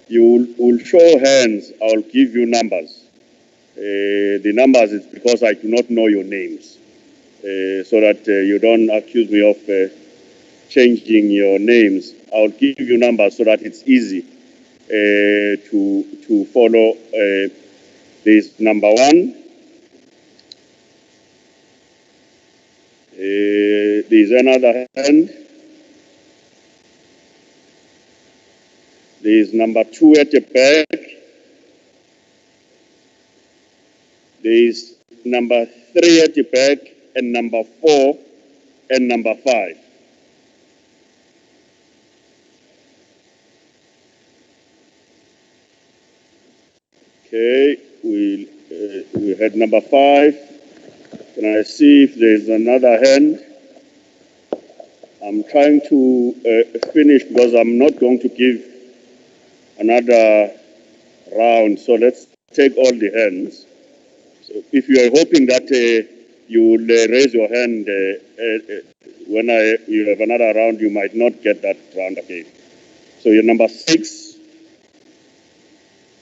You will show hands, I'll give you numbers. The numbers is because I do not know your names, so that you don't accuse me of changing your names. I'll give you numbers so that it's easy to follow. This number one. There's another hand. There's number 2 at the back. There's number 3 at the back, and number 4 and number 5. Okay, we had number 5. Can I see if there's another hand? I'm trying to finish because I'm not going to give another round. So let's take all the hands. So if you are hoping that you will raise your hand when you have another round, you might not get that round again. So you're number 6,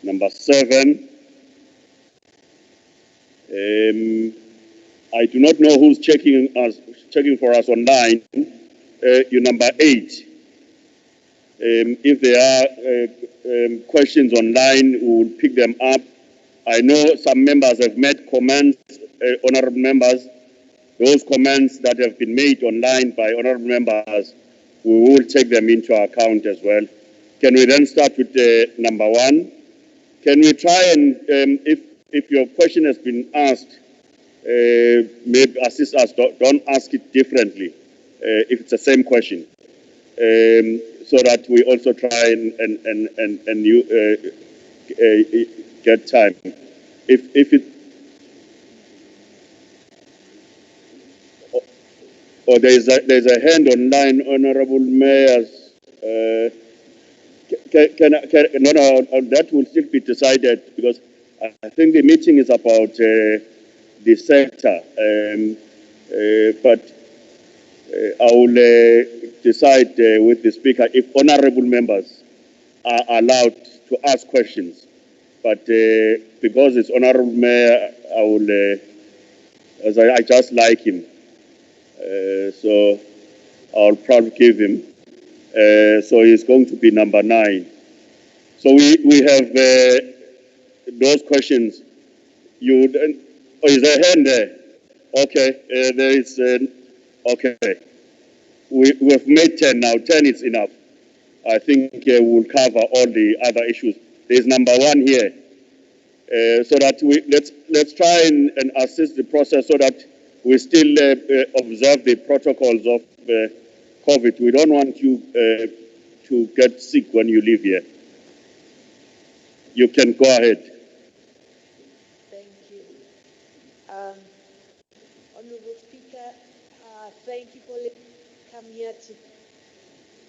number 7. I do not know who's checking for us online. You're number 8. If there are questions online, we will pick them up. I know some members have made comments, honorable members. Those comments that have been made online by honorable members, we will take them into account as well. Can we then start with number 1? Can we try and, if your question has been asked, maybe assist us, don't ask it differently if it's the same question, so that we also try and you get time. If it or there's a hand online, honorable mayors. No, that will still be decided because I think the meeting is about the sector, but I will decide with the speaker if honorable members are allowed to ask questions. But because it's honorable mayor, I will, as I just like him, so I'll probably give him. So he's going to be number 9. So we have those questions. Is there a hand there? Okay, there is. Okay, we have made 10 now. 10 is enough. I think we'll cover all the other issues. There's number 1 here, so that let's try and assist the process so that we still observe the protocols of COVID. We don't want you to get sick when you leave here. You can go ahead. Thank you. Honorable Speaker, thank you for coming here to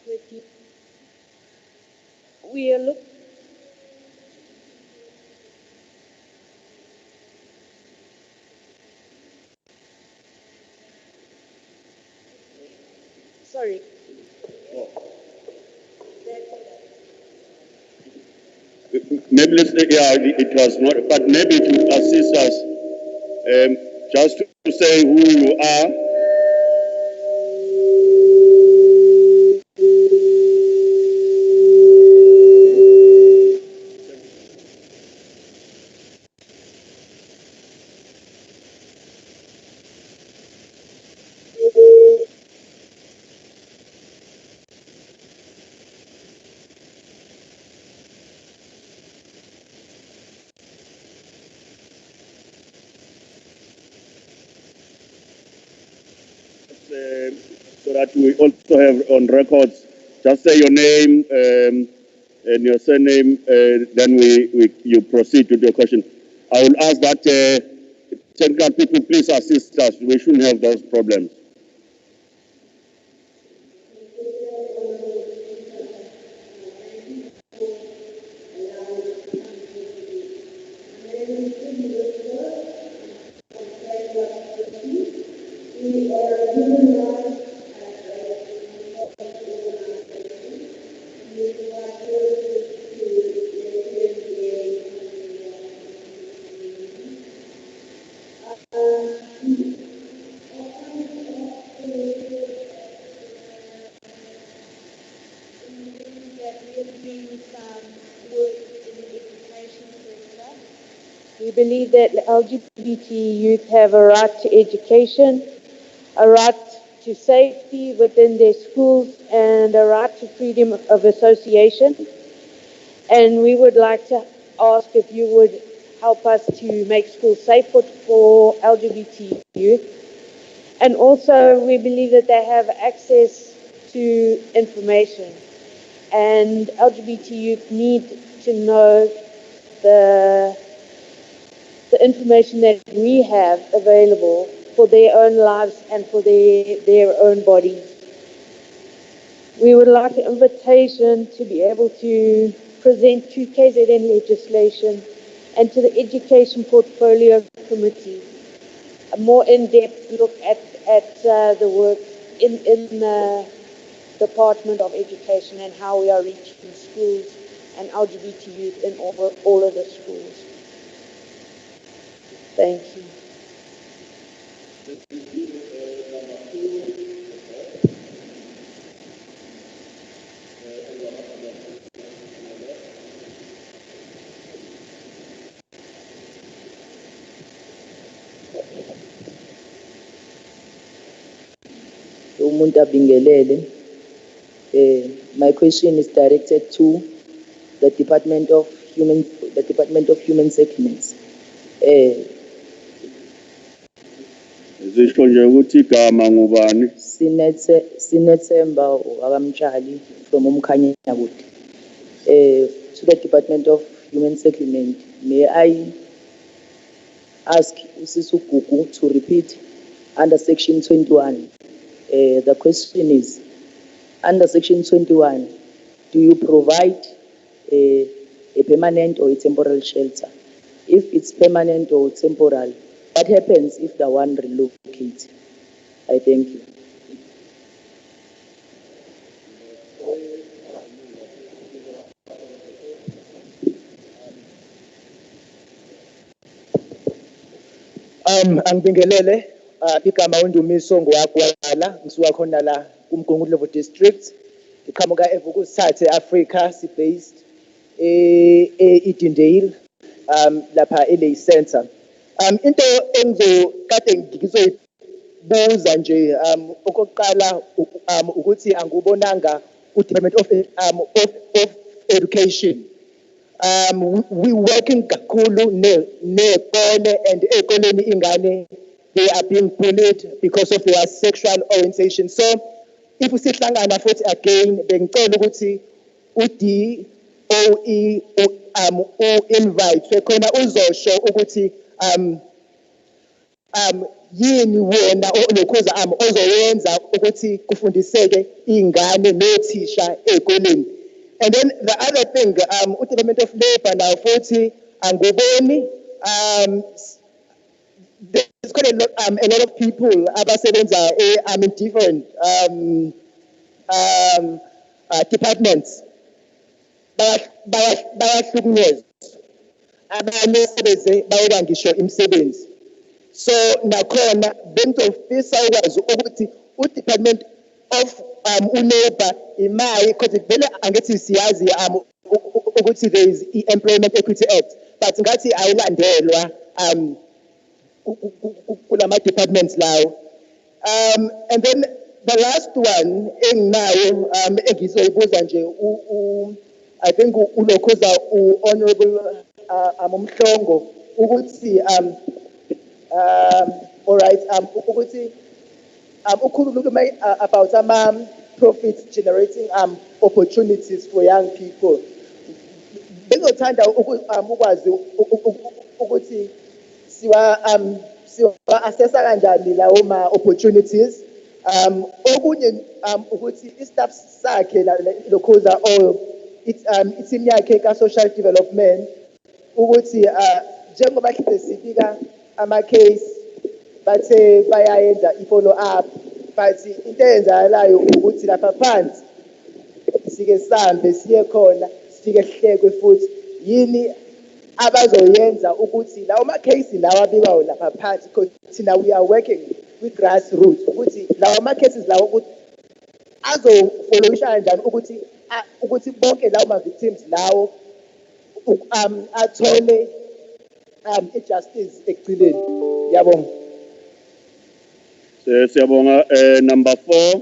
with you. We are sorry. Maybe it was not, but maybe to assist us, just to say who you are. so that we also have on records. Just say your name and your surname, then you proceed with your question. I will ask that technical people please assist us. We shouldn't have those problems. We believe that LGBT youth have a right to education, a right to safety within their schools, and a right to freedom of association. And we would like to ask if you would help us to make schools safe for LGBT youth. And also, we believe that they have access to information. And LGBT youth need to know the information that we have available for their own lives and for their own bodies. We would like an invitation to be able to present to KZN legislation and to the Education Portfolio Committee a more in-depth look at the work in the Department of Education and how we are reaching schools and LGBT youth in all of the schools. Thank you. Umuntu abingelele. My question is directed to the Department of Human Settlements. Zisho nje ukuthi igama ngubani? Sinethemba akamtshali from Umkhanyakude. To the Department of Human Settlement, may I ask Usisi Gugu to repeat under Section 21? The question is, under Section 21, do you provide a permanent or a temporary shelter? If it's permanent or temporal, what happens if the one relocates? I thank you. Angibingelele igama uNdumiso ngowagwala ngisuka khona la kuMgungundlovu district iqhamuka eVukusithathe Africa si-based eEdendale lapha eLay Center. Into engizokade ngizoyibuza nje okokuqala ukuthi angubonanga uDepartment of Education we working kakhulu nekole and ekoleni ingane they are being bullied because of their sexual orientation. So if sihlangana futhi again bengicela ukuthi uDOE invite khona uzosho ukuthi yini wena olokhuza ozoyenza ukuthi kufundiseke ingane nothisha ekoleni. And then the other thing, Department of Labor now, futhi anguboni there's quite a lot of people abasebenza in different departments. Bayahlukunyezwa abanye sebeze bayoba ngisho imisebenzi. So nakhona bengizofisa ukwazi ukuthi uDepartment of uLabor imali because vele angithi siyazi ukuthi there is Employment Equity Act but ngathi ayilandelwa kulama departments lawo. And then the last one enginayo engizoyibuza nje I think ulokhuza Honorable Umhlongo ukuthi all right ukuthi ukhuluma about profit generating opportunities for young people. Bengothanda ukwazi ukuthi siwa assessa kanjani lawo ma opportunities. Okunye ukuthi istaff sakhe lokhuza team yakhe ka social development ukuthi njengoba kade sifika ama case bathe bayayenza i-follow up, but into eyenzakalayo ukuthi lapha phansi sike sihambe siye khona sifike sihlekwe futhi yini abazoyenza ukuthi lawo ma-case lawa abikwayo lapha phansi, because thina we are working with grassroots ukuthi lawo ma-cases lawo ukuthi azofollowisha kanjani ukuthi bonke lawo ma-victims lawo athole i-justice ekugcineni. Ngiyabonga. Siyabonga. Number 4.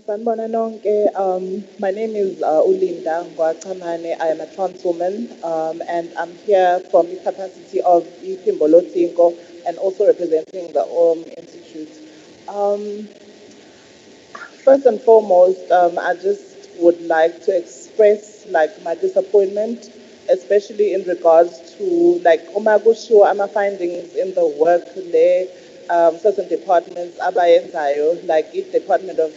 Sanibona nonke. My name is Ulinda Ngwachamane. I am a trans woman, and I'm here from the capacity of Iphimbo Tinko and also representing the Institute. First and foremost, I just would like to express my disappointment, especially in regards to Omagushu ama findings in the work there. Certain departments abayenzayo, like the Department of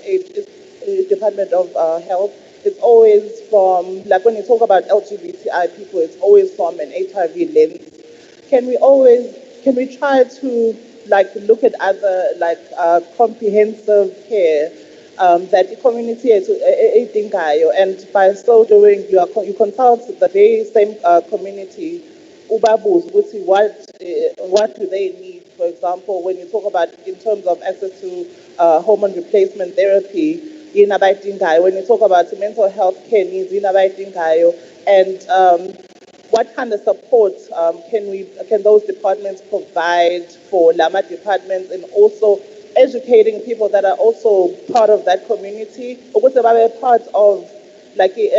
Health, it's always from, like when you talk about LGBTI people, it's always from an HIV lens. Can we try to look at other comprehensive care that the community is dingayo, and by so doing you consult the very same community ubabuz what do they need? For example, when you talk about in terms of access to hormone replacement therapy, when you talk about mental health care needs, and what kind of support can those departments provide for Lama departments, and also educating people that are also part of that community, or part of we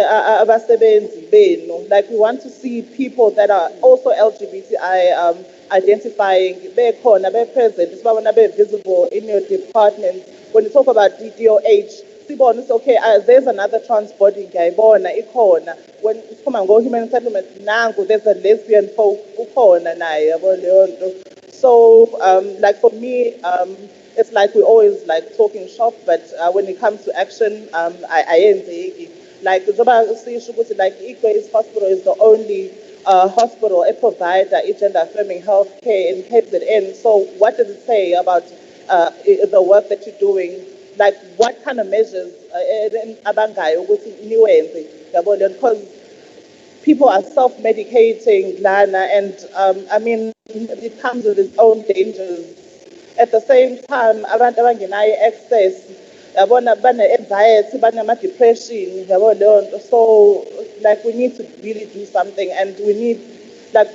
want to see people that are also LGBTI identifying, they're present, they're visible in your department. When you talk about DDOH, okay, there's another trans body guy, when it's come and go human settlement, there's a lesbian folk, so for me, it's like we're always talking shop, but when it comes to action, I ain't Equays Hospital is the only hospital, a provider, gender affirming healthcare in KZN. So what does it say about the work that you're doing? What kind of measures because people are self-medicating, Lana, and I mean, it comes with its own dangers. At the same time, abantu abangenayo access, anxiety, depression, so we need to really do something, and we need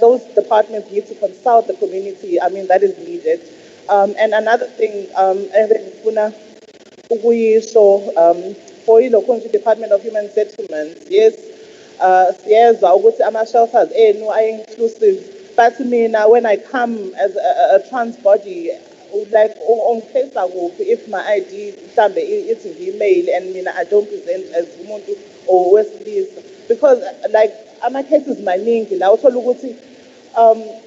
those departments need to consult the community. I mean, that is needed. And another thing, for the country Department of Human Settlements, yes, ama-shelters are inclusive, but when I come as a trans body, on Facebook, if my ID it's email and I don't present as umuntu or wesilisa, because ama cases maningi la uthola ukuthi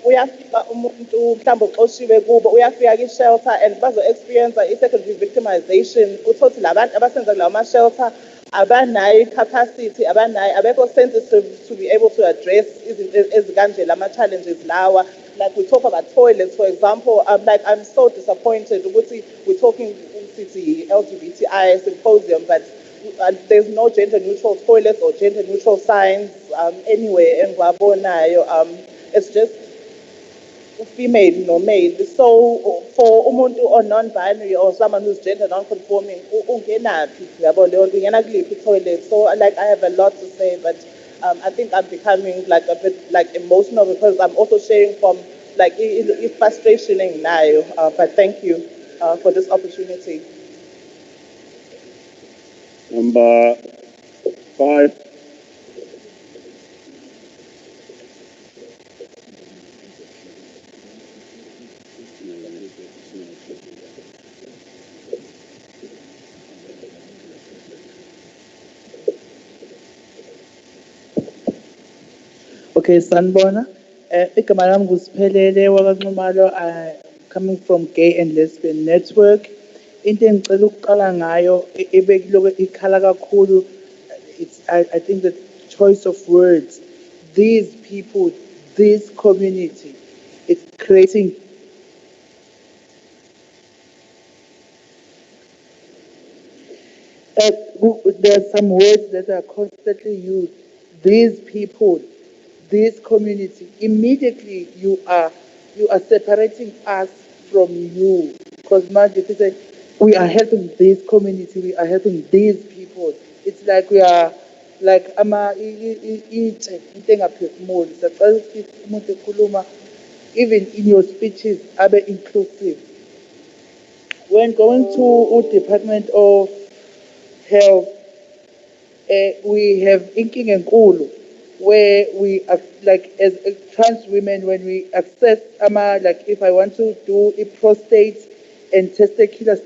uyafika umuntu mhlawumbe uxoshiwe kubo, uyafika ki-shelter and bazo-experience i-secondary victimization. Uthola labantu abasenza kulawo ma-shelter abanayo i-capacity, abekho sensitive to be able to address izinto ezikanje lama-challenges lawa. We talk about toilets, for example. I'm so disappointed. We're talking city LGBTQIA Symposium, but there's no gender-neutral toilets or gender-neutral signs anywhere in Gwabonayo. It's just female, no male. So for umuntu or non-binary or someone who's gender non-conforming, toilet. So I have a lot to say, but I think I'm becoming a bit emotional because I'm also sharing from it's frustrating now. But thank you for this opportunity. Number 5. Okay, sanibona. Igama lami nguSiphelele wakwaNxumalo, coming from Gay and Lesbian Network. Into engicela ukuqala ngayo ebekiloko ikhala kakhulu, I think the choice of words. These people, this community, it's creating there are some words that are constantly used. These people, this community, immediately you are separating us from you. Because if you say we are helping this community, we are helping these people, it's like we are like even in your speeches, abe inclusive. When going to Department of Health, we have inking and kulu, where we like as trans women, when we access like if I want to do a prostate and testicular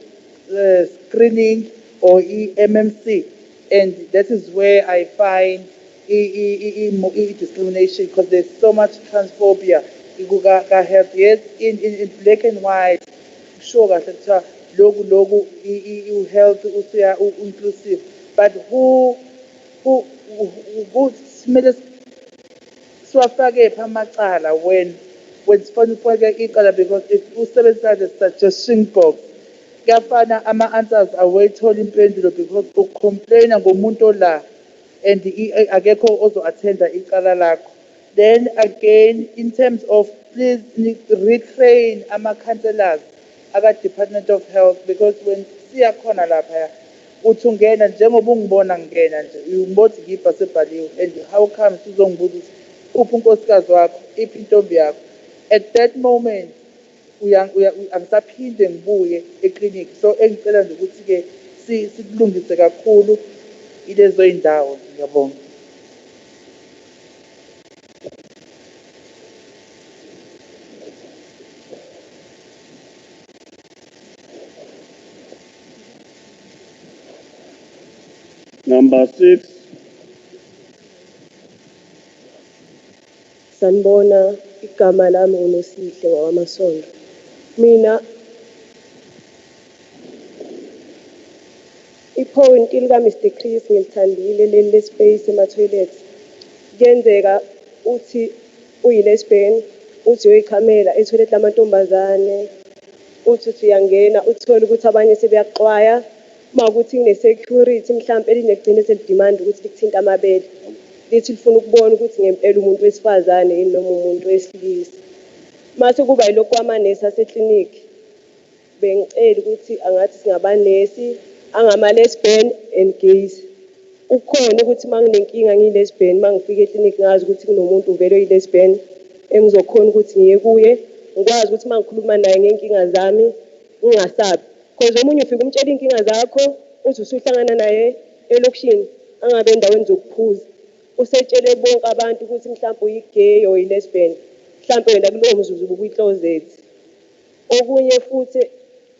screening or MMC, and that is where I find discrimination, because there's so much transphobia. Yes, in black and white, sure, logo health inclusive, but who smele siwafake pha amacala when sifuna ukufaka icala, because if usebenzisa the suggestion box kuyafana ama-answers awayithola impendulo because ucomplaina ngomuntu ola and akekho ozo-attenda icala lakho. Then again, in terms of please retrain ama-counselors aka-Department of Health, because when siyakhona lapha uthi ungena njengoba ungibona ngingena nje ungibothi ngibha sebhaliwe, and how come sizongibuza ukuthi uphi unkosikazi wakho, iphi intombi yakho. At that moment angisaphinde ngibuye eklinikhi. So engicela nje ukuthi-ke sikulungise kakhulu ilezo iy'ndawo. Ngiyabonga. Number 6. Sanibona, igama lami nguNosihle wakwamasondo. Mina ipoint lika Mr. Chris ngilithandile leli lespace ema-toilets. Kuyenzeka uthi uyi-lesbian, uthi uyoyikhamela e-toilet lamantombazane, uthi uyangena uthole ukuthi abanye sebeyaxwaya, mawukuthi kune-security mhlampe linegcine selidimanda ukuthi likuthinta amabele, lithi lifuna ukubona ukuthi ngempela umuntu wesifazane yini noma umuntu wesilisa. Mase kuba yilokhu kwamanesi aseklinikhi, bengicela ukuthi angathi singabanesi angama-lesbian and gays. Ukhona ukuthi uma nginenkinga ngiyi-lesbian, uma ngifika eklinikhi ngazi ukuthi kunomuntu vele oyi-lesbian engizokhona ukuthi ngiye kuye, ngikwazi ukuthi uma ngikhuluma naye ngenkinga zami ngingasabi. Because omunye ufika umtshela inkinga zakho uthi usuhlangana naye elokishini angabe endaweni zokuphuza, usetshele bonke abantu ukuthi mhlawumbe uyi-gay or yi-lesbian, mhlawumbe wena kulowo mzuzu ubuyi-closet. Okunye futhi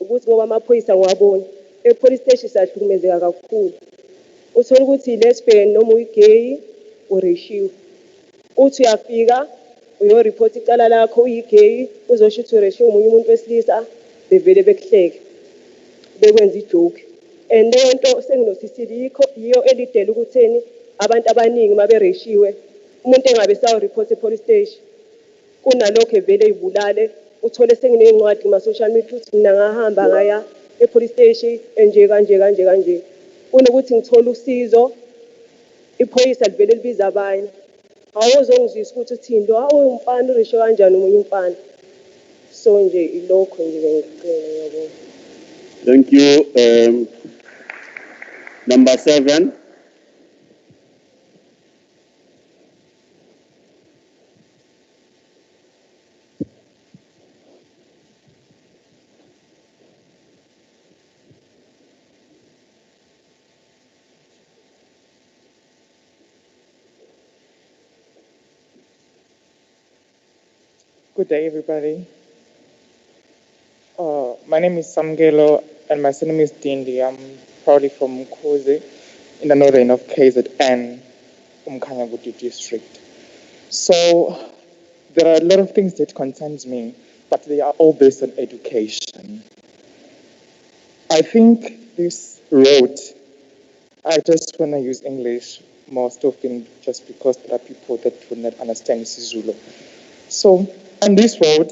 ukuthi ngoba amaphoyisa ngiwabona e-police station siyahlukumezeka kakhulu. Uthola ukuthi yi-lesbian noma uyi-gay ureshiwe, uthi uyafika uyoripota icala lakho uyi-gay, uzosho ukuthi ureshiwe omunye umuntu wesilisa, bevele bekuhleke bekwenza ijoke. And lento senginosisili yiyo elidela ukutheni abantu abaningi mabereshiwe umuntu engabe saworipota e-police station, kunalokho vele ey'bulale. Uthole senginey'ncwadi kuma-social media ukuthi mina ngahamba ngaya e-police station enje kanje, kunokuthi ngithole usizo iphoyisa livele libiza abanye. Awuzongizwisa ukuthi uthini lo, hawu umfana ureshiwe kanjani omunye umfana. So nje ilokho nje bengicela. Ngiyabonga. Thank you. Number 7. Good day, everybody. My name is Samgelo, and my surname is Dindi. I'm proudly from Mkhozi, in the northern of KZN, Umkhanyaguti district. So there are a lot of things that concerns me, but they are all based on education. I think this road, I just want to use English most often just because there are people that do not understand Zulu. So on this road,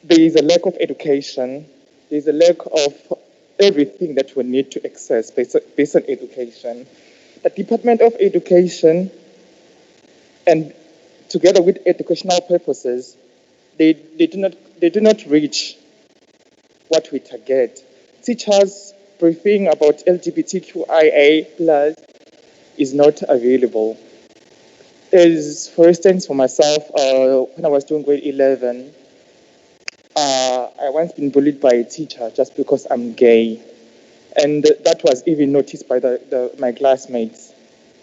there is a lack of education, there is a lack of everything that we need to access based on education. The Department of Education, and together with educational purposes, they do not reach what we target. Teachers briefing about LGBTQIA plus is not available. For instance, for myself, when I was doing grade 11, I once been bullied by a teacher just because I'm gay. And that was even noticed by my classmates.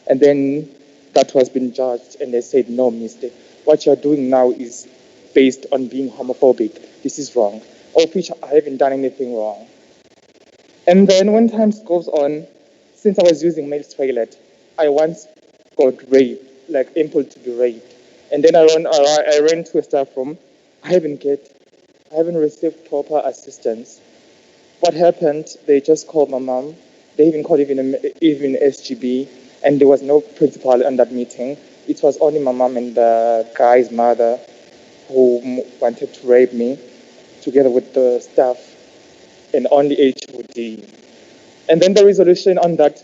And then that was been judged, and they said, no, mister, what you're doing now is based on being homophobic. This is wrong. Of which I haven't done anything wrong. And then when time goes on, since I was using male toilet, I once got raped, like impelled to be raped. And then I ran to a staff room. I haven't received proper assistance. What happened? They just called my mom. They even called even SGB, and there was no principal on that meeting. It was only my mom and the guy's mother who wanted to rape me, together with the staff, and only HOD. And then the resolution on that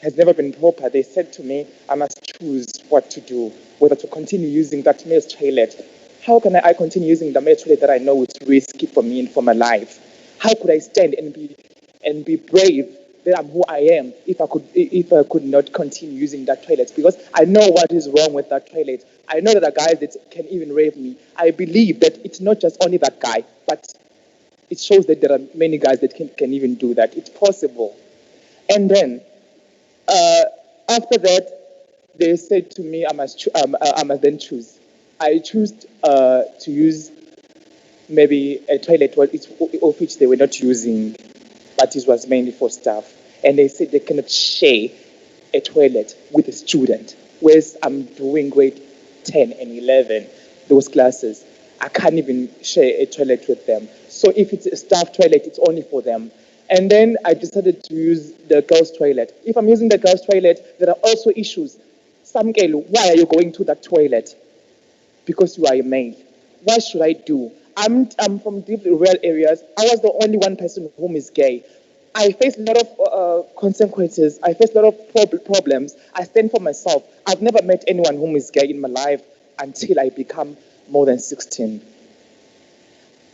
has never been proper. They said to me, I must choose what to do, whether to continue using that male toilet. How can I continue using the male toilet that I know is risky for me and for my life? How could I stand and be brave that I'm who I am if I could not continue using that toilet? Because I know what is wrong with that toilet. I know that the guys that can even rape me. I believe that it's not just only that guy, but it shows that there are many guys that can even do that. It's possible. And then after that, they said to me, I must then choose. I chose to use maybe a toilet of which they were not using, but it was mainly for staff. And they said they cannot share a toilet with a student, whereas I'm doing grade 10 and 11, those classes. I can't even share a toilet with them. So if it's a staff toilet, it's only for them. And then I decided to use the girls' toilet. If I'm using the girls' toilet, there are also issues. Samkelu, why are you going to that toilet? Because you are a male. What should I do? I'm from deep rural areas. I was the only one person whom is gay. I face a lot of consequences. I face a lot of problems. I stand for myself. I've never met anyone whom is gay in my life until I become more than 16.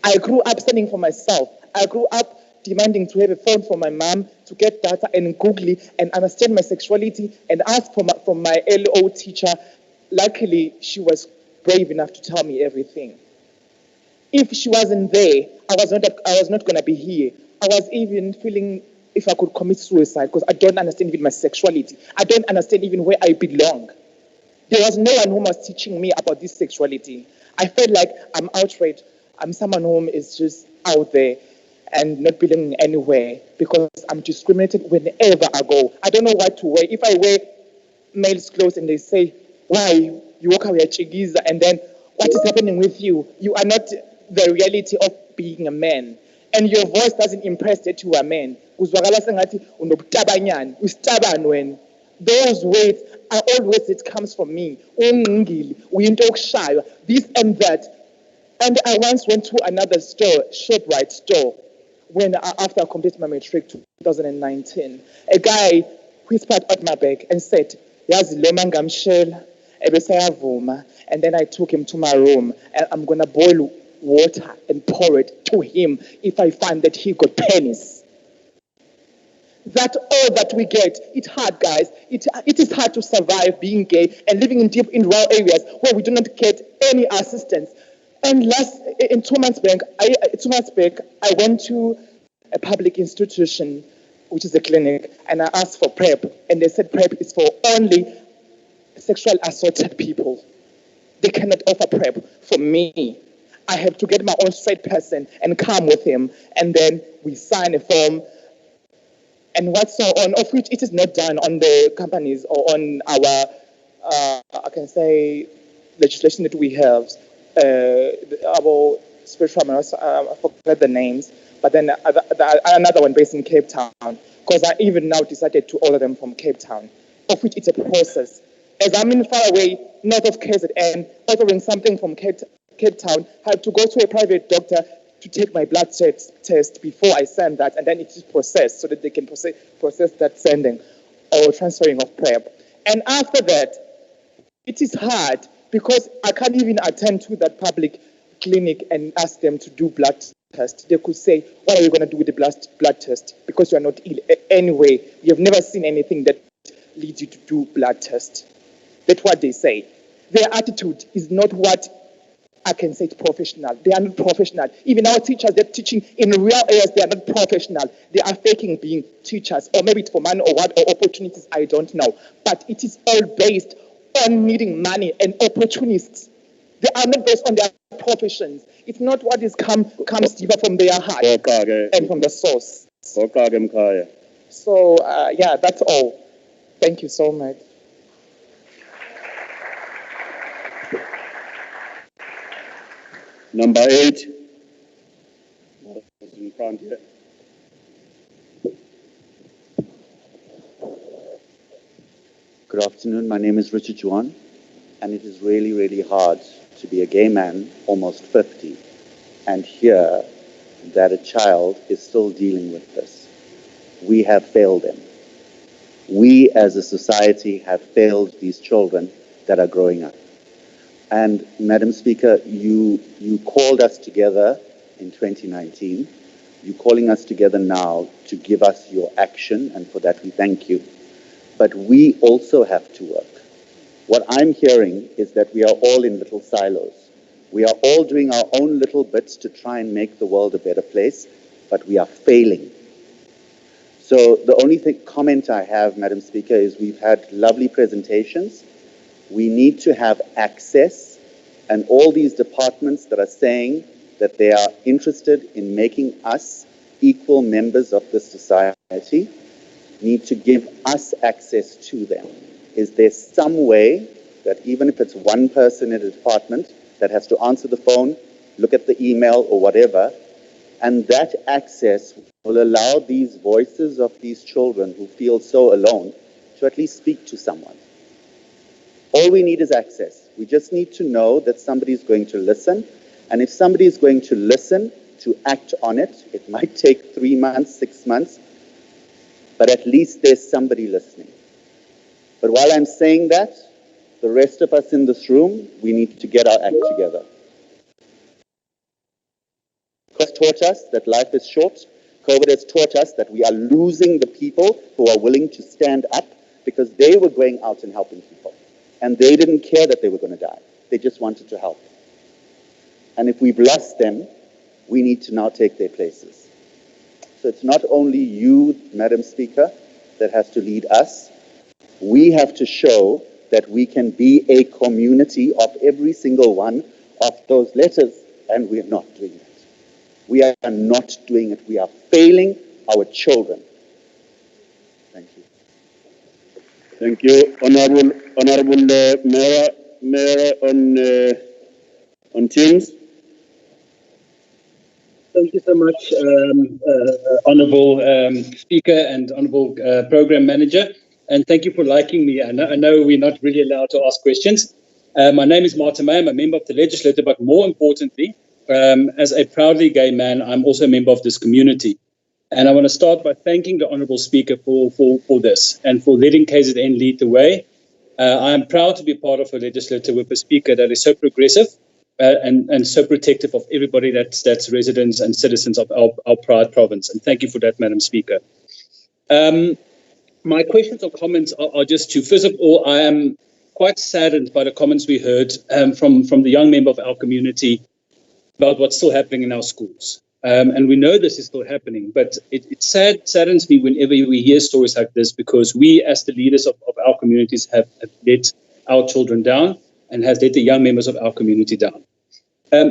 I grew up standing for myself. I grew up demanding to have a phone from my mom, to get data and Google it and understand my sexuality and ask from my LO teacher. Luckily, she was brave enough to tell me everything. If she wasn't there, I was not going to be here. I was even feeling if I could commit suicide because I don't understand even my sexuality. I don't understand even where I belong. There was no one who was teaching me about this sexuality. I felt like I'm outraged. I'm someone who is just out there and not belonging anywhere because I'm discriminated whenever I go. I don't know what to wear. If I wear male's clothes and they say, why, you walk away at Chigiza, and then what is happening with you? You are not the reality of being a man. And your voice doesn't impress that you are a man. Those words are all words that comes from me. This and that. And I once went to another store, ShopRite store, when after I completed my matric 2019. A guy whispered at my back and said, Yazi lo mangamshela, ebesayavuma. And then I took him to my room and I'm gonna boil water and pour it to him if I find that he got penis. That's all that we get. It's hard, guys. It is hard to survive being gay and living in rural areas where we do not get any assistance. And in 2 months back, I went to a public institution, which is a clinic, and I asked for PrEP, and they said PrEP is for only sexual assaulted people. They cannot offer PrEP for me. I have to get my own straight person and come with him, and then we sign a form, and what's so on, of which it is not done on the companies or on our, I can say, legislation that we have, our spiritual ministers, I forget the names, but then another one based in Cape Town, because I even now decided to order them from Cape Town, of which it's a process. As I'm in far away, north of KZN, ordering something from Cape Town, I have to go to a private doctor to take my blood test before I send that, and then it is processed so that they can process that sending or transferring of PrEP. And after that, it is hard because I can't even attend to that public clinic and ask them to do blood test. They could say, what are you going to do with the blood test? Because you are not ill. Anyway, you have never seen anything that leads you to do blood test. That's what they say. Their attitude is not what I can say it's professional. They are not professional. Even our teachers, they're teaching in real areas, they are not professional. They are faking being teachers, or maybe it's for money or what, or opportunities, I don't know. But it is all based on needing money and opportunists. They are not based on their professions. It's not what comes deeper from their heart and from the source. So, yeah, that's all. Thank you so much. Number 8. In front here. Good afternoon. My name is Richard Juan, and it is really, really hard to be a gay man, almost 50, and hear that a child is still dealing with this. We have failed them. We as a society have failed these children that are growing up. And Madam Speaker, you called us together in 2019. You're calling us together now to give us your action, and for that we thank you. But we also have to work. What I'm hearing is that we are all in little silos. We are all doing our own little bits to try and make the world a better place, but we are failing. So the only comment I have, Madam Speaker, is we've had lovely presentations. We need to have access, and all these departments that are saying that they are interested in making us equal members of the society need to give us access to them. Is there some way that even if it's one person in a department that has to answer the phone, look at the email or whatever, and that access will allow these voices of these children who feel so alone to at least speak to someone? All we need is access. We just need to know that somebody's going to listen. And if somebody is going to listen, to act on it, it might take 3 months, 6 months, but at least there's somebody listening. But while I'm saying that, the rest of us in this room, we need to get our act together. COVID has taught us that life is short. COVID has taught us that we are losing the people who are willing to stand up because they were going out and helping people. And they didn't care that they were going to die. They just wanted to help. And if we've lost them, we need to now take their places. So it's not only you, Madam Speaker, that has to lead us. We have to show that we can be a community of every single one of those letters, and we are not doing it. We are not doing it. We are failing our children. Thank you. Thank you, Honorable Mayor on Teams. Thank you so much, Honourable Speaker and Honourable Programme Manager, and thank you for liking me. I know we're not really allowed to ask questions. My name is Martin May. I'm a member of the Legislature, but more importantly, as a proudly gay man, I'm also a member of this community. And I want to start by thanking the Honourable Speaker for this and for letting KZN lead the way. I am proud to be part of a legislature with a speaker that is so progressive and so protective of everybody that's residents and citizens of our proud province. And thank you for that, Madam Speaker. My questions or comments are just two. First of all, I am quite saddened by the comments we heard from the young member of our community about what's still happening in our schools. And we know this is still happening, but it saddens me whenever we hear stories like this, because we, as the leaders of our communities, have let our children down and has let the young members of our community down.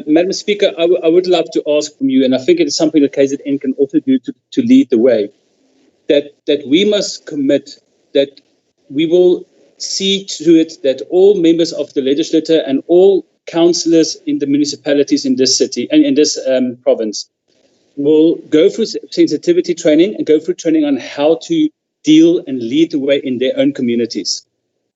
Madam Speaker, I would love to ask from you, and I think it is something that KZN can also do to lead the way, that we must commit that we will see to it that all members of the legislature and all councillors in the municipalities in this city and in this province will go through sensitivity training and go through training on how to deal and lead the way in their own communities.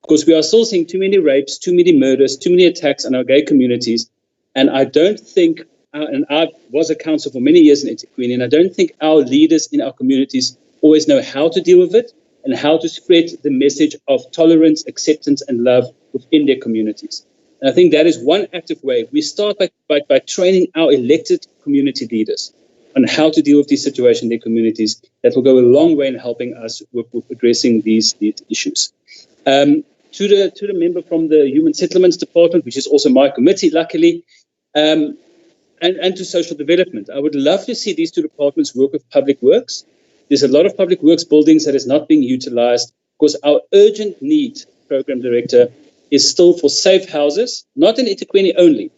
Because we are still seeing too many rapes, too many murders, too many attacks on our gay communities. And I don't think, and I was a councillor for many years in eThekwini, and I don't think our leaders in our communities always know how to deal with it and how to spread the message of tolerance, acceptance, and love within their communities. And I think that is one active way. We start by training our elected community leaders on how to deal with these situations in their communities. That will go a long way in helping us with addressing these issues. To the member from the Human Settlements Department, which is also my committee, luckily, and to social development. I would love to see these two departments work with public works. There's a lot of public works buildings that is not being utilized because our urgent need, Program Director, is still for safe houses, not in eThekwini only,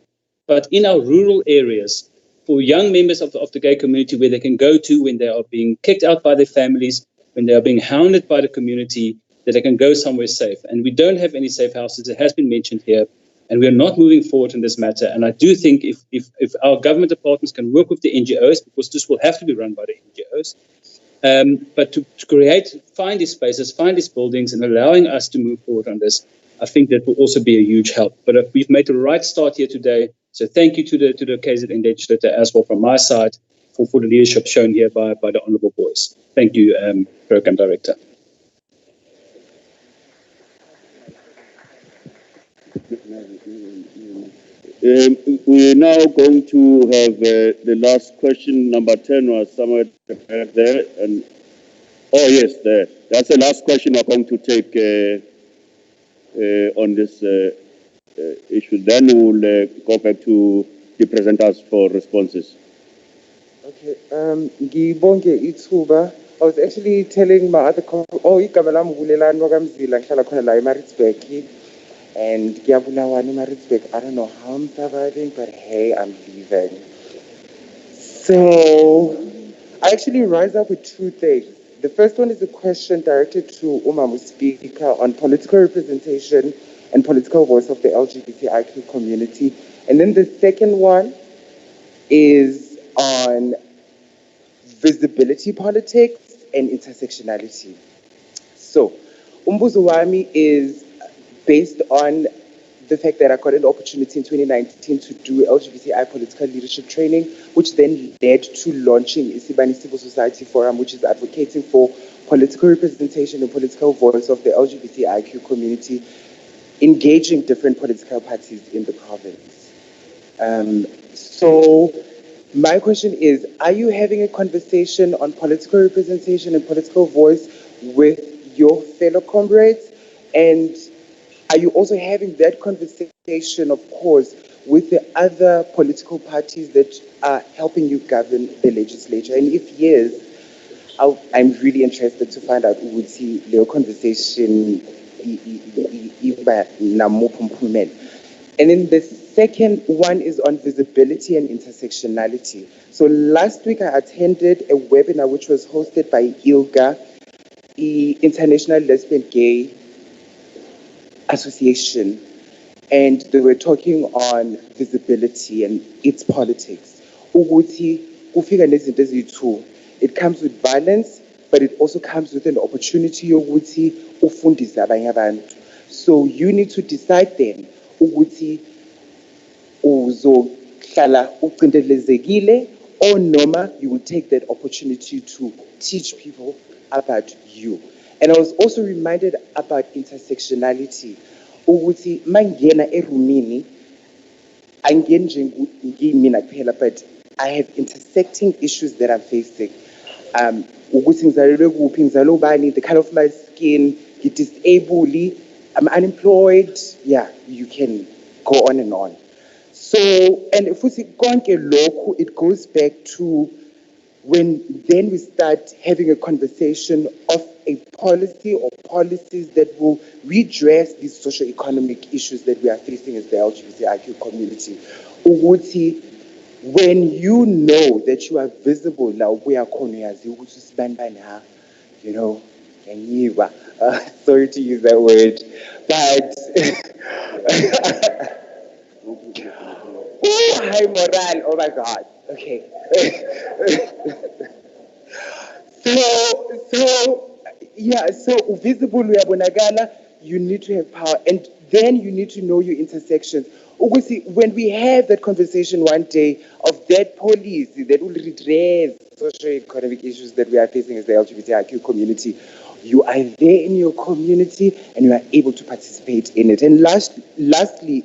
but in our rural areas for young members of the gay community where they can go to when they are being kicked out by their families, when they are being hounded by the community, that they can go somewhere safe. And we don't have any safe houses. It has been mentioned here. And we are not moving forward in this matter. And I do think if our government departments can work with the NGOs, because this will have to be run by the NGOs, but to find these spaces, find these buildings, and allowing us to move forward on this, I think that will also be a huge help. But we've made the right start here today. So thank you to the KZN legislator as well from my side for the leadership shown here by the Honourable Boyce. Thank you, Program Director. We're now going to have the last question, number 10 was somewhere back there. And oh yes, there. That's the last question we're going to take on this issue. Then we'll go back to the presenters for responses. Okay, ngibonge ithuba. I was actually telling my other igama lami uVulelani wakamzila ngihlala khona la eMaritzburg. And Giabulawan Maritzburg, I don't know how I'm surviving, but hey, I'm leaving. So I actually rise up with two things. The first one is a question directed to Umamu Speaker on political representation and political voice of the LGBTIQ community. And then the second one is on visibility politics and intersectionality. So Umbuzo wami is based on the fact that I got an opportunity in 2019 to do LGBTI political leadership training, which then led to launching Isibani Civil Society Forum, which is advocating for political representation and political voice of the LGBTIQ community, engaging different political parties in the province. So my question is, are you having a conversation on political representation and political voice with your fellow comrades? And are you also having that conversation, of course, with the other political parties that are helping you govern the legislature? And if yes, I'm really interested to find out who would see your conversation. And then the second one is on visibility and intersectionality. So last week I attended a webinar which was hosted by ILGA, the International Lesbian Gay Association, and they were talking on visibility and its politics. It comes with violence, but it also comes with an opportunity. So you need to decide then or noma you will take that opportunity to teach people about you. And I was also reminded about intersectionality. Ukuthi mangena erumini but I have intersecting issues that I'm facing. The color of my skin, disabled, I'm unemployed. Yeah, you can go on and on. So, and if we see it goes back to when then we start having a conversation of a policy or policies that will redress these socio-economic issues that we are facing as the LGBTIQ community. When you know that you are visible, now we are you know, sorry to use that word, but high moral, oh my God, okay. So visible uyabonakala, you need to have power, and then you need to know your intersections. Ukuthi, when we have that conversation one day of that policy that will redress socio-economic issues that we are facing as the LGBTIQ community, you are there in your community and you are able to participate in it. And lastly,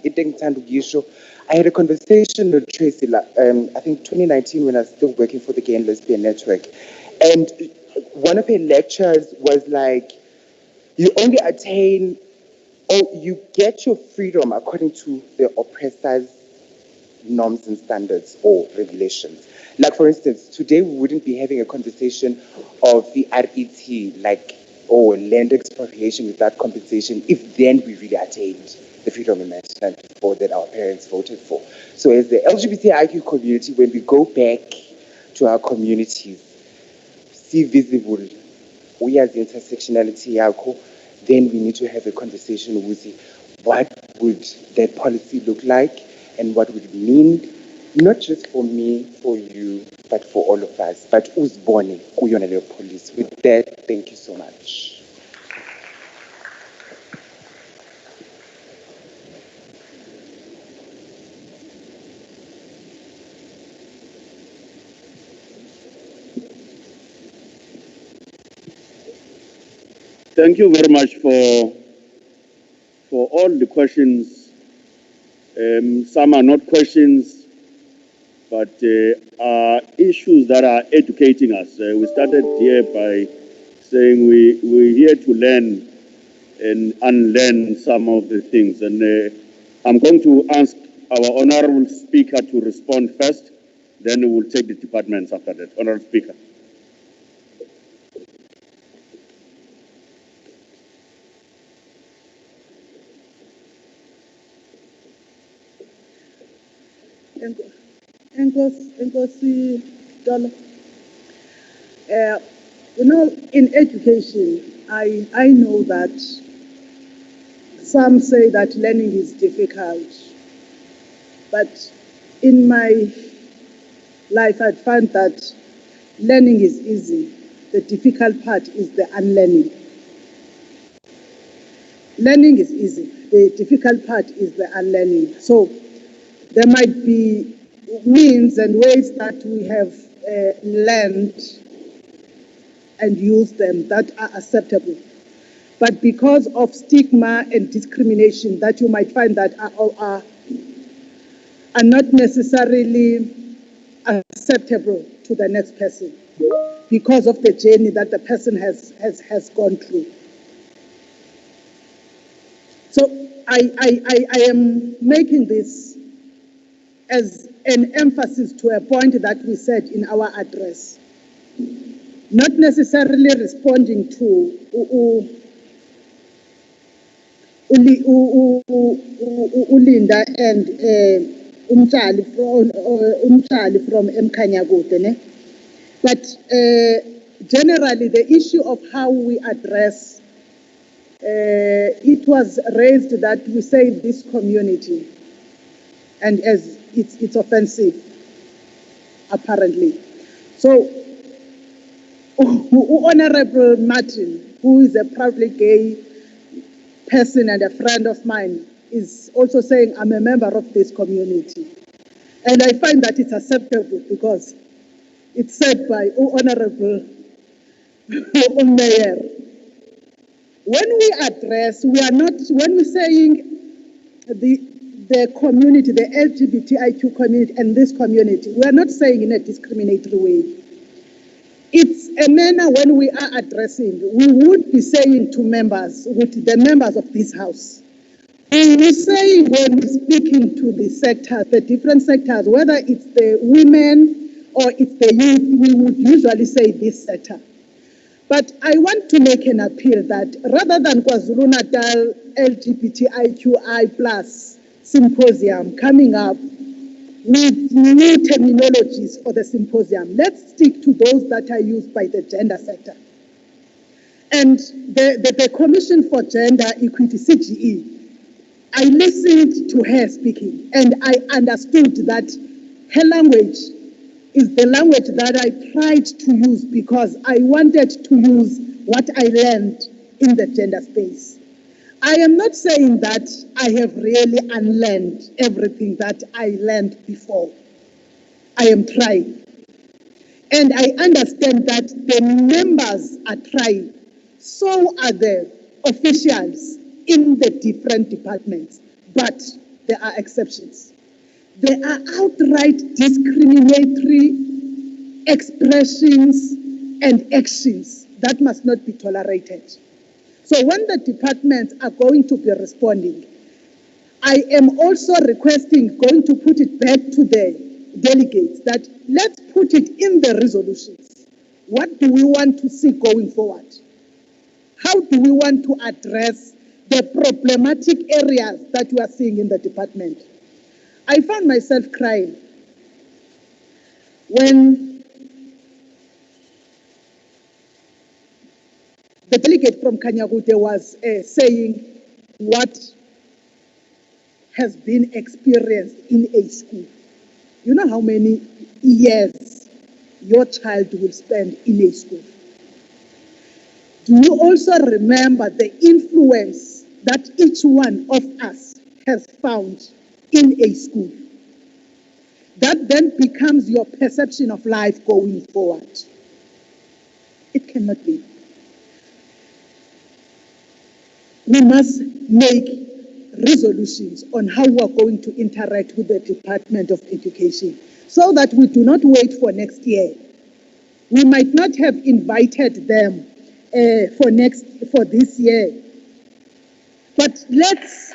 I had a conversation with Tracy, I think 2019, when I was still working for the Gay and Lesbian Network. And one of her lectures was like, you only attain, or you get your freedom according to the oppressor's norms and standards or regulations. Like, for instance, today we wouldn't be having a conversation of the RET, like, or land expropriation without compensation, if then we really attained the freedom of 1994 that our parents voted for. So as the LGBTIQ community, when we go back to our communities, see visible, we as the intersectionality, then we need to have a conversation with what would that policy look like and what would it mean, not just for me, for you, but for all of us. But who's born kuyona police? With that, thank you so much. Thank you very much for all the questions. Some are not questions, but are issues that are educating us. We started here by saying we're here to learn and unlearn some of the things. And I'm going to ask our Honorable Speaker to respond first, then we will take the departments after that. Honorable Speaker. Enkosi Dolo. In education, I know that some say that learning is difficult, but in my life I found that learning is easy. The difficult part is the unlearning. Learning is easy. The difficult part is the unlearning. So there might be means and ways that we have learned and used them that are acceptable. But because of stigma and discrimination that you might find that are not necessarily acceptable to the next person because of the journey that the person has gone through. So I am making this as an emphasis to a point that we said in our address. Not necessarily responding to Ulinda and Umtali from Mkanyagote, but generally the issue of how we address it was raised that we say this community, and as it's offensive, apparently. So, Honorable Martin, who is a proudly gay person and a friend of mine, is also saying, I'm a member of this community. And I find that it's acceptable because it's said by Honorable Mayor. When we address, we are not, when we're saying the community, the LGBTIQ community and this community, we are not saying in a discriminatory way. It's a manner when we are addressing, we would be saying to members, with the members of this house, and we say when we're speaking to the sectors, the different sectors, whether it's the women or it's the youth, we would usually say this sector. But I want to make an appeal that rather than KwaZulu-Natal LGBTIQI+ Symposium coming up with new terminologies for the symposium, let's stick to those that are used by the gender sector. And And the Commission for Gender Equity, CGE, I listened to her speaking and I understood that her language is the language that I tried to use because I wanted to use what I learned in the gender space. I am not saying that I have really unlearned everything that I learned before. I am trying. And I understand that the members are trying. So are the officials in the different departments. But there are exceptions. There are outright discriminatory expressions and actions that must not be tolerated. So when the departments are going to be responding, I am also requesting, going to put it back to the delegates, that let's put it in the resolutions. What do we want to see going forward? How do we want to address the problematic areas that we are seeing in the department? I found myself crying when the delegate from Kanyagute was saying what has been experienced in a school. You know how many years your child will spend in a school? Do you also remember the influence that each one of us has found in a school? That then becomes your perception of life going forward. It cannot be. We must make resolutions on how we are going to interact with the Department of Education so that we do not wait for next year. We might not have invited them for this year, but let's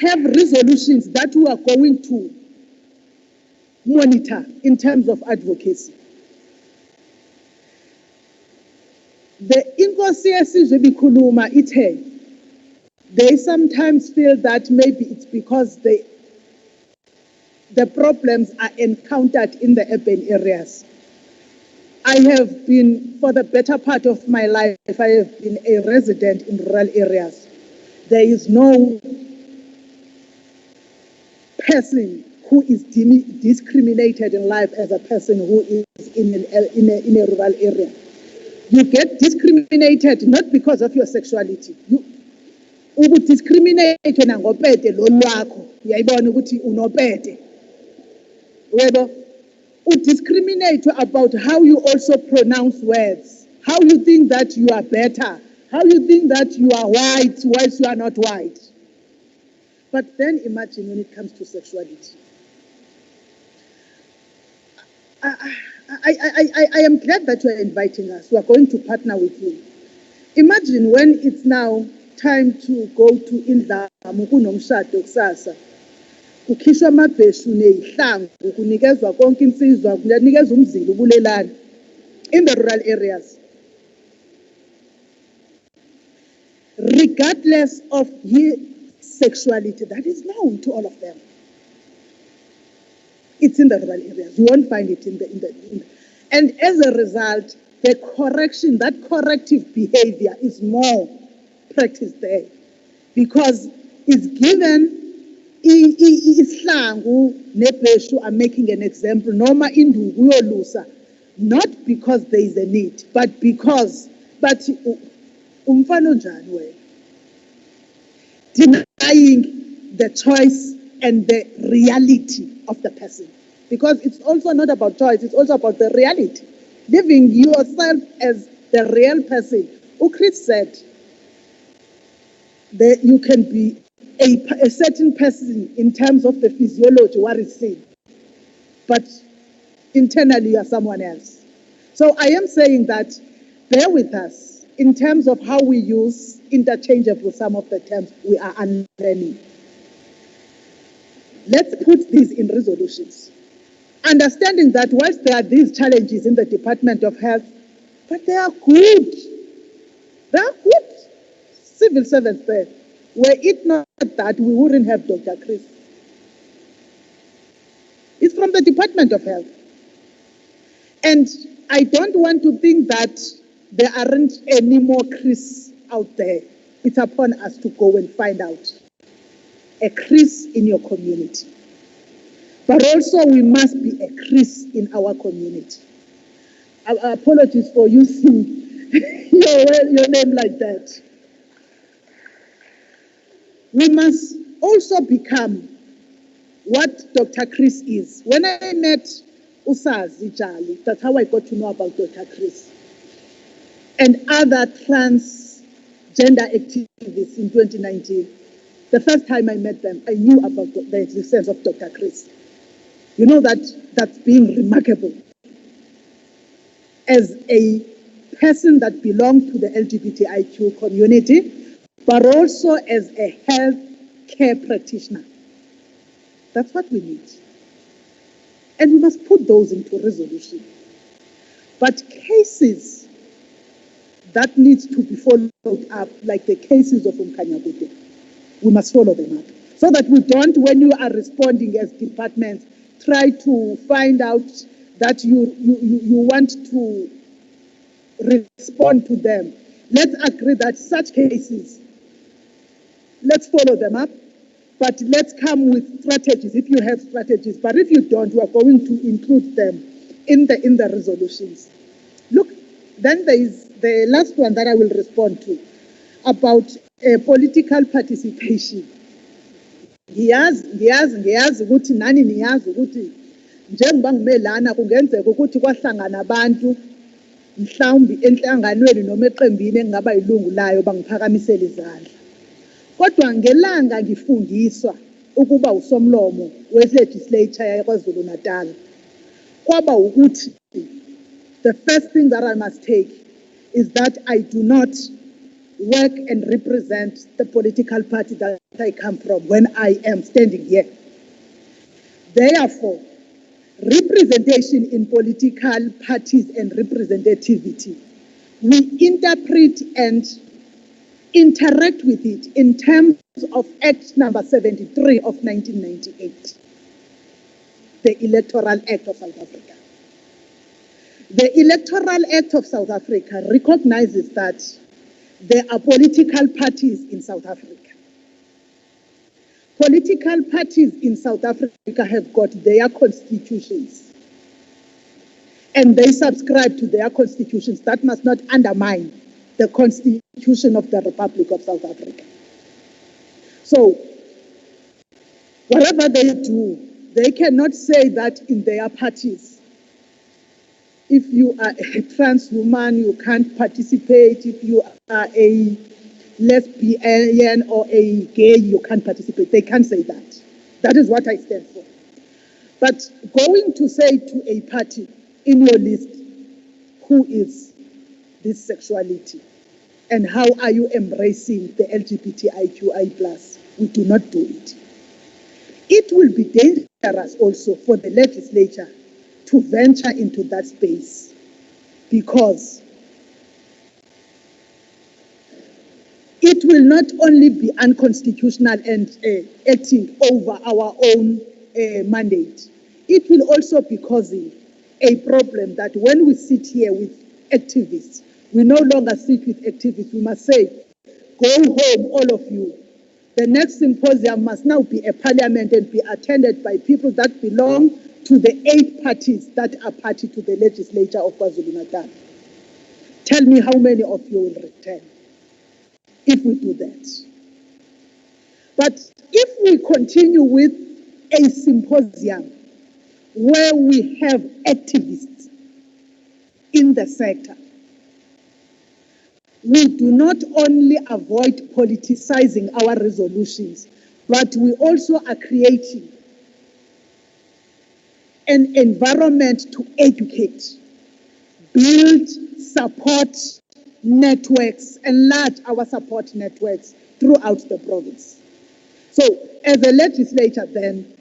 have resolutions that we are going to monitor in terms of advocacy. The inkosi yesizwe bikhuluma ithe they sometimes feel that maybe it's because the problems are encountered in the urban areas. I have been, for the better part of my life, I have been a resident in rural areas. There is no person who is discriminated in life as a person who is in a rural area. You get discriminated not because of your sexuality. You discriminate ngopete lo lwakho. Uyayibona ukuthi unopete. Whether you discriminate about how you also pronounce words, how you think that you are better, how you think that you are white whilst you are not white. But then imagine when it comes to sexuality. I am glad that you are inviting us. We are going to partner with you. Imagine when it's now time to go to Indlamu kunomshado kusasa. Kukhishwa amabheshu nezihlangu kunikezwa konke insizwa kunikezwa umzila ubulelani in the rural areas. Regardless of his sexuality, that is known to all of them. It's in the rural areas. You won't find it in the and as a result, the correction, that corrective behavior is more practiced there because it's given islangu nebheshu are making an example noma induku uyolusa, not because there is a need, but because umfana onjani wena, denying the choice and the reality of the person. Because it's also not about choice, it's also about the reality. Living yourself as the real person. Chris said that you can be a certain person in terms of the physiology, what is seen, but internally you are someone else. So I am saying that bear with us in terms of how we use interchangeable some of the terms we are unlearning. Let's put these in resolutions. Understanding that whilst there are these challenges in the Department of Health, but they are good. They are good civil servants there. Were it not that, we wouldn't have Dr. Chris. It's from the Department of Health. And I don't want to think that there aren't any more Chris out there. It's upon us to go and find out a Chris in your community. But also we must be a Chris in our community. Apologies for using your name like that. We must also become what Dr. Chris is. When I met Usazi Jali, that's how I got to know about Dr. Chris, and other transgender activists in 2019. The first time I met them, I knew about the existence of Dr. Chris. You know that's being remarkable. As a person that belongs to the LGBTIQ community, but also as a health care practitioner. That's what we need. And we must put those into resolution. But cases that need to be followed up, like the cases of Umkanyagute, we must follow them up. So that we don't, when you are responding as departments, try to find out that you want to respond to them. Let's agree that such cases, let's follow them up, but let's come with strategies if you have strategies. But if you don't, we are going to include them in the resolutions. Look, then there is the last one that I will respond to about political participation. Ngiyazi ukuthi nani niyazi ukuthi njengoba ngimelana kungenzeka ukuthi kwahlangana abantu mhlawumbe enhlanganweni noma eqembini engaba yilungu layo bangiphakamisela izandla. Kodwa ngelanga ngifundiswa ukuba usomlomo we-legislature yaKwaZulu-Natal, kwaba ukuthi the first thing that I must take is that I do not work and represent the political party that I come from when I am standing here. Therefore, representation in political parties and representativity, we interpret and interact with it in terms of Act number 73 of 1998, the Electoral Act of South Africa. The Electoral Act of South Africa recognizes that there are political parties in South Africa. Political parties in South Africa have got their constitutions, and they subscribe to their constitutions. That must not undermine the Constitution of the Republic of South Africa. So, whatever they do, they cannot say that in their parties, if you are a trans woman, you can't participate. If you are a lesbian or a gay, you can't participate. They can't say that. That is what I stand for. But going to say to a party in your list, who is this sexuality and how are you embracing the LGBTIQI+, we do not do it. It will be dangerous also for the legislature to venture into that space, because it will not only be unconstitutional and acting over our own mandate, it will also be causing a problem that when we sit here with activists, we no longer sit with activists. We must say, go home, all of you. The next symposium must now be a parliament and be attended by people that belong to the 8 parties that are party to the legislature of KwaZulu-Natal. Tell me how many of you will return if we do that. But if we continue with a symposium where we have activists in the sector, we do not only avoid politicizing our resolutions, but we also are creating an environment to educate, build support networks, enlarge our support networks throughout the province. So as a legislature then,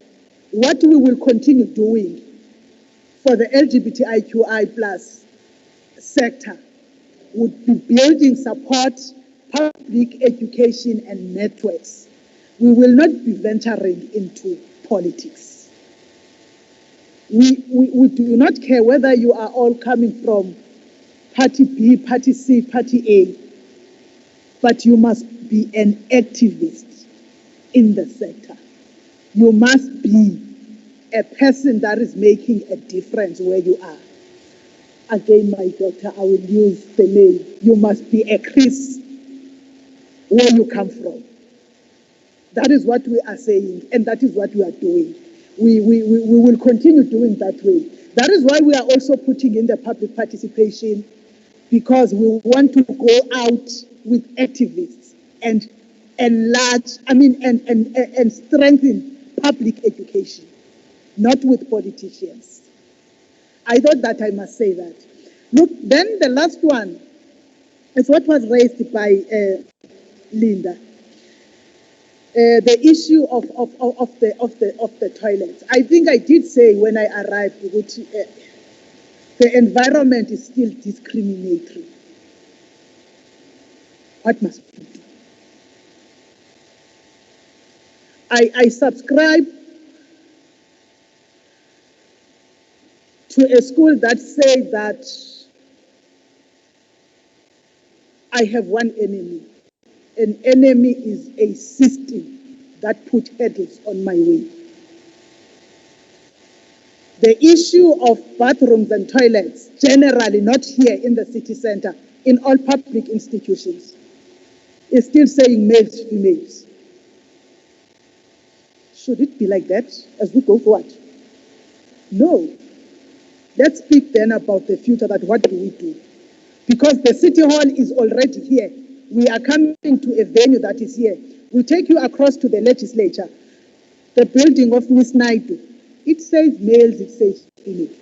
what we will continue doing for the LGBTIQI+ sector would be building support, public education and networks. We will not be venturing into politics. We do not care whether you are all coming from Party B, Party C, Party A, but you must be an activist in the sector. You must be a person that is making a difference where you are. Again, my daughter, I will use the name. You must be a Chris where you come from. That is what we are saying, and that is what we are doing. We will continue doing that way. That is why we are also putting in the public participation, because we want to go out with activists and enlarge, and strengthen public education, not with politicians. I thought that I must say that. Look, then the last one is what was raised by Linda. The issue of the toilets. I think I did say when I arrived, the environment is still discriminatory. What must we do? I subscribe to a school that says that I have one enemy. An enemy is a system that put hurdles on my way. The issue of bathrooms and toilets, generally not here in the city center, in all public institutions, is still saying males, females. Should it be like that as we go forward? No. Let's speak then about the future, that what do we do? Because the city hall is already here. We are coming to a venue that is here. We take you across to the legislature, the building of Miss Naidu. It says males, it says females.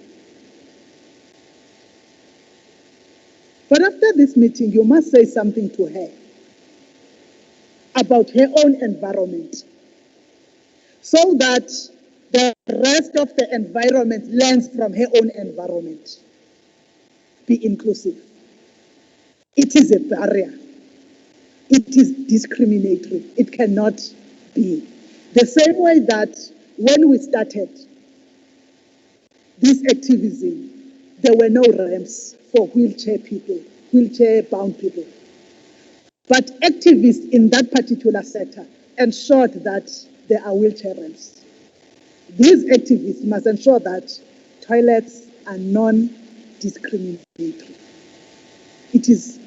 But after this meeting, you must say something to her about her own environment, so that the rest of the environment learns from her own environment. Be inclusive. It is a barrier. It is discriminatory. It cannot be. The same way that when we started this activism, there were no ramps for wheelchair people, wheelchair-bound people. But activists in that particular sector ensured that there are wheelchair ramps. These activists must ensure that toilets are non-discriminatory. It is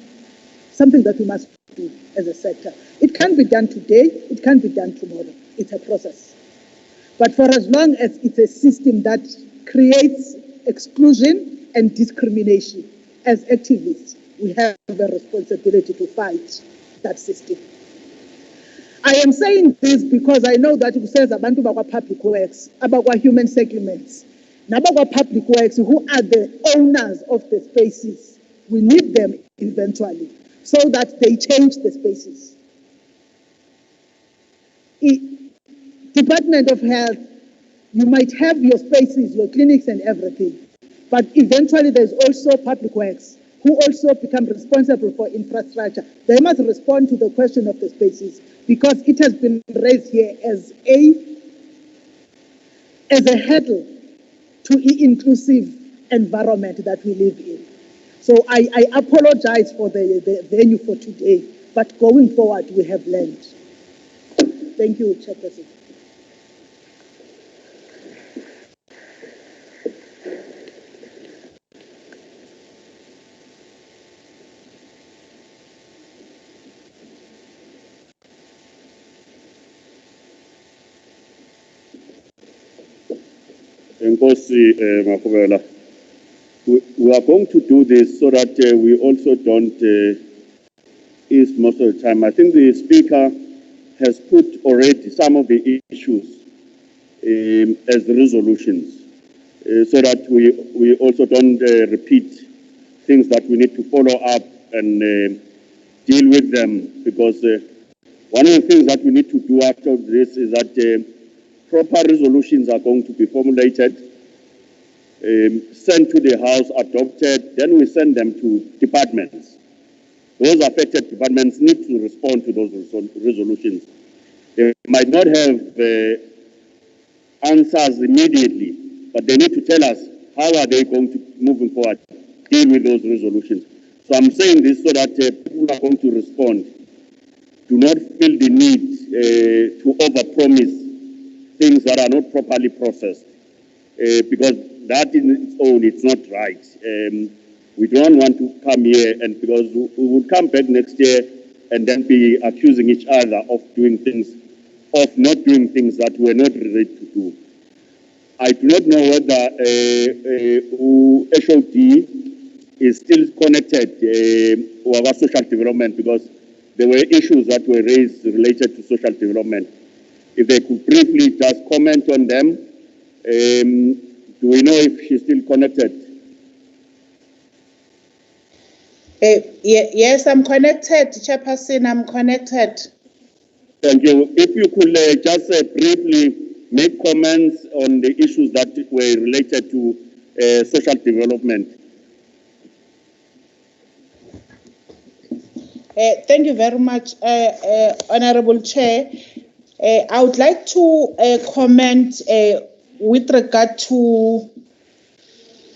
something that we must do as a sector. It can't be done today, it can't be done tomorrow. It's a process. But for as long as it's a system that creates exclusion and discrimination, as activists, we have a responsibility to fight that system. I am saying this because I know that it says abantu bakwa public works, abakwa human settlements, nabakwa public works, who are the owners of the spaces. We need them eventually, so that they change the spaces. Department of Health, you might have your spaces, your clinics and everything, but eventually there's also public works, who also become responsible for infrastructure. They must respond to the question of the spaces, because it has been raised here as a hurdle to an inclusive environment that we live in. So I apologize for the venue for today, but going forward, we have learned. Thank you, Chairperson. Nkosi Makubela, we are going to do this so that we also don't ease most of the time. I think the Speaker has put already some of the issues as resolutions, so that we also don't repeat things that we need to follow up and deal with them, because one of the things that we need to do after this is that proper resolutions are going to be formulated, sent to the House, adopted, then we send them to departments. Those affected departments need to respond to those resolutions. They might not have answers immediately, but they need to tell us how are they going to, moving forward, deal with those resolutions. So I'm saying this so that people are going to respond. Do not feel the need to overpromise things that are not properly processed, because that in its own, it's not right. We don't want to come here, and because we will come back next year and then be accusing each other of doing things, of not doing things that we're not ready to do. I do not know whether HOD is still connected with our social development, because there were issues that were raised related to social development. If they could briefly just comment on them. Do we know if she's still connected? Yes, I'm connected, Chairperson, I'm connected. Thank you. If you could just briefly make comments on the issues that were related to social development. Thank you very much, Honorable Chair. I would like to comment with regard to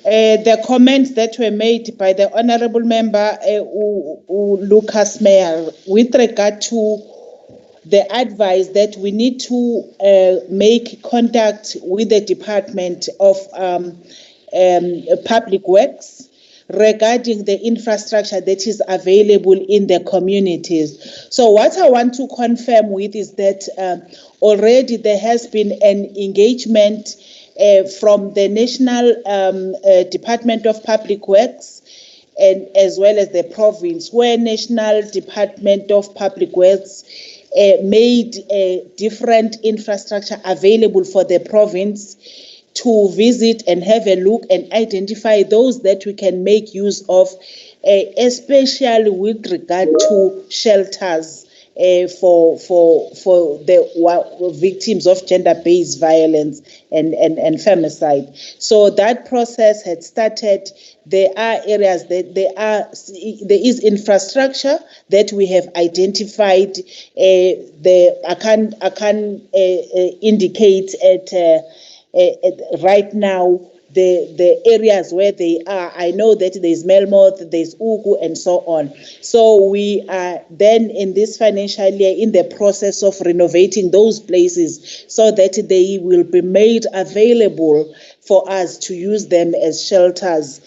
the comments that were made by the Honorable Member Lucas Meyer with regard to the advice that we need to make contact with the Department of Public Works regarding the infrastructure that is available in the communities. So what I want to confirm with is that already there has been an engagement from the National Department of Public Works and as well as the province, where National Department of Public Works made different infrastructure available for the province to visit and have a look and identify those that we can make use of, especially with regard to shelters for the victims of gender-based violence and femicide. So that process had started. There are areas that there is infrastructure that we have identified. I can't indicate right now the areas where they are. I know that there's Melmoth, there's Ugu, and so on. So we are then in this financial year in the process of renovating those places so that they will be made available for us to use them as shelters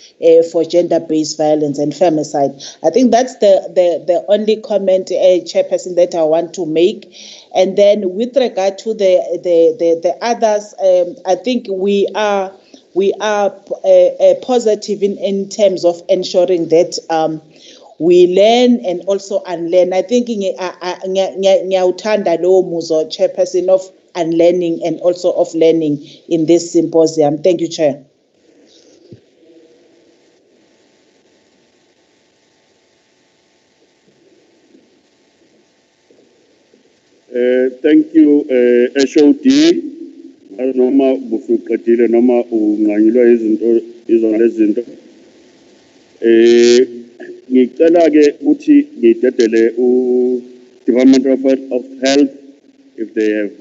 for gender-based violence and femicide. I think that's the only comment, Chairperson, that I want to make. And then with regard to the others, I think we are positive in terms of ensuring that we learn and also unlearn. I think ngiyawuthanda lowo muzo, Chairperson, of unlearning and also of learning in this symposium. Thank you, Chair. Thank you, HOD. Noma busuqedile noma unganyelwa izinto izona lezinto. Ngicela ke uthi ngidedele Department of Health if they have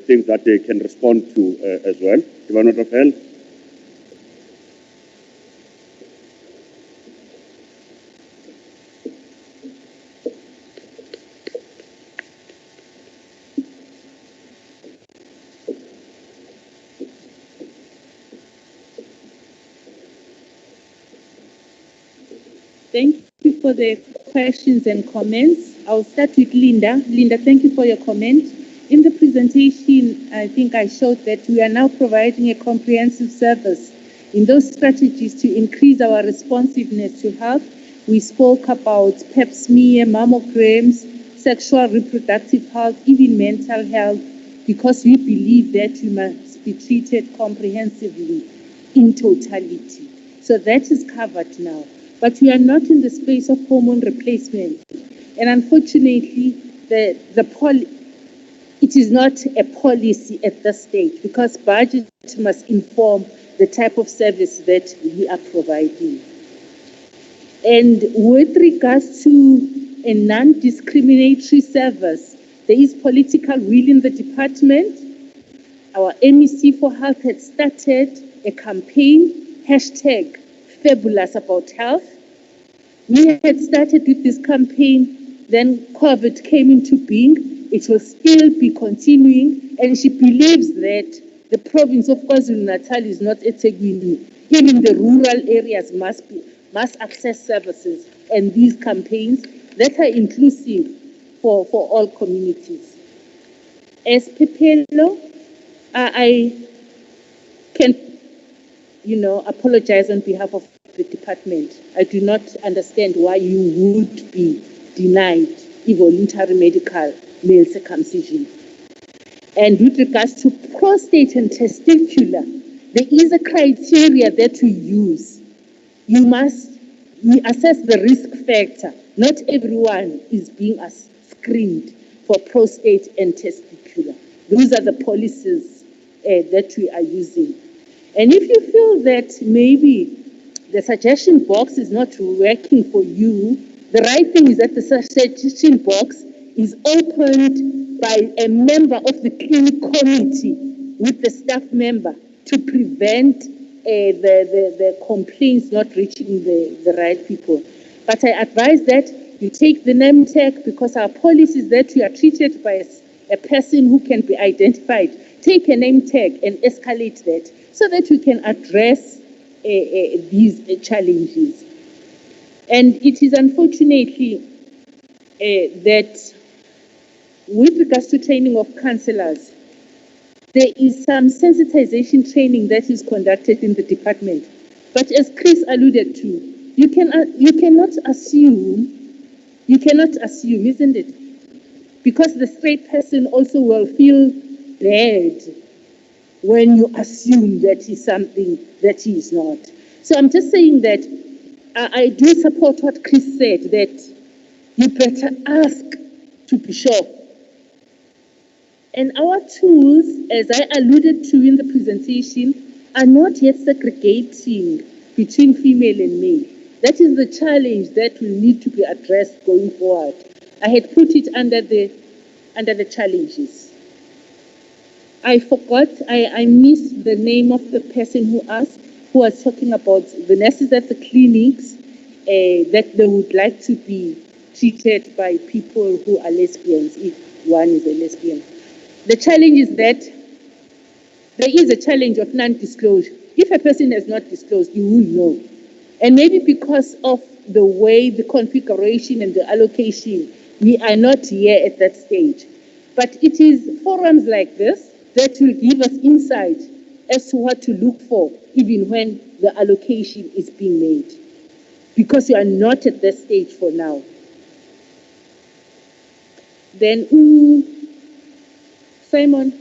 things that they can respond to as well. Department of Health. Thank you for the questions and comments. I'll start with Linda. Linda, thank you for your comment. In the presentation, I think I showed that we are now providing a comprehensive service in those strategies to increase our responsiveness to health. We spoke about pap smear, mammograms, sexual reproductive health, even mental health, because we believe that we must be treated comprehensively in totality. So that is covered now. But we are not in the space of hormone replacement. And unfortunately, it is not a policy at this stage because budget must inform the type of service that we are providing. And with regards to a non-discriminatory service, there is political will in the department. our MEC for Health had started a campaign, hashtag Fabulous About Health. We had started with this campaign, then COVID came into being. It will still be continuing, and she believes that the province of KwaZulu-Natal is not eThekwini. Even the rural areas must access services and these campaigns that are inclusive for all communities. As Pepelo, I can, apologize on behalf of the department. I do not understand why you would be denied involuntary medical male circumcision. And with regards to prostate and testicular, there is a criteria that we use. We assess the risk factor. Not everyone is being screened for prostate and testicular. Those are the policies that we are using. And if you feel that maybe the suggestion box is not working for you, the right thing is that the suggestion box is opened by a member of the clinic committee with the staff member to prevent the complaints not reaching the right people. But I advise that you take the name tag, because our policy is that you are treated by a person who can be identified. Take a name tag and escalate that so that we can address these challenges. And it is unfortunately that with regards to training of counsellors, there is some sensitization training that is conducted in the department. But as Chris alluded to, you cannot assume, isn't it? Because the straight person also will feel bad when you assume that he's something that he is not. So I'm just saying that I do support what Chris said, that you better ask to be sure. And our tools, as I alluded to in the presentation, are not yet segregating between female and male. That is the challenge that will need to be addressed going forward. I had put it under the challenges. I forgot, I missed the name of the person who asked, who was talking about the nurses at the clinics, that they would like to be treated by people who are lesbians, if one is a lesbian. The challenge is that there is a challenge of non-disclosure. If a person has not disclosed, you will know. And maybe because of the way the configuration and the allocation, we are not here at that stage. But it is forums like this that will give us insight as to what to look for, even when the allocation is being made. Because you are not at that stage for now. Then, Simon,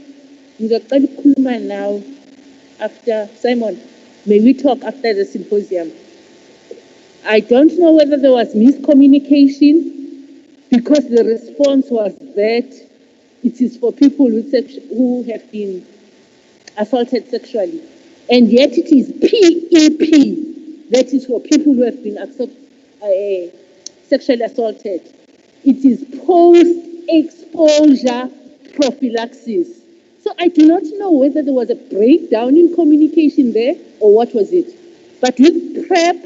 now after Simon, may we talk after the symposium? I don't know whether there was miscommunication, because the response was that it is for people who have been assaulted sexually. And yet it is PEP, that is for people who have been sexually assaulted. It is post-exposure prophylaxis. So I do not know whether there was a breakdown in communication there or what was it. But with PrEP,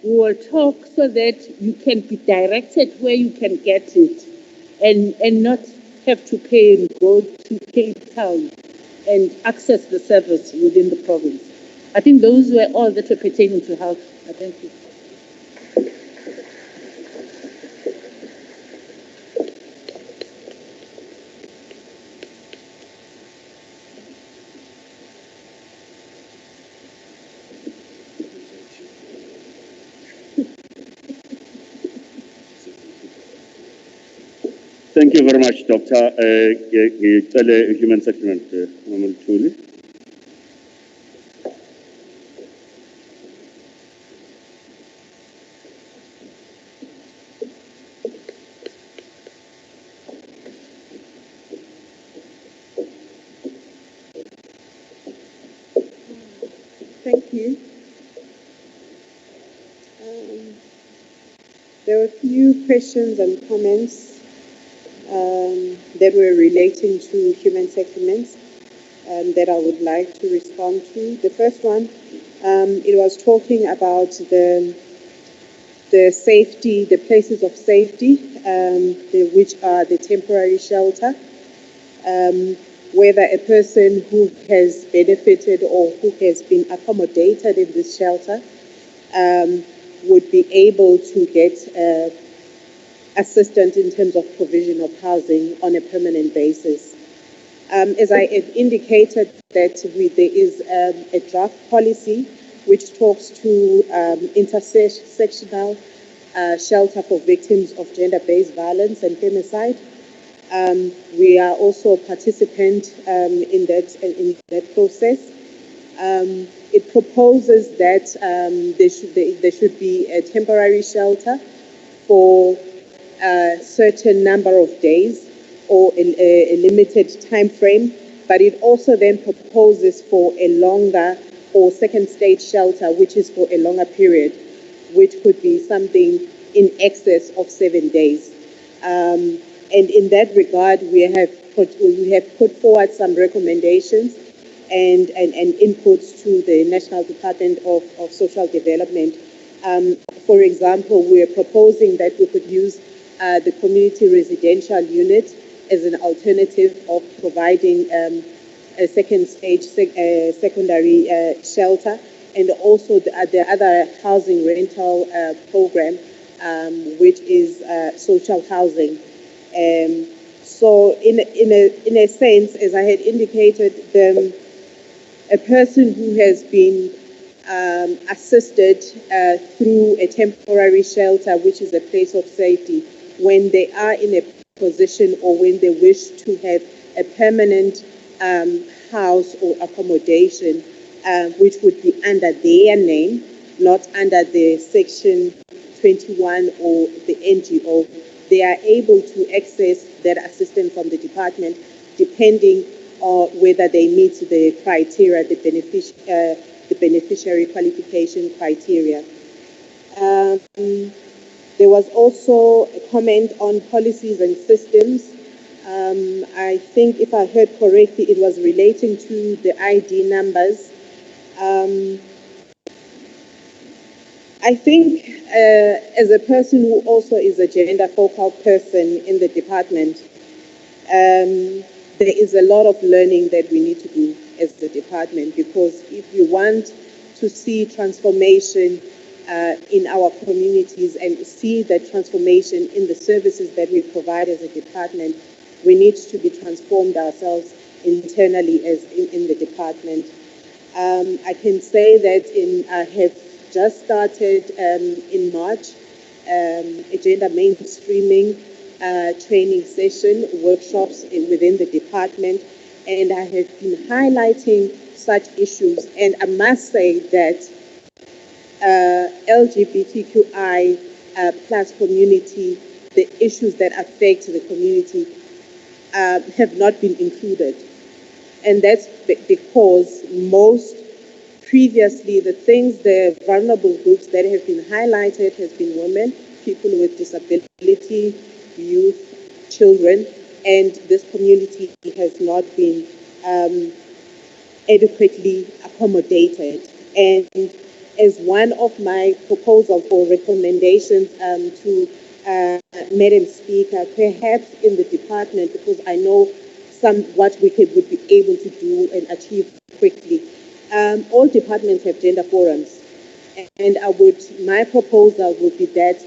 we will talk so that you can be directed where you can get it and not have to pay and go to Cape Town and access the service within the province. I think those were all that were pertaining to health. Thank you. Thank you very much, Doctor. Ngicele Human Settlement, Mamulthuli. Thank you. There were a few questions and comments that were relating to human settlements. that I would like to respond to. The first one, it was talking about the safety, the places of safety, which are the temporary shelter. Whether a person who has benefited or who has been accommodated in this shelter would be able to get assistance in terms of provision of housing on a permanent basis. As I had indicated, that there is a draft policy which talks to intersectional shelter for victims of gender-based violence and femicide. We are also a participant in that process. It proposes that there should be a temporary shelter for a certain number of days or a limited time frame, but it also then proposes for a longer or second stage shelter, which is for a longer period, which could be something in excess of 7 days. And in that regard, we have put forward some recommendations and inputs to the National Department of Social Development. For example, we are proposing that we could use the community residential unit as an alternative of providing a second stage secondary shelter, and also the other housing rental program, which is social housing. So in a sense, as I had indicated, a person who has been assisted through a temporary shelter, which is a place of safety, when they are in a position or when they wish to have a permanent house or accommodation, which would be under their name, not under the Section 21 or the NGO, they are able to access that assistance from the department, depending on whether they meet the criteria, the beneficiary qualification criteria. There was also a comment on policies and systems. I think if I heard correctly, it was relating to the ID numbers. I think as a person who also is a gender focal person in the department, there is a lot of learning that we need to do as the department, because if we want to see transformation in our communities and see that transformation in the services that we provide as a department, we need to be transformed ourselves internally as in the department. I can say that I have just started in March a gender mainstreaming training session, workshops within the department, and I have been highlighting such issues. And I must say that LGBTQI plus community, the issues that affect the community have not been included. And that's because previously, the vulnerable groups that have been highlighted has been women, people with disability, youth, children, and this community has not been adequately accommodated. And as one of my proposals or recommendations to Madam Speaker, perhaps in the department, because I know what we would be able to do and achieve quickly. All departments have gender forums, and my proposal would be that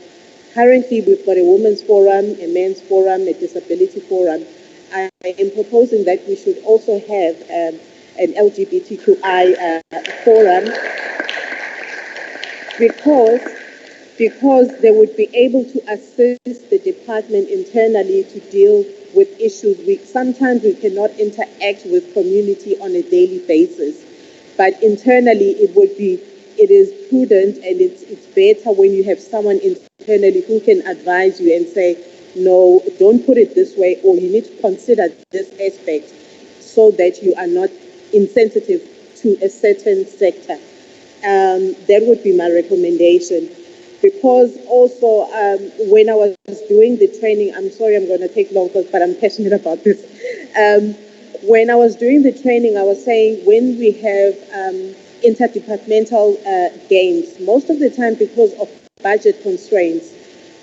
currently we've got a women's forum, a men's forum, a disability forum. I am proposing that we should also have an LGBTQI forum, because they would be able to assist the department internally to deal with issues. Sometimes we cannot interact with community on a daily basis. But internally, it is prudent and it's better when you have someone internally who can advise you and say, no, don't put it this way, or you need to consider this aspect, so that you are not insensitive to a certain sector. That would be my recommendation. Because also, when I was doing the training, I'm sorry I'm going to take long, but I'm passionate about this. When I was doing the training, I was saying when we have interdepartmental games, most of the time because of budget constraints,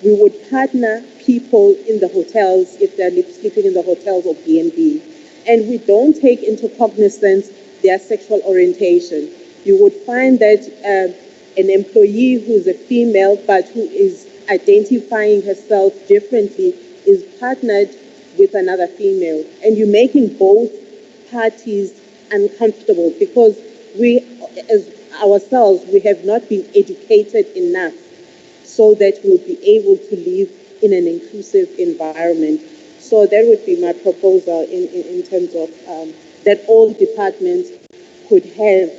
we would partner people in the hotels if they're sleeping in the hotels or B&B, and we don't take into cognizance their sexual orientation. You would find that an employee who's a female but who is identifying herself differently is partnered with another female, and you're making both parties uncomfortable because we, as ourselves, we have not been educated enough so that we'll be able to live in an inclusive environment. So that would be my proposal in terms of that all departments could have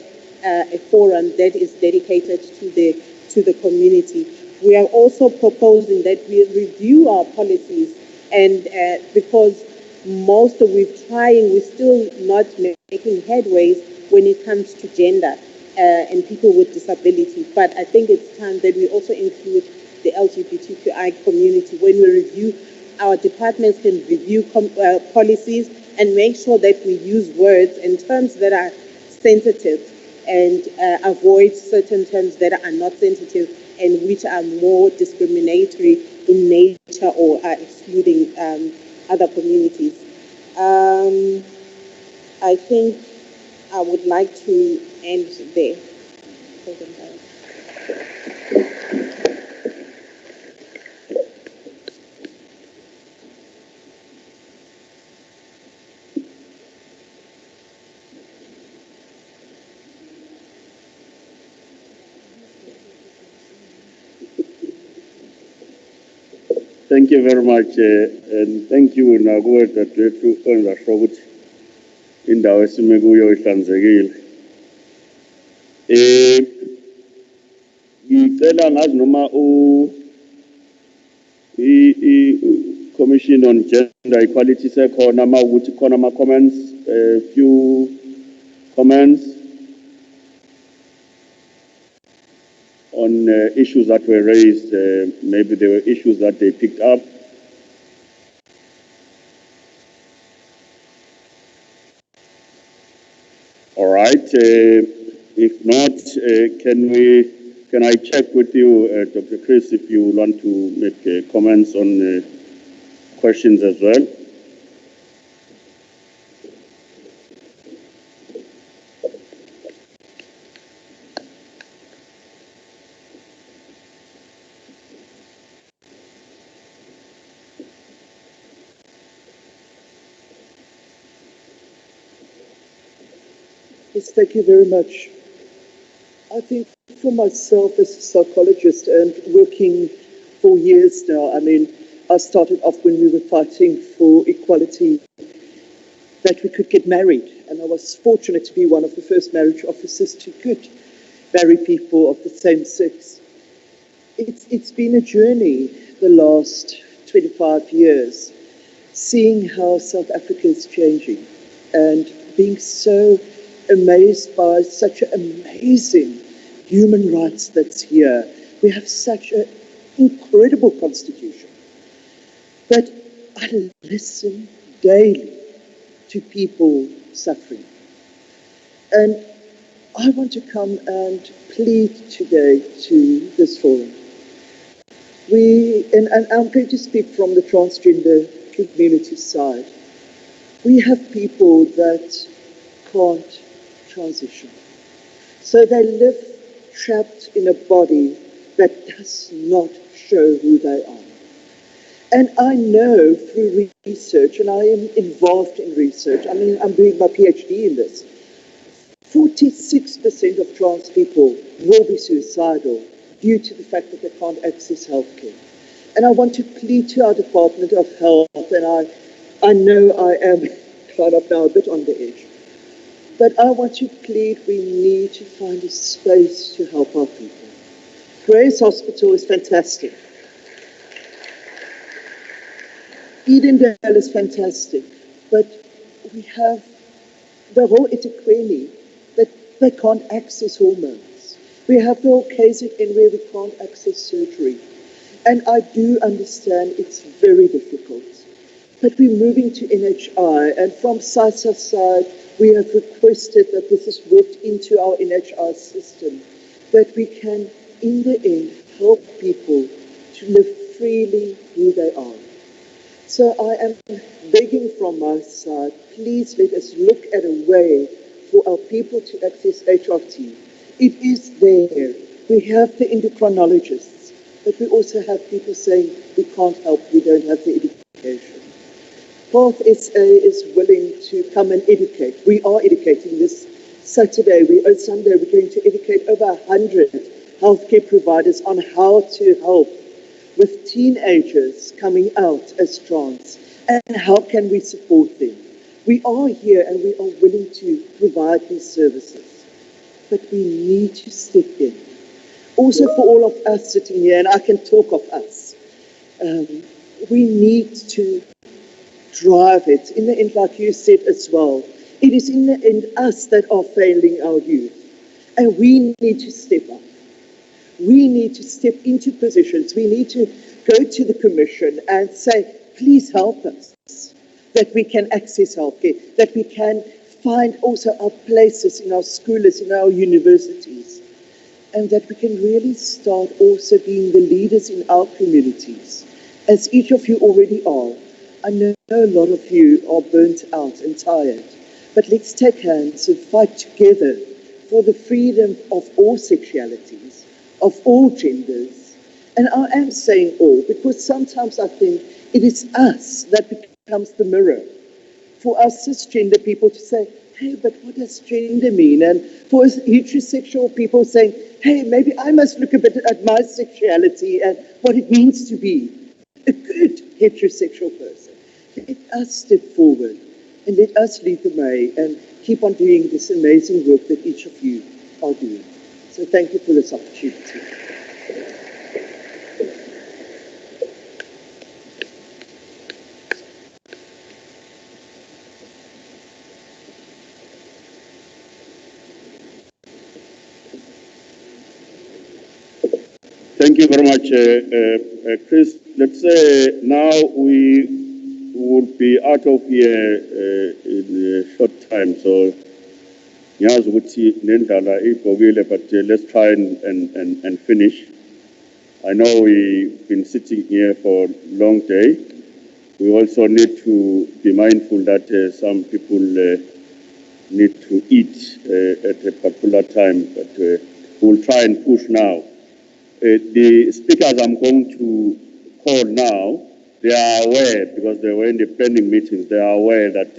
a forum that is dedicated to the community. We are also proposing that we review our policies, and because we're trying, we're still not making headways when it comes to gender and people with disability. But I think it's time that we also include the LGBTQI community. When we review, our departments can review policies and make sure that we use words and terms that are sensitive and avoid certain terms that are not sensitive and which are more discriminatory in nature or are excluding other communities. I think I would like to end there. Thank you very much, and thank you nakuwe dadethu ongasho ukuthi indawo esime kuyo ihlanzekile. Ngicela ngazi noma Commission on Gender Equality sekhona mawukuthi khona ama comments, few comments on issues that were raised. Maybe there were issues that they picked up. All right. If not, can I check with you, Dr. Chris, if you want to make comments on questions as well? Yes, thank you very much. I think for myself as a psychologist and working for years now, I mean, I started off when we were fighting for equality, that we could get married. And I was fortunate to be one of the first marriage officers to could marry people of the same sex. It's been a journey the last 25 years, seeing how South Africa is changing and being so amazed by such an amazing human rights that's here. We have such an incredible constitution. But I listen daily to people suffering. And I want to come and plead today to this forum. And I'm going to speak from the transgender community side. We have people that can't transition. So they live trapped in a body that does not show who they are. And I know through research, and I am involved in research, I mean, I'm doing my PhD in this, 46% of trans people will be suicidal due to the fact that they can't access healthcare. And I want to plead to our Department of Health, and I know I am kind of now a bit on the edge, but I want to plead we need to find a space to help our people. Grace Hospital is fantastic. Edendale is fantastic, but we have the whole eThekwini that they can't access hormones. We have the whole KZN where we can't access surgery. And I do understand it's very difficult. But we're moving to NHI, and from SASSA side, we have requested that this is worked into our NHI system, that we can, in the end, help people to live freely who they are. So I am begging from my side, please let us look at a way for our people to access HRT. It is there. We have the endocrinologists, but we also have people saying we can't help, we don't have the education. Path SA is willing to come and educate. We are educating this Sunday, we're going to educate over 100 healthcare providers on how to help with teenagers coming out as trans and how can we support them. We are here and we are willing to provide these services, but we need to step in. Also for all of us sitting here, and I can talk of us, we need to drive it. In the end, like you said as well, it is in the end us that are failing our youth. And we need to step up. We need to step into positions. We need to go to the commission and say, please help us, that we can access healthcare, that we can find also our places in our schools, in our universities, and that we can really start also being the leaders in our communities, as each of you already are. I know a lot of you are burnt out and tired, but let's take hands and fight together for the freedom of all sexualities, of all genders. And I am saying all, because sometimes I think it is us that becomes the mirror for us cisgender people to say, hey, but what does gender mean? And for us heterosexual people saying, hey, maybe I must look a bit at my sexuality and what it means to be a good heterosexual person. Let us step forward and let us lead the way and keep on doing this amazing work that each of you are doing. So thank you for this opportunity. Thank you very much, Chris. Let's say now we will be out of here in a short time, so but let's try and finish. I know we've been sitting here for a long day. We also need to be mindful that some people need to eat at a particular time, but we'll try and push now. The speakers I'm going to call now, they are aware, because they were in the planning meetings, they are aware that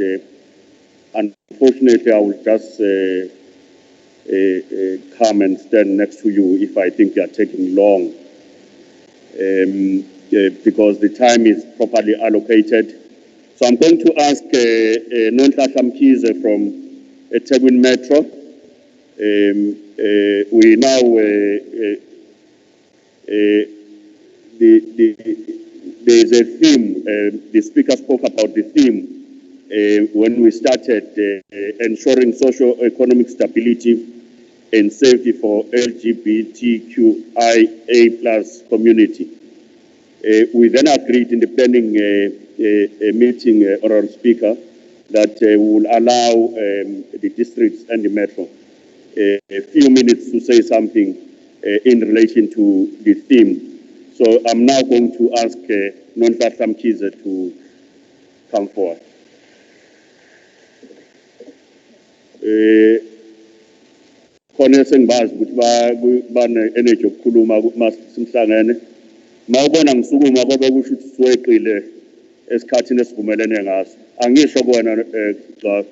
unfortunately I will just come and stand next to you if I think you are taking long, because the time is properly allocated. So I'm going to ask Nonhla Shamkize from Tegwin Metro. We now there is a theme, the speaker spoke about the theme when we started ensuring socio-economic stability and safety for LGBTQIA plus community. We then agreed in the planning meeting, oral speaker, that we will allow the districts and the metro a few minutes to say something in relation to the theme. So I'm now going to ask Nonhla Shamkize to come forward. Khona sengibazi ukuthi bane-energy yokukhuluma simhlangene. Mawubona ngisukuma kobe kusho ukuthi siweqile esikhathini esivumelene ngaso. Angisho kuwena xa.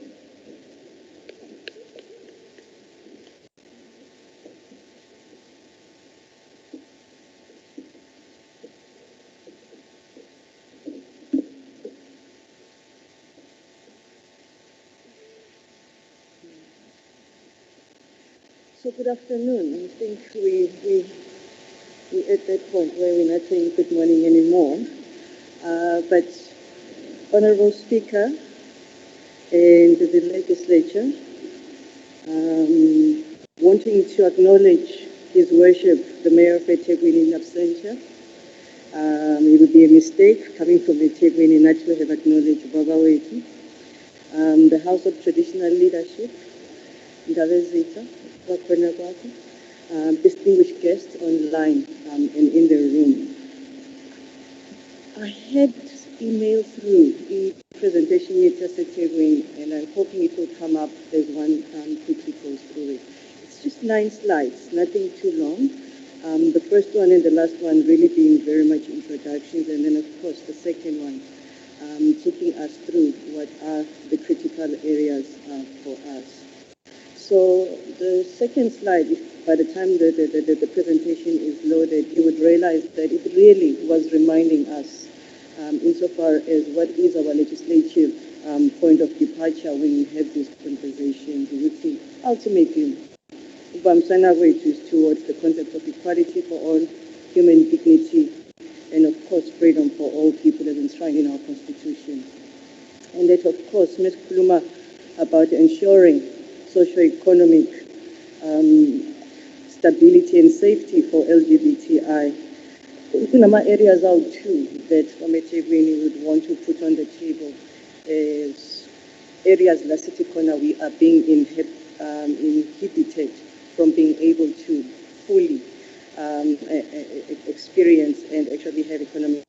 So good afternoon. I think we're at that point where we're not saying good morning anymore. But Honorable Speaker and the Legislature, wanting to acknowledge His Worship, the Mayor of eThekwini in absentia, It would be a mistake coming from eThekwini not to have acknowledged Baba Wetu, the House of Traditional Leadership, Ndabezitha, Wakhona Kwakho, distinguished guests online and in the room. I had emailed through the presentation you just eThekwini, and I'm hoping it will come up as one quickly goes through it. It's just 9 slides, nothing too long. The first one and the last one really being very much introductions, and then of course the second one taking us through what are the critical areas for us. So the second slide, by the time the presentation is loaded, you would realize that it really was reminding us insofar as what is our legislative point of departure when we have these conversations. Ultimately, Ubamsana Wait is towards the concept of equality for all, human dignity, and of course freedom for all people as enshrined in our Constitution. And that of course, Ms. Kuluma, about ensuring socio-economic stability and safety for LGBTI. There are areas out too that from eThekwini would want to put on the table as areas la City Corner we are being inhibited from being able to fully experience and actually have economic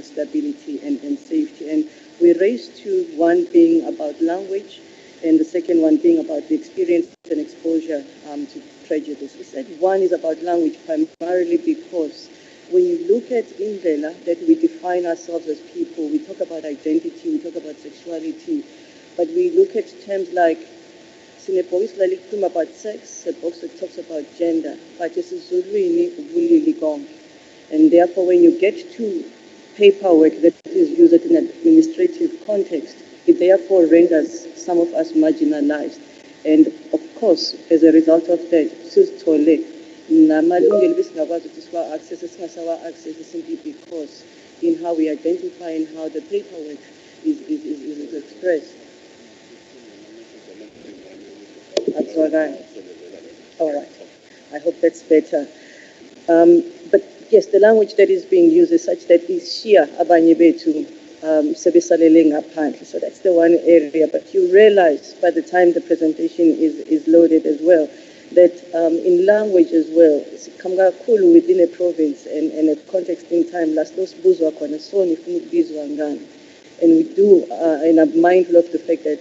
stability and safety. And we raised to one being about language and the second one being about the experience and exposure to prejudice. We said one is about language primarily because when you look at Indlela, that we define ourselves as people, we talk about identity, we talk about sexuality, but we look at terms like Sinebhokisi lalikhuluma about sex, a box that talks about gender, but isiZulwini ubulili konke. And therefore, when you get to paperwork that is used in an administrative context, it therefore renders some of us marginalized. And of course, as a result of that, sizithole namalungelo besingakwazi ukuthi siwa-access singasawa-access simply because in how we identify and how the paperwork is expressed. All right. I hope that's better. But yes, the language that is being used is such that is sheer abanye bethu sebesalele ngaphandle. So that's the one area. But you realize by the time the presentation is loaded as well, that in language as well, kakhulu within a province and a context in time, last those buzwa khona so nifuna ukubizwa ngani. And we do, and I'm mindful of the fact that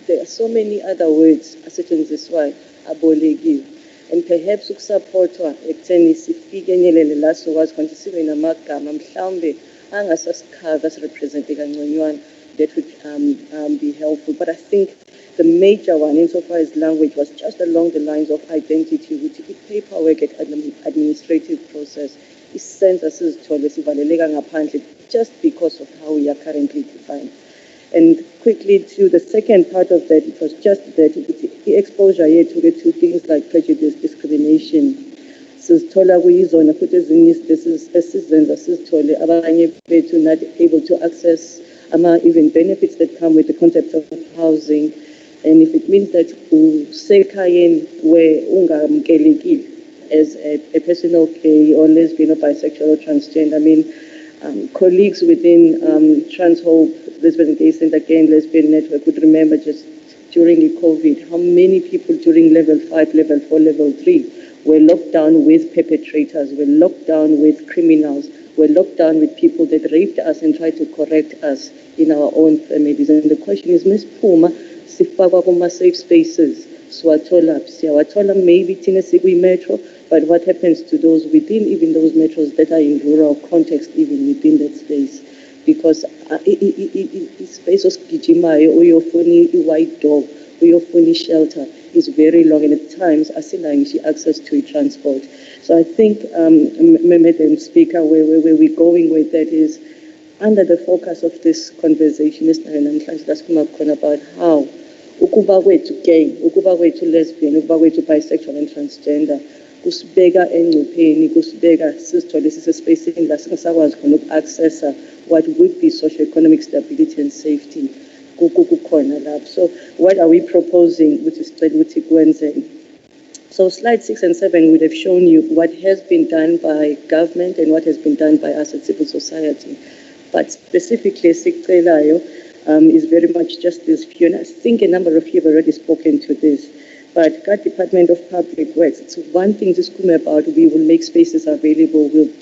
there are so many other words asetshenziswayo abolekiwe, and perhaps ukusupportwa ekutheni sifinyelele la sokwazi khona sibe namagama mhlawumbe angasasikhava sirepresente kangconywana, that would be helpful. But I think the major one insofar as language was just along the lines of identity, which is paperwork at administrative process is sense asizithole sivaleleka ngaphandle just because of how we are currently defined. And quickly to the second part of that, it was just that the exposure here to get to things like prejudice, discrimination. Sizithola kuyizona futhi ezinye esizenza sizithole abanye bethu not able to access even benefits that come with the concept of housing. And if it means that usekhayeni where ungamukelekile as a person of gay or lesbian or bisexual or transgender, I mean, colleagues within Transhope, Lesbian Gay Center, Gay and Lesbian Network would remember just during the COVID, how many people during level 5, level 4, level 3 were locked down with perpetrators, were locked down with criminals, were locked down with people that raped us and tried to correct us in our own families. And the question is, Ms. Puma, sifakwa kuma safe spaces, siwathola maybe thina sikwi-metro, but what happens to those within even those metros that are in rural context, even within that space? Because space osigijimayo uyofuna i-white dog, uyofuna shelter is very long, and at times asinayo access to transport. So I think, Madam Speaker, where we're going with that is under the focus of this conversation about how ukuba kwethu gay, ukuba kwethu lesbian, ukuba kwethu bisexual and transgender kusibeka engcupheni, kusibeka sizithole sisespacing la singasakwazi khona uku-accessa what would be socio-economic stability and safety kukhona lapho. So what are we proposing ukuthi sicela ukuthi kwenzeke? So slides 6 and 7 would have shown you what has been done by government and what has been done by us at civil society. But specifically, Sikcelayo is very much just this few. And I think a number of you have already spoken to this. But God Department of Public Works, it's one thing to come about, we will make spaces available, we'll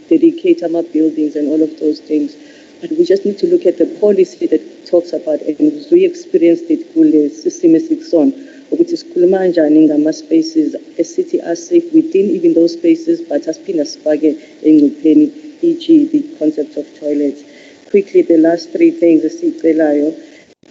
dedicate our buildings and all of those things. But we just need to look at the policy that talks about, and we experienced it kule system esikuson, ukuthi sikhuluma kanjani ngama-spaces esithi are safe within even those spaces, but asiphinda sifake engcupheni, e.g. the concept of toilets. Quickly, the last three things esicelayo,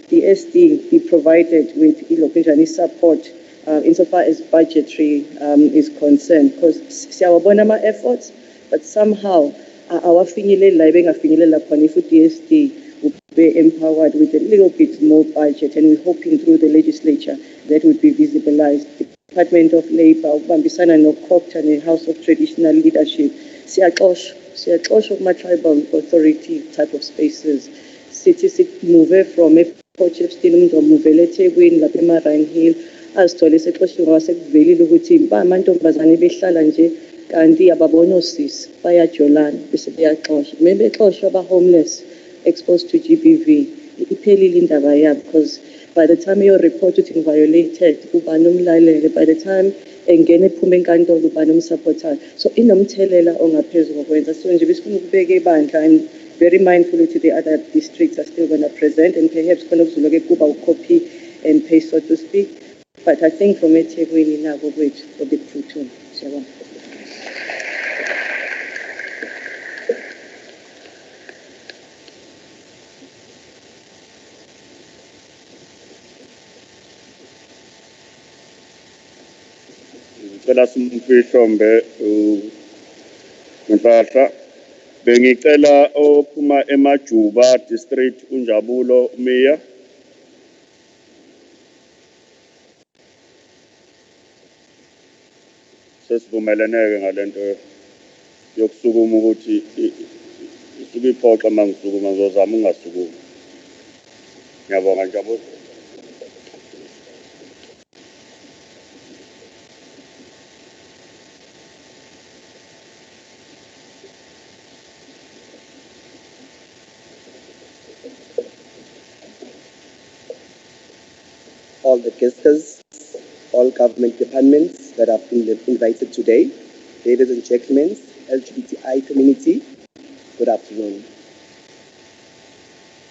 the SD be provided with location support insofar as budgetary is concerned, because siyawabona ama-efforts, but somehow awafinyelela bengafinyelela khona if DSD would be empowered with a little bit more budget, and we're hoping through the legislature that would be visibilized. Department of Labour, ubambisana no-COCTA and House of Traditional Leadership, siyaxoshwa kuma-tribal authority type of spaces. Sithi move from Potchefstroom umuntu amuvele eThekwini lapha ema-Rhine Hill azithole sexoshiwe ngoba sekuvelile ukuthi amantombazane behlala nje kanti ababona osisi bayajolana bese beyaxoshwa. Bexoshwa aba-homeless exposed to GBV, iphelile indaba yabo, because by the time your report ukuthi violated uba nomlalele, by the time engene ephuma enkantolo uba nomsupportayo, so inomthelela ongaphezulu kokwenza. So nje besifuna ukubeka ibandla, I'm very mindful ukuthi the other districts are still going to present, and perhaps khona kuzoloke kuba copy and paste, so to speak, but I think from eThekwini nabo kwethu kobe kuphuthuma. Siyabonga. Ngicela simfihlombe uMhlahla, bengicela ophuma eMajuba district uNjabulo Meya. Sesivumeleneke ngalento yokusukuma ukuthi isuke iphoqa mangisukuma ngizozama ungasukumi. Ngiyabonga Njabulo. All the guests, all government departments that have been invited today, ladies and gentlemen, LGBTI community, good afternoon.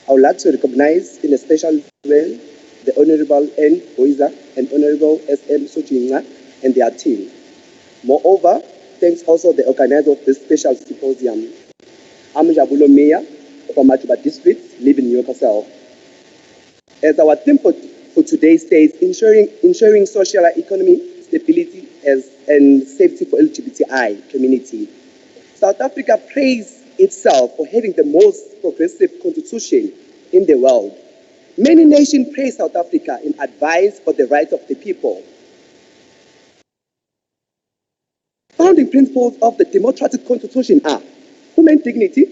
I would like to recognize in a special way the Honorable N. Boiza and Honorable S.M. Sojinga and their team. Moreover, thanks also the organizer of this special symposium. I'm Jabulo Meya from Majuba District, live in Newcastle. As our theme for today states, ensuring social economy stability and safety for LGBTI community. South Africa praised itself for having the most progressive constitution in the world. Many nations praise South Africa in advice for the rights of the people. Founding principles of the democratic constitution are human dignity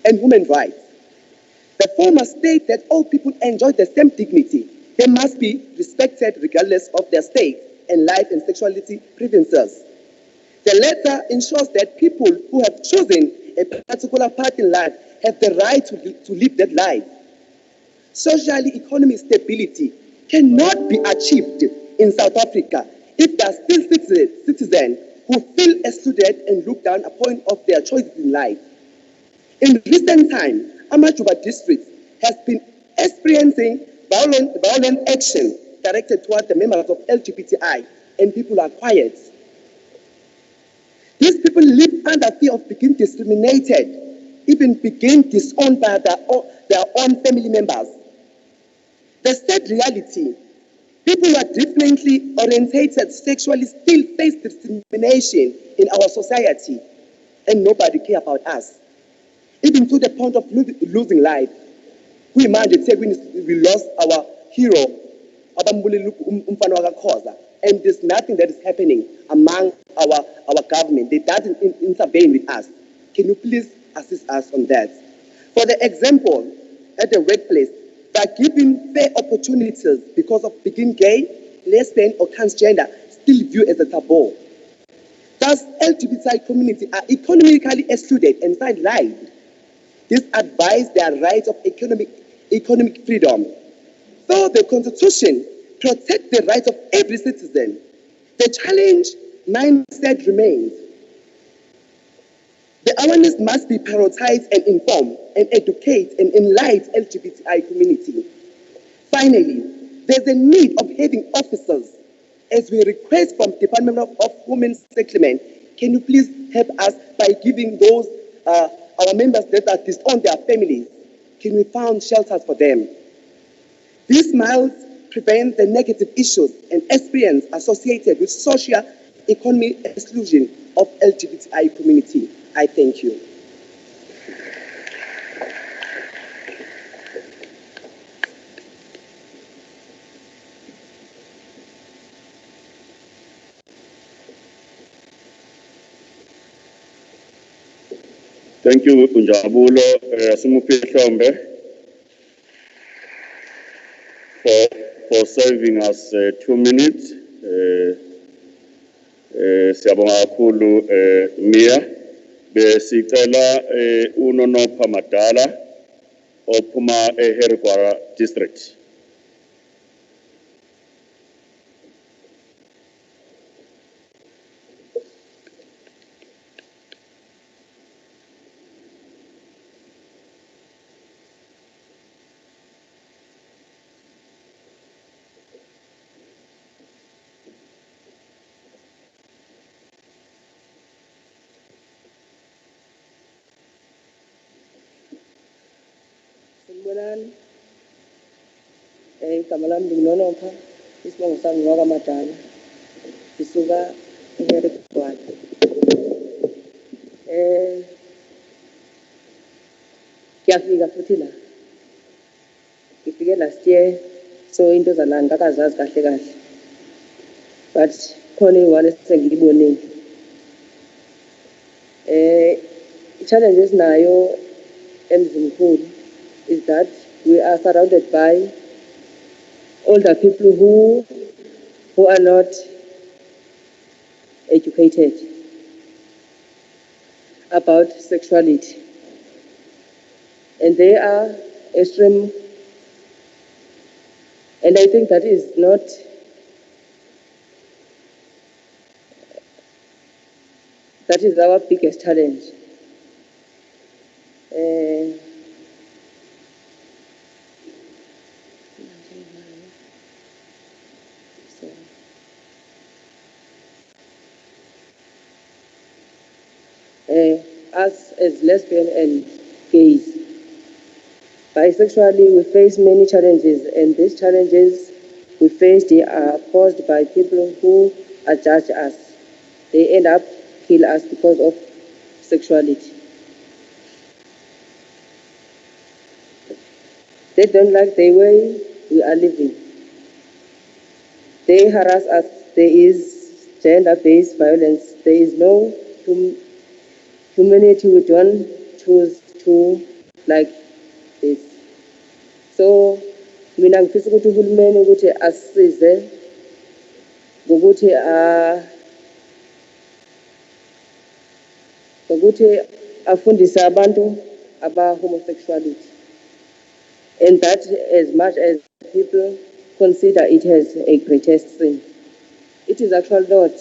and human rights. The former state that all people enjoy the same dignity. They must be respected regardless of their state and life and sexuality preferences. The latter ensures that people who have chosen a particular path in life have the right to live that life. Social economic stability cannot be achieved in South Africa if there are still citizens who feel excluded and looked down upon of their choices in life. In recent times, Amajuba district has been experiencing violent action directed toward the members of LGBTI, and people are quiet. These people live under fear of being discriminated, even being disowned by their own family members. The sad reality, people who are differently orientated sexually still face discrimination in our society, and nobody cares about us, even to the point of losing life. We imagine we lost our hero, and there's nothing that is happening among our government. They doesn't intervene with us. Can you please assist us on that? For the example, at the workplace, they are given fair opportunities because of being gay, lesbian, or transgender. still viewed as a taboo. Thus, LGBTI community are economically excluded and sidelined. This advises their right of economic freedom. Though the Constitution protects the rights of every citizen, the challenge mindset remains. The awareness must be prioritized and inform and educate and enlighten LGBTI community. Finally, there's a need of having officers, as we request from Department of Women's Settlement. Can you please help us by giving those our members that are disowned their families? Can we found shelters for them? These miles prevent the negative issues and experience associated with social economic exclusion of LGBTI community. I thank you. Thank you, Unjabulo Sumufihlombe, for serving us 2 minutes. Siyabonga kakhulu Mia. Besicela uNonopha Madala ophuma eHerigwara district. Sanibonani. Igama lami nginonopha, isibongo sami ngwakaMadala. Sisuka eHerigwara. Ngiyafika futhi la. Ngifike last year, so into zalana ngakazazi kahle kahle. But khona iwale sengiyibonile. Challenges nayo emzimkhulu is that we are surrounded by older people who are not educated about sexuality. And they are extreme, and I think that is not that is our biggest challenge. Us as lesbian and gays, bisexually, we face many challenges, and these challenges we face, they are caused by people who judge us. They end up kill us because of sexuality. They don't like the way we are living. They harass us. There is gender-based violence. There is no humanity. We don't choose to like this. So mina ngifisa ukuthi uhulumeni ukuthi asisize ngokuthi afundise abantu about homosexuality, and that as much as people consider it as a greatest sin, it is actually not.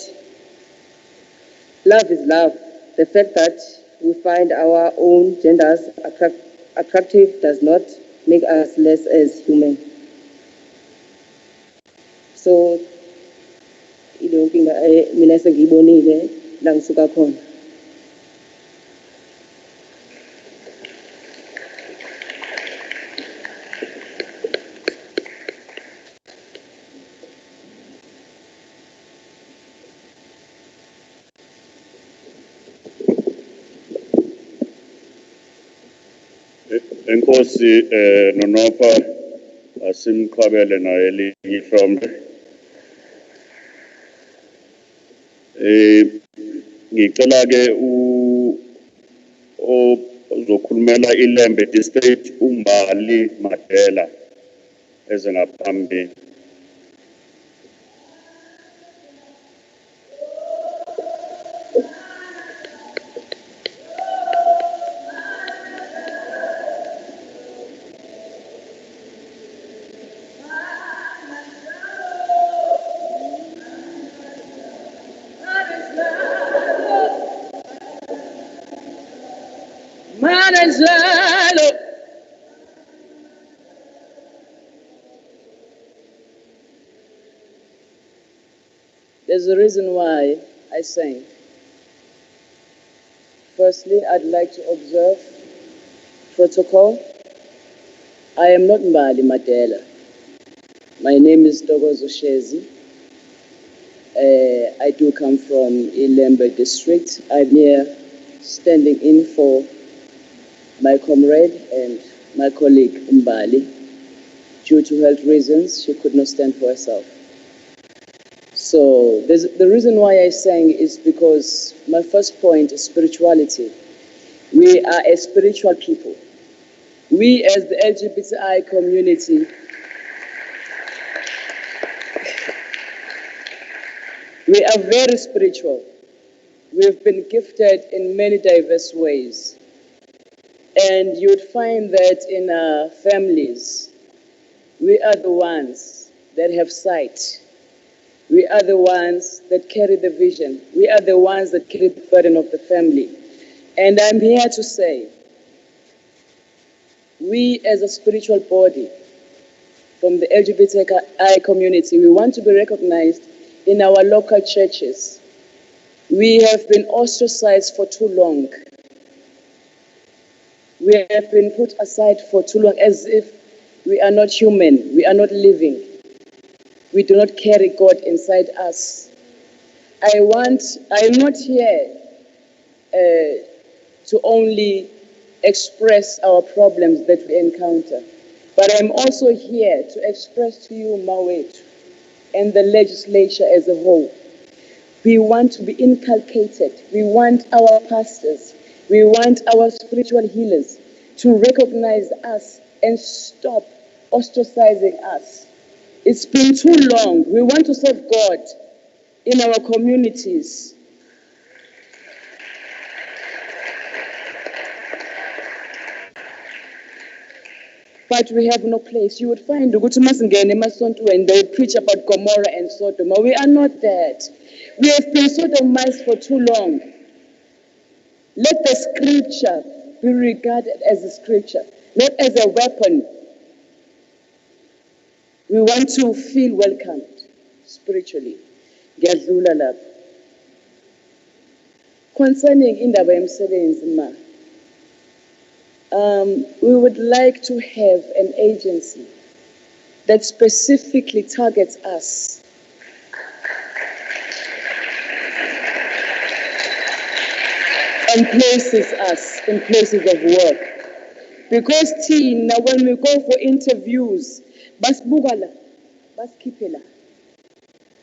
Love is love. The fact that we find our own genders attractive does not make us less as human. So, ile nkinga mina sengiyibonile la ngisuka khona. Enkosi Nonopha asimqhabele naye elingihlombe. Ngicela ke ozokhulumela iLembe district uMbali Madela eze ngaphambili. There's a reason why I sang. Firstly, I'd like to observe protocol. I am not Mbali Madela. My name is Togozo Shezi. I do come from Ilembe district. I'm here standing in for my comrade and my colleague Mbali. Due to health reasons, she could not stand for herself. So the reason why I sang is because my first point is spirituality. We are a spiritual people. We as the LGBTI community, we are very spiritual. We've been gifted in many diverse ways. And you'd find that in our families, we are the ones that have sight. We are the ones that carry the vision. We are the ones that carry the burden of the family. And I'm here to say, we as a spiritual body from the LGBTQI community, we want to be recognized in our local churches. We have been ostracized for too long. We have been put aside for too long as if we are not human, we are not living. We do not carry God inside us. I'm not here to only express our problems that we encounter, but I'm also here to express to you, Mawet, and the legislature as a whole. We want to be inculcated. We want our pastors, we want our spiritual healers to recognize us and stop ostracizing us. It's been too long. We want to serve God in our communities. But we have no place. You would find when they preach about Gomorrah and Sodom. We are not that. We have been sodomized for too long. Let the scripture be regarded as a scripture, not as a weapon. We want to feel welcomed spiritually. Ngiyadlula lapho. Concerning indaba yemsebenzi ma, we would like to have an agency that specifically targets us. And places us in places of work. Because Tina, when we go for interviews, basbugala, baskipela.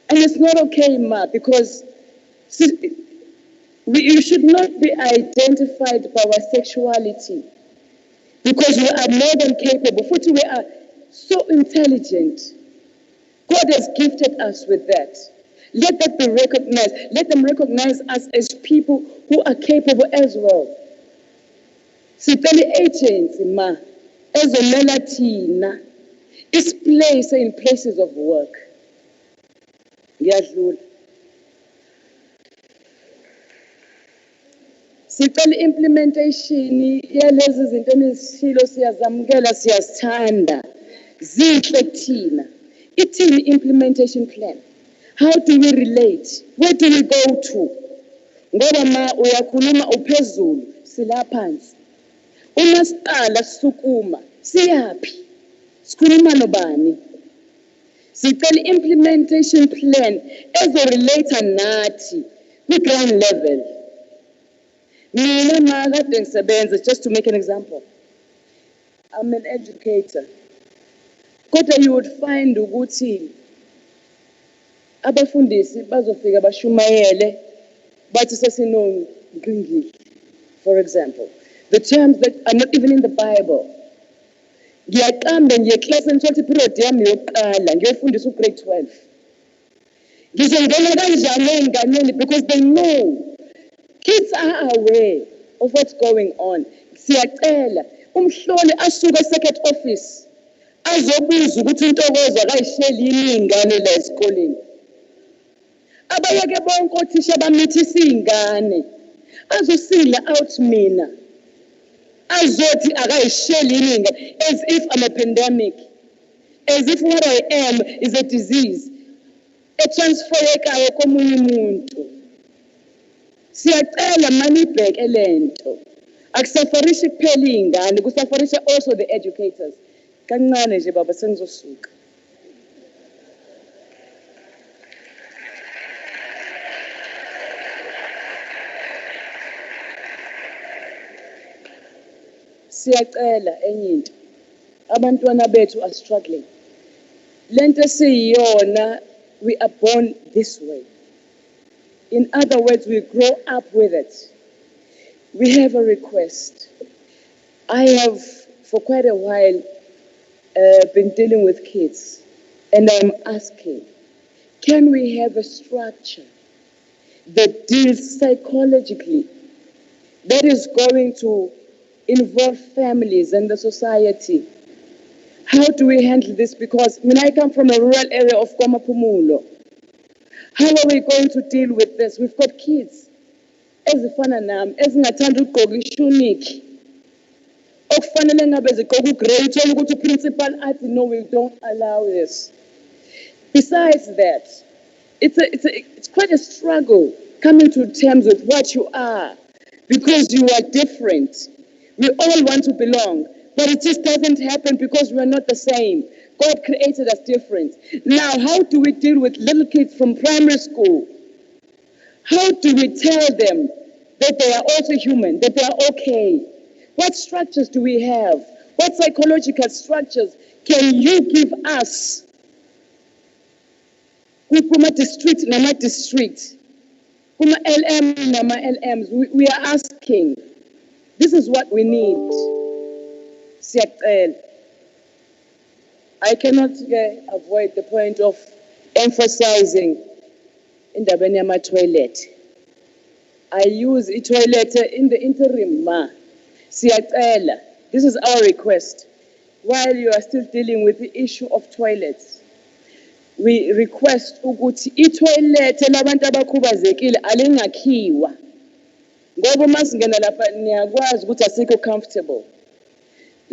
And it's not okay, ma, because you should not be identified by our sexuality. Because we are more than capable. We are so intelligent. God has gifted us with that. Let that be recognized. Let them recognize us as people who are capable as well. Siteli agency ma, ezomela thina, is place in places of work. Ngiyadlula. Sicela implementation yalezi zinto enisilo siyazamukela siyazithanda. Zinhle kuthina. Ithini implementation plan? How do we relate? Where do we go to? Ngoba ma uyakhuluma uphezulu sila phansi. Uma siqala sisukuma siyapi? Sikhuluma nobani? Sicela implementation plan ezorelate nathi ku-ground level. Mina ma kade ngisebenza, just to make an example. I'm an educator. Kodwa you would find ukuthi abafundisi bazofika bashumayele bathi sesinongqingili. For example, the terms that are not even in the Bible. Ngiyaqamba ngiyeclass ngithola period yami yokuqala ngiyofundisa grade 12. Ngizongena kanjani ey'nganeni because they know. Kids are aware of what's going on. Siyacela umhloli asuka e-circuit office azobuza ukuthi uNtokozo akayisheli yini iy'ngane la esikoleni. Abayeke bonke othisha bamithisa iy'ngane azosingla out mina. azothi akayishelinga as if I'm a pandemic, as if what I am is a disease etransferekayo komunye umuntu. Siyacela manibheke lento. Akusafarishi kuphela iy'ngane, kusafarisha also the educators. Kancane nje baba sengizosuka. Siyacela enye into. Abantwana bethu are struggling. Lento esiyiyona, we are born this way. In other words, we grow up with it. We have a request. I have, for quite a while, been dealing with kids, and I'm asking, can we have a structure that deals psychologically, that is going to involve families and the society? How do we handle this? Because I come from a rural area of KwaMaphumulo. How are we going to deal with this? We've got kids ezifana nami ezingathanda ukugqoka ishuniki okufanele ngabe zigqoka ugrey, uthola ukuthi uprincipal athi no, we don't allow this. Besides that, it's quite a struggle coming to terms with what you are, because you are different. We all want to belong, but it just doesn't happen because we are not the same. God created us different. Now, how do we deal with little kids from primary school? How do we tell them that they are also human, that they are okay? What structures do we have? What psychological structures can you give us? Kuma district, nama district, kuma LM, nama LMs. We are asking. This is what we need. I cannot avoid the point of emphasizing indabeni yama toilet. I use a toilet in the interim, ma. Siyacela. This is our request. While you are still dealing with the issue of toilets, we request ukuthi i-toilet labantu abakhubazekile alingakhiwa. Ngoba masingena lapha niyakwazi ukuthi asikho comfortable.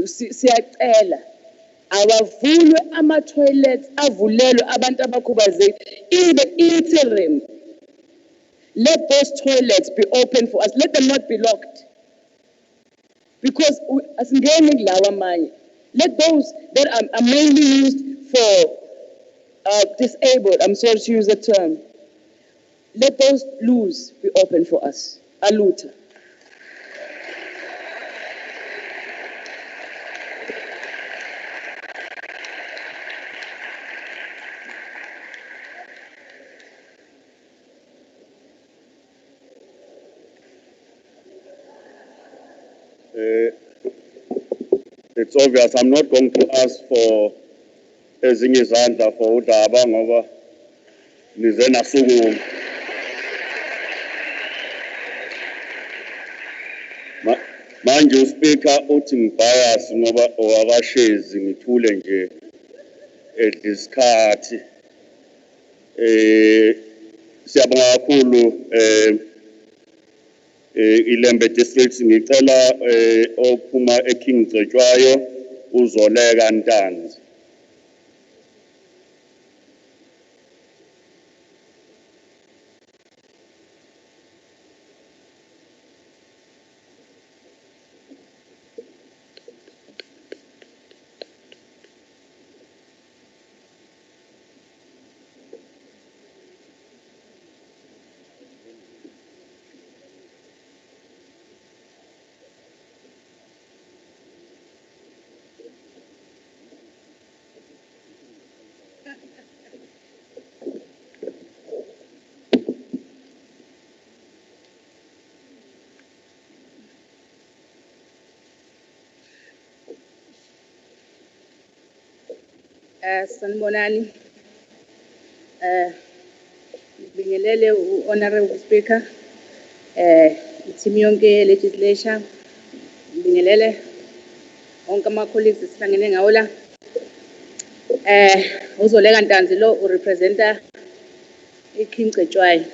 Siyacela awavulwe ama-toilets avulelwe abantu abakhubazekile in the interim. Let those toilets be open for us. Let them not be locked. Because asingeni kulawa amanye. Let those that are mainly used for disabled, I'm sorry to use the term, let those loose be open for us. Aluta. It's obvious I'm not going to ask for ezinye izandla for udaba ngoba nize nasuku manje uSpeaker uthi ngibias ngoba owakashezi ngithule nje isikhathi siyabonga kakhulu iLembe district ngicela ophuma eKing Cetshwayo uzoleka Ntanzi. Sanibonani. Ngibingelele Honorable Speaker, team yonke legislature, ngibingelele onke ama colleagues esihlangene ngawo la. Uzoleka Ntanzi lo urepresenta iKing Cetshwayo.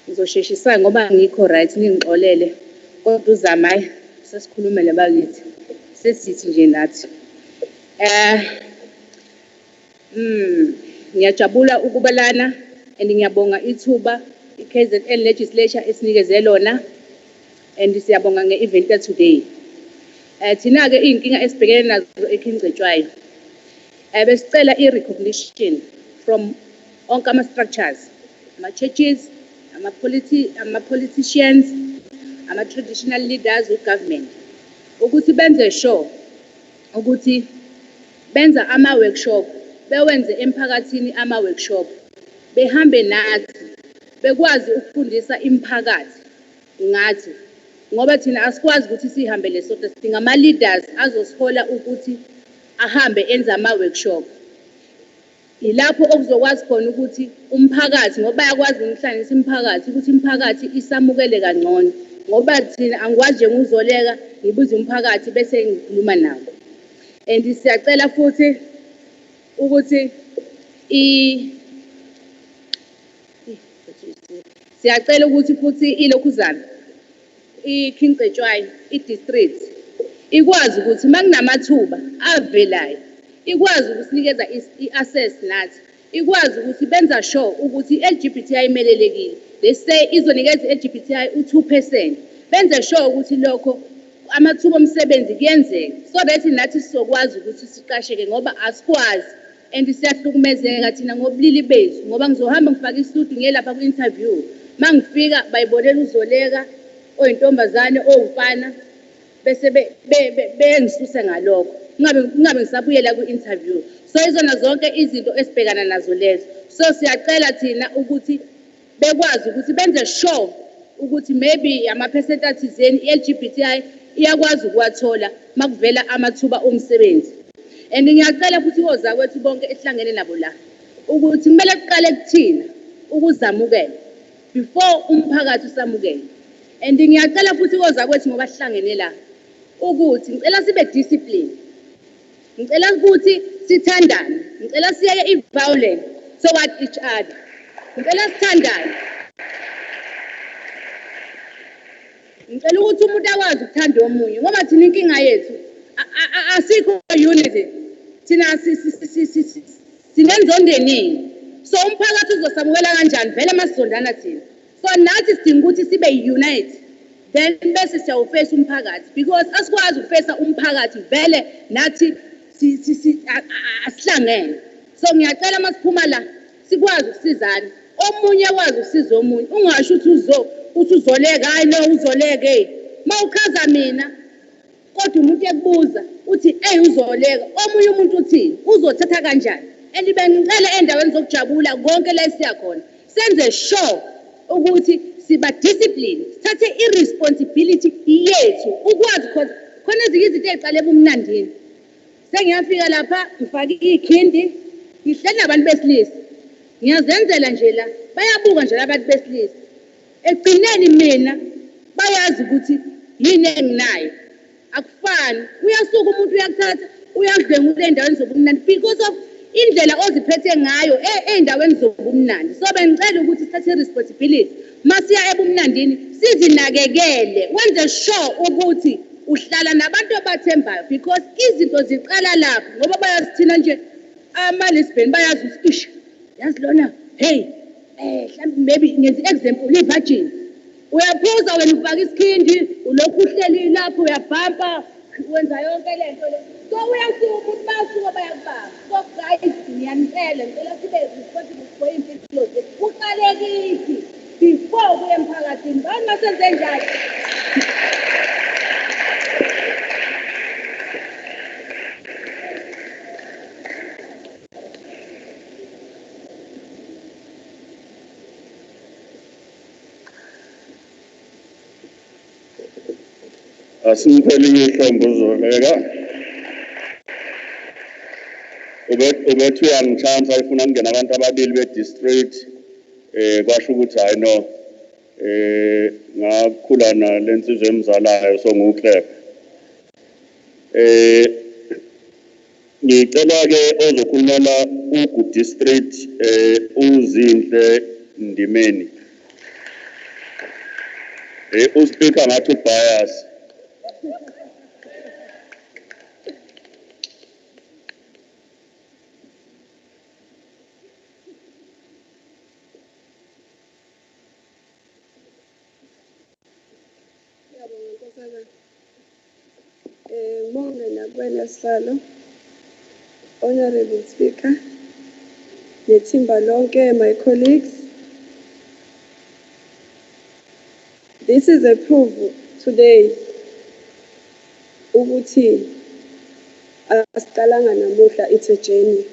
Ngizosheshisa ngoba ngikho right ningixolele kodwa uzamayo sesikhuluma nabakithi sesithi nje nathi ngiyajabula ukuba lana and ngiyabonga ithuba iKZN Legislature esinikeze lona and siyabonga nge-event today. Thina ke inkinga esibhekene nazo eKingcetshwayo besicela i-recognition from onke ama-structures, ama-churches, ama-politicians, ama-traditional leaders we-government ukuthi benze sure ukuthi benza ama-workshop, bewenze emphakathini ama-workshop, behambe nathi bekwazi ukufundisa imiphakathi ngathi ngoba thina asikwazi ukuthi sihambele sodwa, sidinga ama-leaders azosihola ukuthi ahambe enze ama-workshop. Ilapho okuzokwazi khona ukuthi umphakathi ngoba bayakwazi ukuhlanganisa imiphakathi ukuthi imiphakathi isamukele kangcono ngoba thina angikwazi nje nguzoleka ngibuze umphakathi bese ngikhuluma nawo. And siyacela futhi ukuthi siyacela ukuthi futhi ilokhuzana iKingcetshwayo i-district ikwazi ukuthi makunamathuba avelayo ikwazi ukusinikeza i-access nathi ikwazi ukuthi benza sure ukuthi i-LGBTI imelelekile. They say izonikeza i-LGBTI u2%, benze sure ukuthi lokho amathuba omsebenzi kuyenzeka so that nathi sizokwazi ukuthi siqasheke ngoba asikwazi and siyahlukumezeka thina ngobulili bethu ngoba ngizohamba ngifaka isudi ngiyelapha ku-interview mangifika bayibonela uzoleka oyintombazane owumfana bese bengisuse ngalokho ngabe ngisabuyela ku-interview. So izona zonke izinto esibhekana nazo lezo. So siyacela thina ukuthi bekwazi ukuthi benze sure ukuthi maybe ama-percent athizeni i-LGBTI iyakwazi ukuwathola makuvela amathuba omsebenzi. And ngiyacela futhi ozakwethu bonke esihlangene nabo la ukuthi kumele kuqale kuthina ukuzamukela before umphakathi usamukele. And ngiyacela futhi ozakwethu ngoba sihlangene la ukuthi ngicela sibe discipline, ngicela ukuthi sithandane, ngicela siye i-violence toward each other, ngicela sithandane, ngicela ukuthi umuntu akwazi ukuthanda omunye ngoba thina inkinga yethu asikho unity, thina sinenzondo eningi. So umphakathi uzosamukela kanjani vele masizondana thina? So nathi sidinga ukuthi sibe unite then bese siyawufesa umphakathi because asikwazi ukufesa umphakathi vele nathi asihlangene. So ngiyacela masiphuma la sikwazi ukusizana, omunye akwazi ukusiza omunye, ungasho ukuthi uzoleka hayi no uzoleke mawuchaza mina kodwa umuntu ekubuza uthi uzoleka omunye umuntu uthini uzothatha kanjani. And bengicela endaweni zokujabula konke la siyakhona senze sure ukuthi siba discipline, sithathe i-responsibility yethu ukwazi khona ezinye izinto eziqale ebumnandini. Sengiyafika lapha ngifake ikhindi ngihleli nabantu besilisa ngiyazenzela nje la bayabuka nje abantu besilisa ekugcineni mina bayazi ukuthi yini enginayo akufani. Uyasuka umuntu uyakuthatha uyakudlengula endaweni zobumnandi because of indlela oziphethe ngayo endaweni zobumnandi. So bengicela ukuthi sithathe i-responsibility masiya ebumnandini sizinakekele, wenze sure ukuthi uhlala nabantu abathembayo because izinto ziqala lapho ngoba bayazithina nje ama-lesbian bayazi ukuthi yazi lona hey mhlawumbe maybe ngenza example i-virgin uyaphuza wena ufaka isikhindi ulokhu uhleli lapho uyabhampa wenza yonke lento le so uyasuka umuntu basuka bayakubamba. So guys ngiyanicela ngicela sibe responsible for impilo zethu uqale kithi before kuye emphakathini bani masenze njalo. Asimpheli ihlombo uzoleka ubethu uyangichansa ifuna ukungena abantu ababili be-district kwasho ukuthi hayi no ngakhula nalensizwe emzalayo so nguclep. Ngicela ke ozokhulumela uGood District uzinhle Ndimeni uspeaker ngathi bias Ngibonge nakuwena Sihlalo, Honorable Speaker, nethimba lonke, my colleagues. This is a proof today ukuthi asiqalanga namuhla, it's a journey.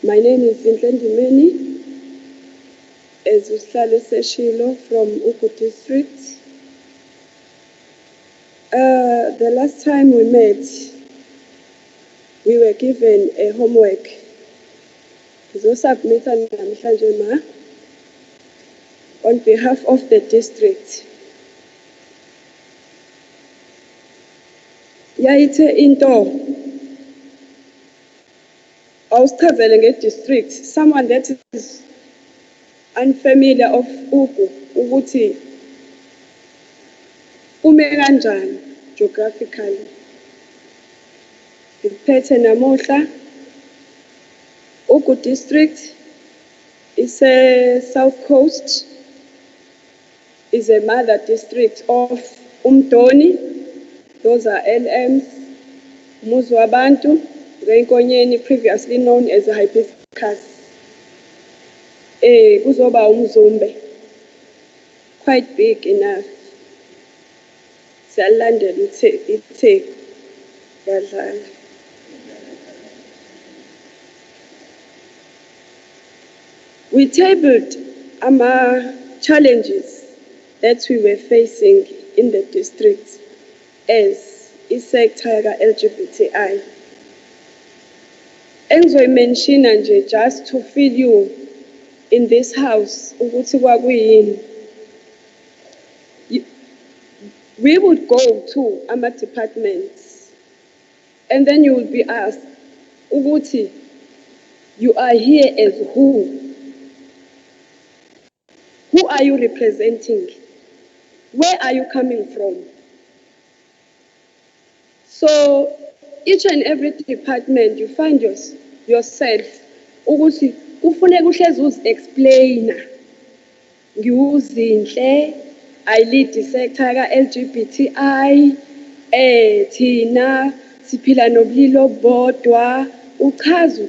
My name is Ndimeni, as usihlalo seshilo from Ugu district. The last time we met, we were given a homework. On behalf of the district. Yaite into Austravelenge district, someone that is unfamiliar of Ugu, Uguti, Umeranjan, geographically. Iphethe namuhla, Ugu district is a south coast, is a mother district of Umdoni. Those are LMs, Muzwabantu, Renkonyeni, previously known as a hibiscus. Kuzoba umzumbe, quite big enough. Siyalandela ithe yadlala. We tabled challenges that we were facing in the district as i-sector LGBTI. Engizoyimention nje just to fill you in this house ukuthi kwakuyini. We would go to our departments and then you would be asked, ukuthi, you are here as who? Who are you representing? Where are you coming from? So each and every department you find yourself ukuthi kufuneka uhlezi uzi-explaina. Ngiwuzinhle, I lead the sector LGBTI, thina siphila nobulili obodwa, uchaza,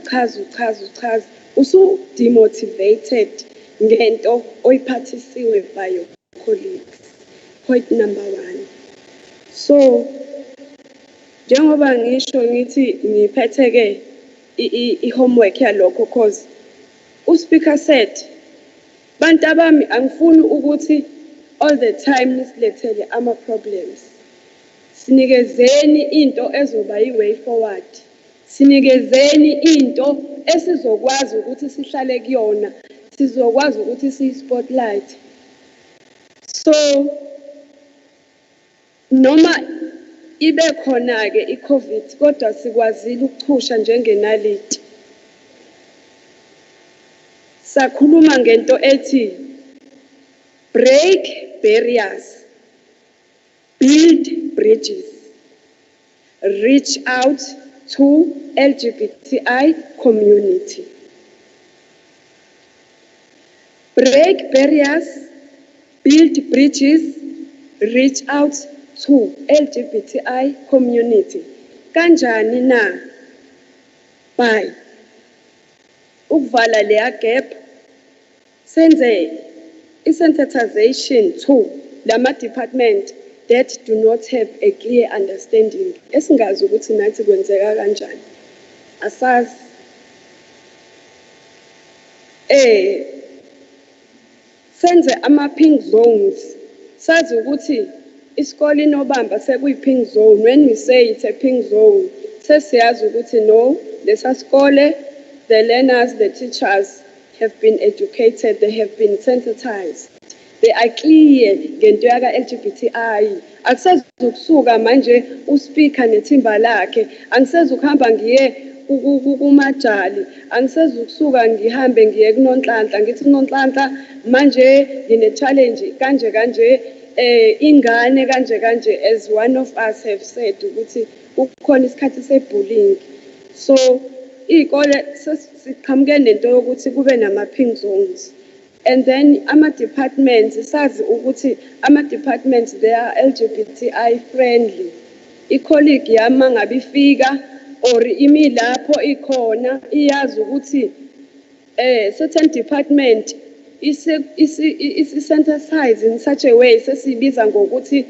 usu-demotivated ngento oyiphathisiwe by your colleagues. Point number 1. So, njengoba ngisho ngithi ngiphethe-ke i-homework yalokho, cause uSpeaker said, bantu abami angifuni ukuthi all the time nisilethele ama-problems. Sinikezeni into ezoba yi-way forward. Sinikezeni into esizokwazi ukuthi sihlale kuyona, sizokwazi ukuthi siyi-spotlight. So, noma ibe khona-ke i-COVID, kodwa sikwazile ukuchusha njengenaliti. Sakhuluma ngento ethi, break barriers, build bridges, reach out to LGBTI community. Break barriers, build bridges, reach out to LGBTI community. Kanjani na? By ukuvala leya gap, senze sensitization to lama department that do not have a clear understanding. Esingazi ukuthi nathi kwenzeka kanjani. Asazi. Senze ama-pink zones. Sazi ukuthi isikole inobamba sekuyi-pink zone. When we say it's a pink zone, sesiyazi ukuthi no, lesa sikole, the learners, the teachers have been educated, they have been sensitized. They are clear ngento yaka LGBTI. Akusezukusuka manje uSpeaker nethimba lakhe, angisezukuhamba ngiye kumajali, angisezukusuka ngihambe ngiye kuNonhlanhla, ngithi kuNonhlanhla manje ngine challenge kanje ingane kanje as one of us have said ukuthi kukhona isikhathi sebullying. So ikole siqhamuke nento yokuthi kube nama-pink zones. And then ama-departments, sazi ukuthi ama-departments they are LGBTI friendly. I-colleague yami ngabe ifika or imi lapho ikhona iyazi ukuthi certain department isi-synthesize in such a way sesibiza ngokuthi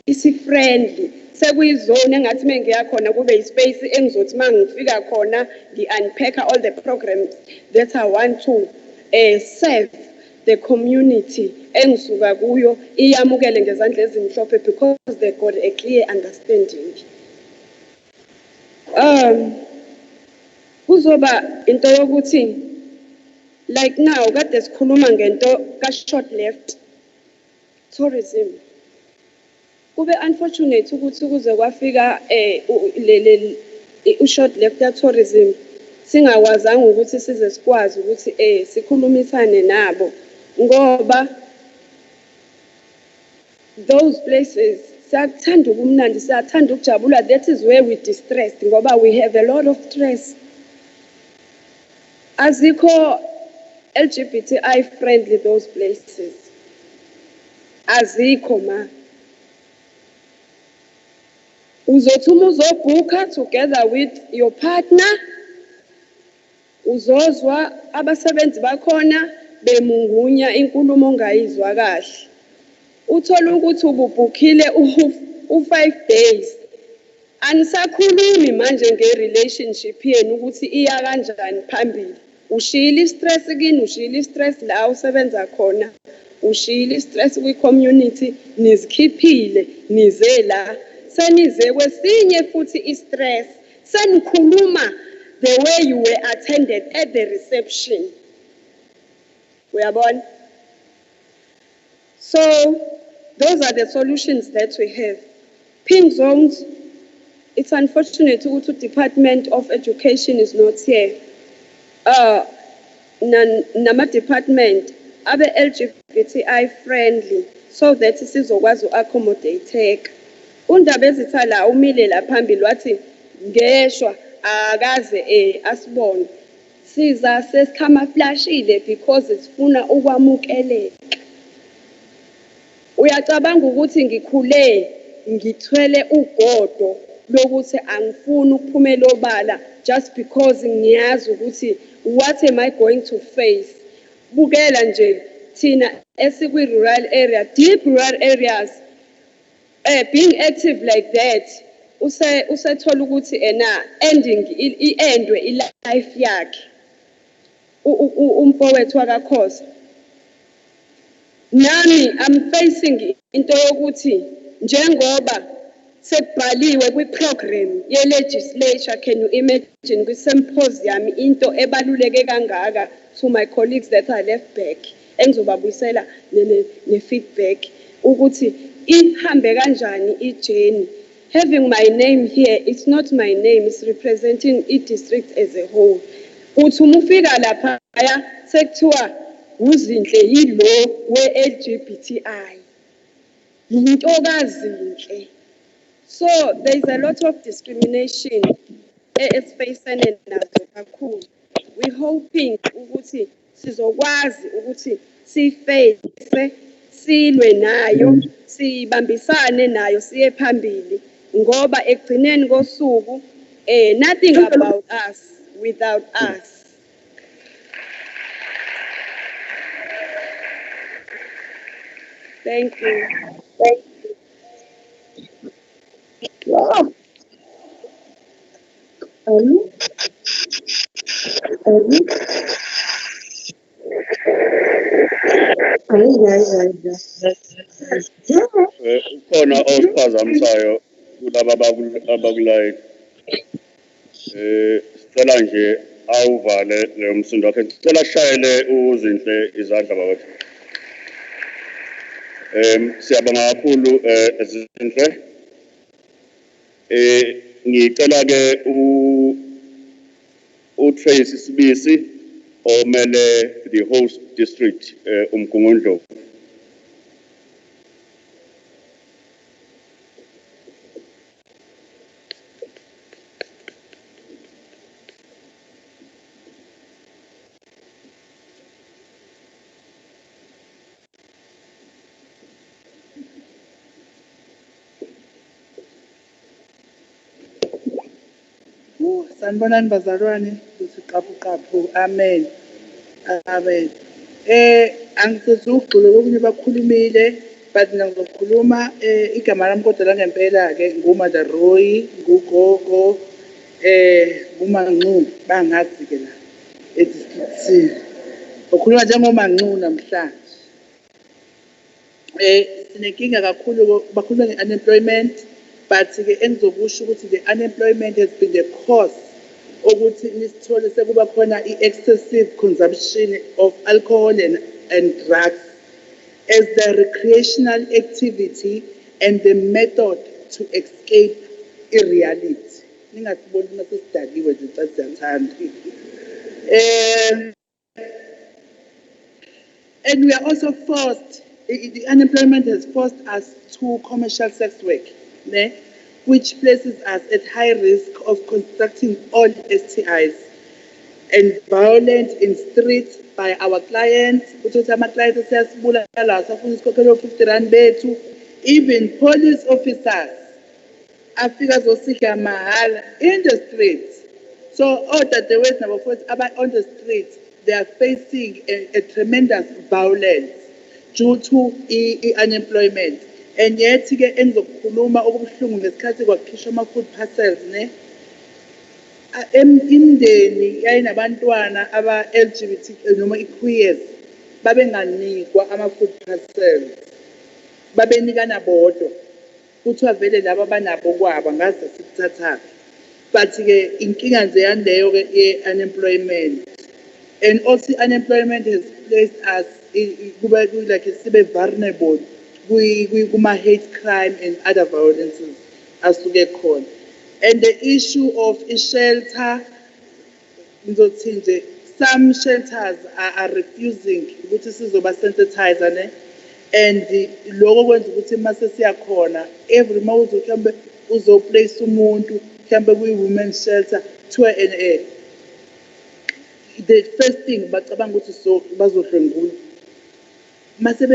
isi-friendly. Sekuyizone engathi mengiyakhona kube ispace engizothi mangifika khona ngi-unpack all the programs that I want to serve the community engisuka kuyo iyamukele ngezandla ezimhlophe because they got a clear understanding. Kuzoba into yokuthi like now kade sikhuluma ngento ka-short left tourism. Kube unfortunate ukuthi kuze kwafika u-short left tourism singakwazanga ukuthi size sikwazi ukuthi sikhulumisane nabo ngoba those places siyathanda ukumnandi siyathanda ukujabula. That is where we distressed ngoba we have a lot of stress. Azikho LGBTI friendly those places. Azikho ma. Uzothuma uzobhuka together with your partner. Uzozwa abasebenzi bakhona bemungunya inkulumo ongayizwa kahle. Uthola ukuthi ububhukhile u5 days. Anisakhulumi manje nge-relationship yenu ukuthi iya kanjani phambili. Ushiyile stress kini, ushiyile stress la usebenza khona, ushiyile stress kwi-community, nizikhiphile, nize la. Senize kwesinye futhi i-stress. Senikhuluma the way you were attended at the reception. Uyabona? So those are the solutions that we have. Pink zones, it's unfortunate ukuthi Department of Education is not here. Nama-department abe LGBTI friendly so that sizokwazi u-accommodate. Undaba ezitha la umile la phambili wathi ngeshwa akaze asibone. Siza sesikhamaflashile because sifuna ukwamukeleka. Uyacabanga ukuthi ngikhule ngithwele ugodo lokuthi angifuni ukuphumela obala just because ngiyazi ukuthi what am I going to face. Bukela nje thina esikwi-rural area, deep rural areas, being active like that usethola ukuthi ending iendwe i-life yakhe. Umfowethu wakakhoza nami I'm facing into yokuthi njengoba sekubhaliwe kwi-program ye-legislature, can you imagine kwi-symposium into ebaluleke kangaka to my colleagues that are left back engizobabuyisela ne-feedback ukuthi ihambe kanjani ijeni. Having my name here, it's not my name, it's representing each district as a whole. Uthi umufika lapha sekuthiwa uzinhle yilo we-LGBTI. Yintokazinhle. So there is a lot of discrimination esifacene nazo kakhulu. We're hoping ukuthi sizokwazi ukuthi siface silwe nayo, sibambisane nayo siye phambili ngoba ekugcineni kosuku nothing about us without us. Thank you. Thank you. Wow. Ukhona osiphazamisayo kulaba abakulayini. Sicela nje awuvale leyo msindo wakhe. Sicela shayele uzinhle izandla bakwethu. Siyabonga kakhulu Zinhle. Ngicela ke uTracy Sibisi omele the host district umgungundlovu. Sanibonani bazalwane, ukuthi qaphu, amen. Amen. Angithethe ukugxila kokunye bakhulumile, but mina ngizokhuluma igama lami kodwa langempela-ke nguMother Roy, ngugogo, nguMancu, bangazi-ke la edistrictini. Ukhuluma njengoMancu namhlanje. Sinenkinga kakhulu bakhuluma nge-unemployment, but-ke engizokusho ukuthi the unemployment has been the cause ukuthi nisithole sekuba khona i-excessive consumption of alcohol and drugs as the recreational activity and the method to escape reality. Ningasiboni uma sesidakiwe nje xa siyathanda. And we are also forced, the unemployment has forced us to commercial sex work, which places us at high risk of contracting all STIs and violent in streets by our clients. Even police officers are figures of mahal in the streets. So all that the West number four on the streets, they are facing a tremendous violence due to unemployment. And yet, ke engizokhuluma okubuhlungu ngesikhathi kwakhishwa ama-food parcels imindeni yayinabantwana aba-LGBT noma i-queers babenganikwa ama-food parcels, babenikana bodwa kuthiwa vele laba banabo kwabo ngaze sikuthathaphi. But-ke inkinga nje yanleyo-ke ye-unemployment, and also unemployment has placed us like sibe vulnerable kuma-hate crime and other violences asuke khona. And the issue of shelter, some shelters are refusing ukuthi sizoba sensitize, and lokho kwenza ukuthi mase siyakhona every month mhlambe uzoplace umuntu mhlambe kwi-women's shelter kuthiwa the first thing bacabanga ukuthi bazodlwengula. Mase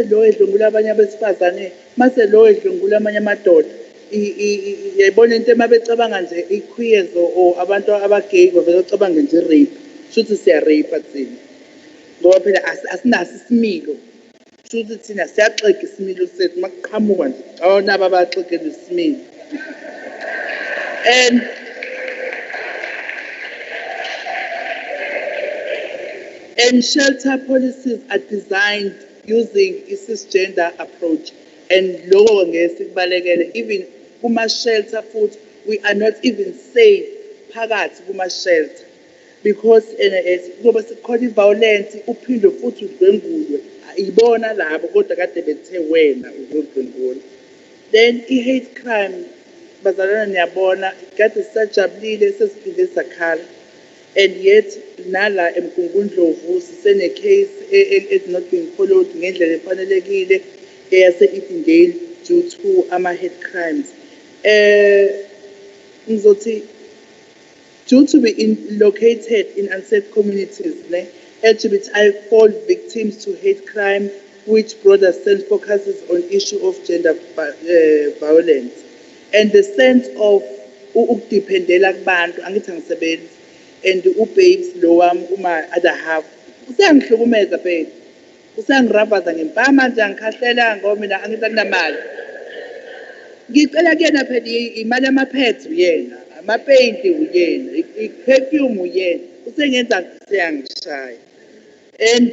lo edlwengula abanye abesifazane, mase lo edlwengula amanye amadoda, yayibona into emabecabanga nje i-queers or abantu abagay bavele bacabanga nje rape, shuthi siya-rape thina ngoba phela asinaso isimilo, shuthi thina siyaxega isimilo sethu makuqhamuka nje naba baxegela isimilo. And shelter policies are designed using a cisgender approach. And lower even kuma-shelter food, we are not even safe phakathi kuma-shelter because kuba sikhona i-violence uphinde futhi udlwengulwe ibona labo kodwa kade bethe wena uzodlwengula. Then i-hate crime bazalwana niyabona kade sisajabulile sesiphinde sakhala. And yet, nala emkungundlovu sisene-case it's not being followed ngendlela efanelekile eyase-Edendale due to ama-hate crimes. Ngizothi due to be located in unsafe communities, LGBTI fall victims to hate crime, which broader sense focuses on issue of gender violence and the sense of ukudiphendela kubantu angithi angisebenzi. And babes lo wami kuma-other half usangihlukumeza phela, usangirabaza ngempama nje angikhahlela ngoba mina angithi akunamali. Ngicela kuyena phela imali yama-pads uyena, ama-paint uyena, i-perfume uyena, usengenza seyangishaya. And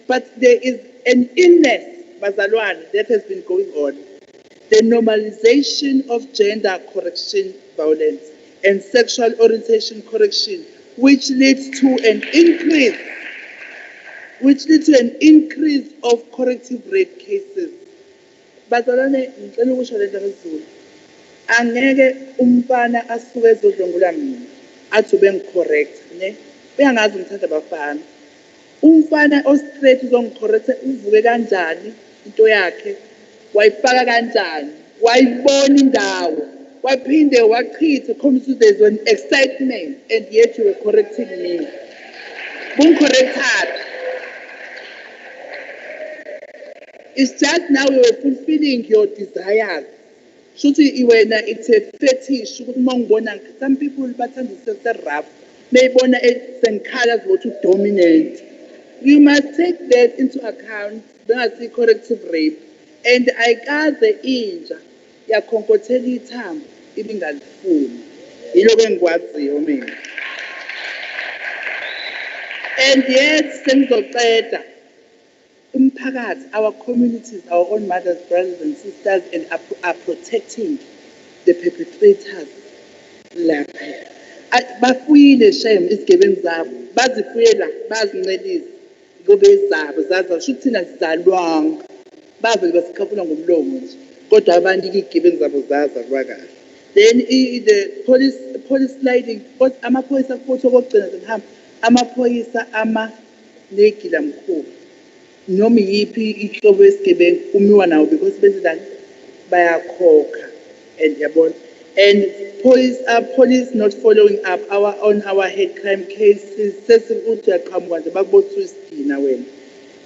but there is an illness bazalwane that has been going on, the normalization of gender correction violence and sexual orientation correction, which leads to an increase of corrective rape cases. Bazalwane ngicela ukusho lento ngesiZulu. Angeke umfana asuke ezodlwengula mina athi ubengicorrect uyangazi ngithanda abafana. Umfana o-straight uzongicorrect uvuke kanjani into yakhe, wayifaka kanjani, wayibona indawo, waphinde wachitha khombisa there's an excitement, and yet you were correcting me. Bungicorrectaphi? It's just now you were fulfilling your desires Shuthi iwena it's a fetish ukuthi mangibona some people bathanda se-rough mayibona sengikhalazi ukuthi dominate. You must take that into account bengasi corrective rape and ayikaze inja yakhonkothelwa ithambo ibingalifuni yiloko engikwaziyo mina. And yet sengizoqeda umphakathi, our communities, our own mothers, brothers and sisters, and are protecting the perpetrators lapha. Bafuyile shame izigebengu zabo, bazifuyela, bazincelisa ngoba ezabo zaza sho thina sizalwanga bavele basikhafuna ngomlomo nje kodwa abantu izigebengu zabo zaza kwakahle. Then the police sliding, amaphoyisa futhi okugcina sengihamba amaphoyisa negila mkhulu noma yiphi ihlobo esigebengu umiwa nawo because benzani bayakhokha and yabona. And police not following up our hate crime cases sesikuthi yaqhamuka nje bakubothwa isidina wena.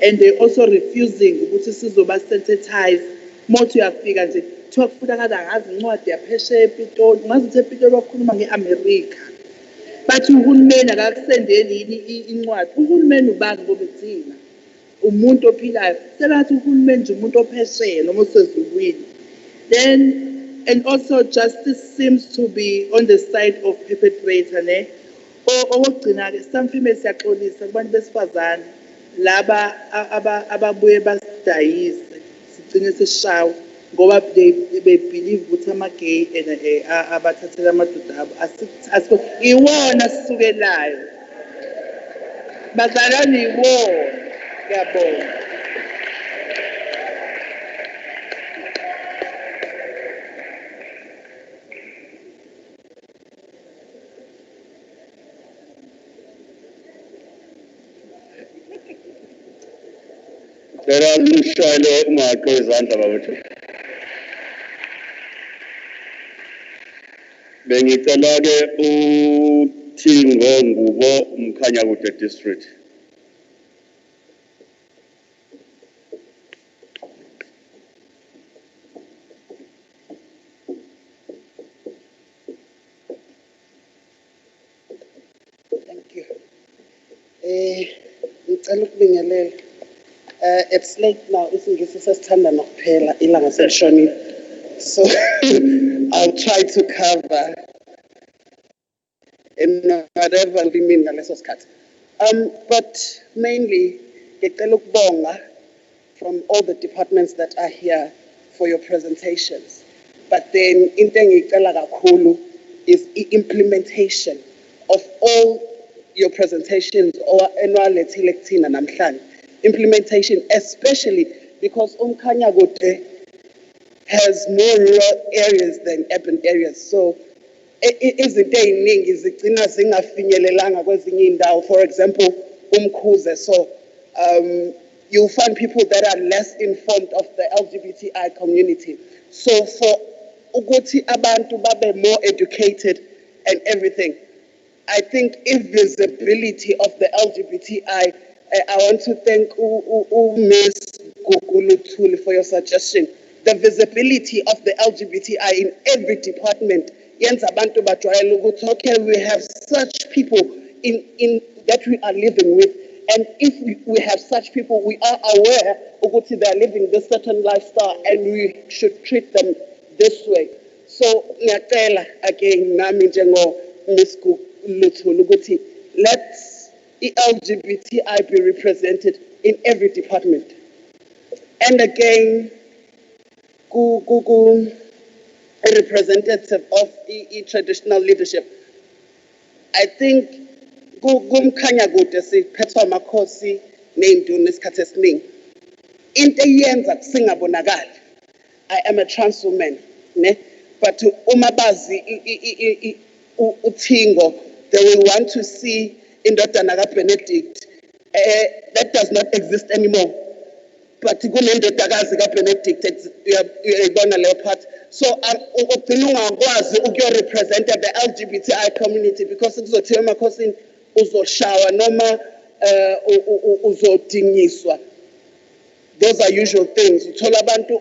And they also refusing ukuthi sizoba sensitize mothi uyafika nje kuthiwa kufunakala ngazi incwadi yaphesheya ePitoli ngazi ukuthi ePitoli bakhuluma ngeAmerica bathi uhulumeni akakusendeli incwadi. Uhulumeni ubani ngoba ithina umuntu ophilayo sebathi uhulumeni nje umuntu ophesheya noma osezulwini. Then and also justice seems to be on the side of perpetrator ne okugcina ke some females siyaxolisa kubantu besifazane laba ababuye basidayise sigcine seshawa ngoba they believe ukuthi ama-gay abathathela amadoda abo iwona sisukelayo bazalwane iwona. Ngiyabonga. Cela lishayele ungaqo izandla bawethu. Bengicela ke uThingo Ngubo Mkhanyakude district. Thank you. Ngicela ukubingelela. It's late now, isingisi sesithanda nokuphela ilanga selishonile. So I'll try to cover in whatever limini ngaleso sikhathi. But mainly ngicela ukubonga from all the departments that are here for your presentations. But then into engicela kakhulu is implementation of all your presentations or enwalethile kuthina namhlanje. Implementation, especially because Kwanyagote has more rural areas than urban areas. So izinto eziningi zigcina zingafinyelelanga kwezinye indawo. For example, Umkhuze. So you'll find people that are less informed of the LGBTI community. So for ukuthi abantu babe more educated and everything, I think if visibility of the LGBTI, I want to thank Ms. Gugulu for your suggestion. The visibility of the LGBTI in every department. Okay, we have such people in that we are living with, and if we have such people, we are aware of they are living this certain lifestyle, and we should treat them this way. So, again, Ms. Gugulu, let's LGBTI be represented in every department. And again, a representative of traditional leadership. I think Kwanyagote siphetha amakhosi ney'nduna esikhathi esiningi. Into eyenza kusingabonakali. I am a trans woman, ne? But umabazi uThingo, they will want to see indodana kaBenedict. That does not exist anymore. But kunendodakazi kaBenedict uyayibona leyo part. So ugcina ungakwazi ukuyorepresent the LGBTI community because kuzothiwa emakhosini uzoshawa noma uzodingiswa. Those are usual things. Uthola abantu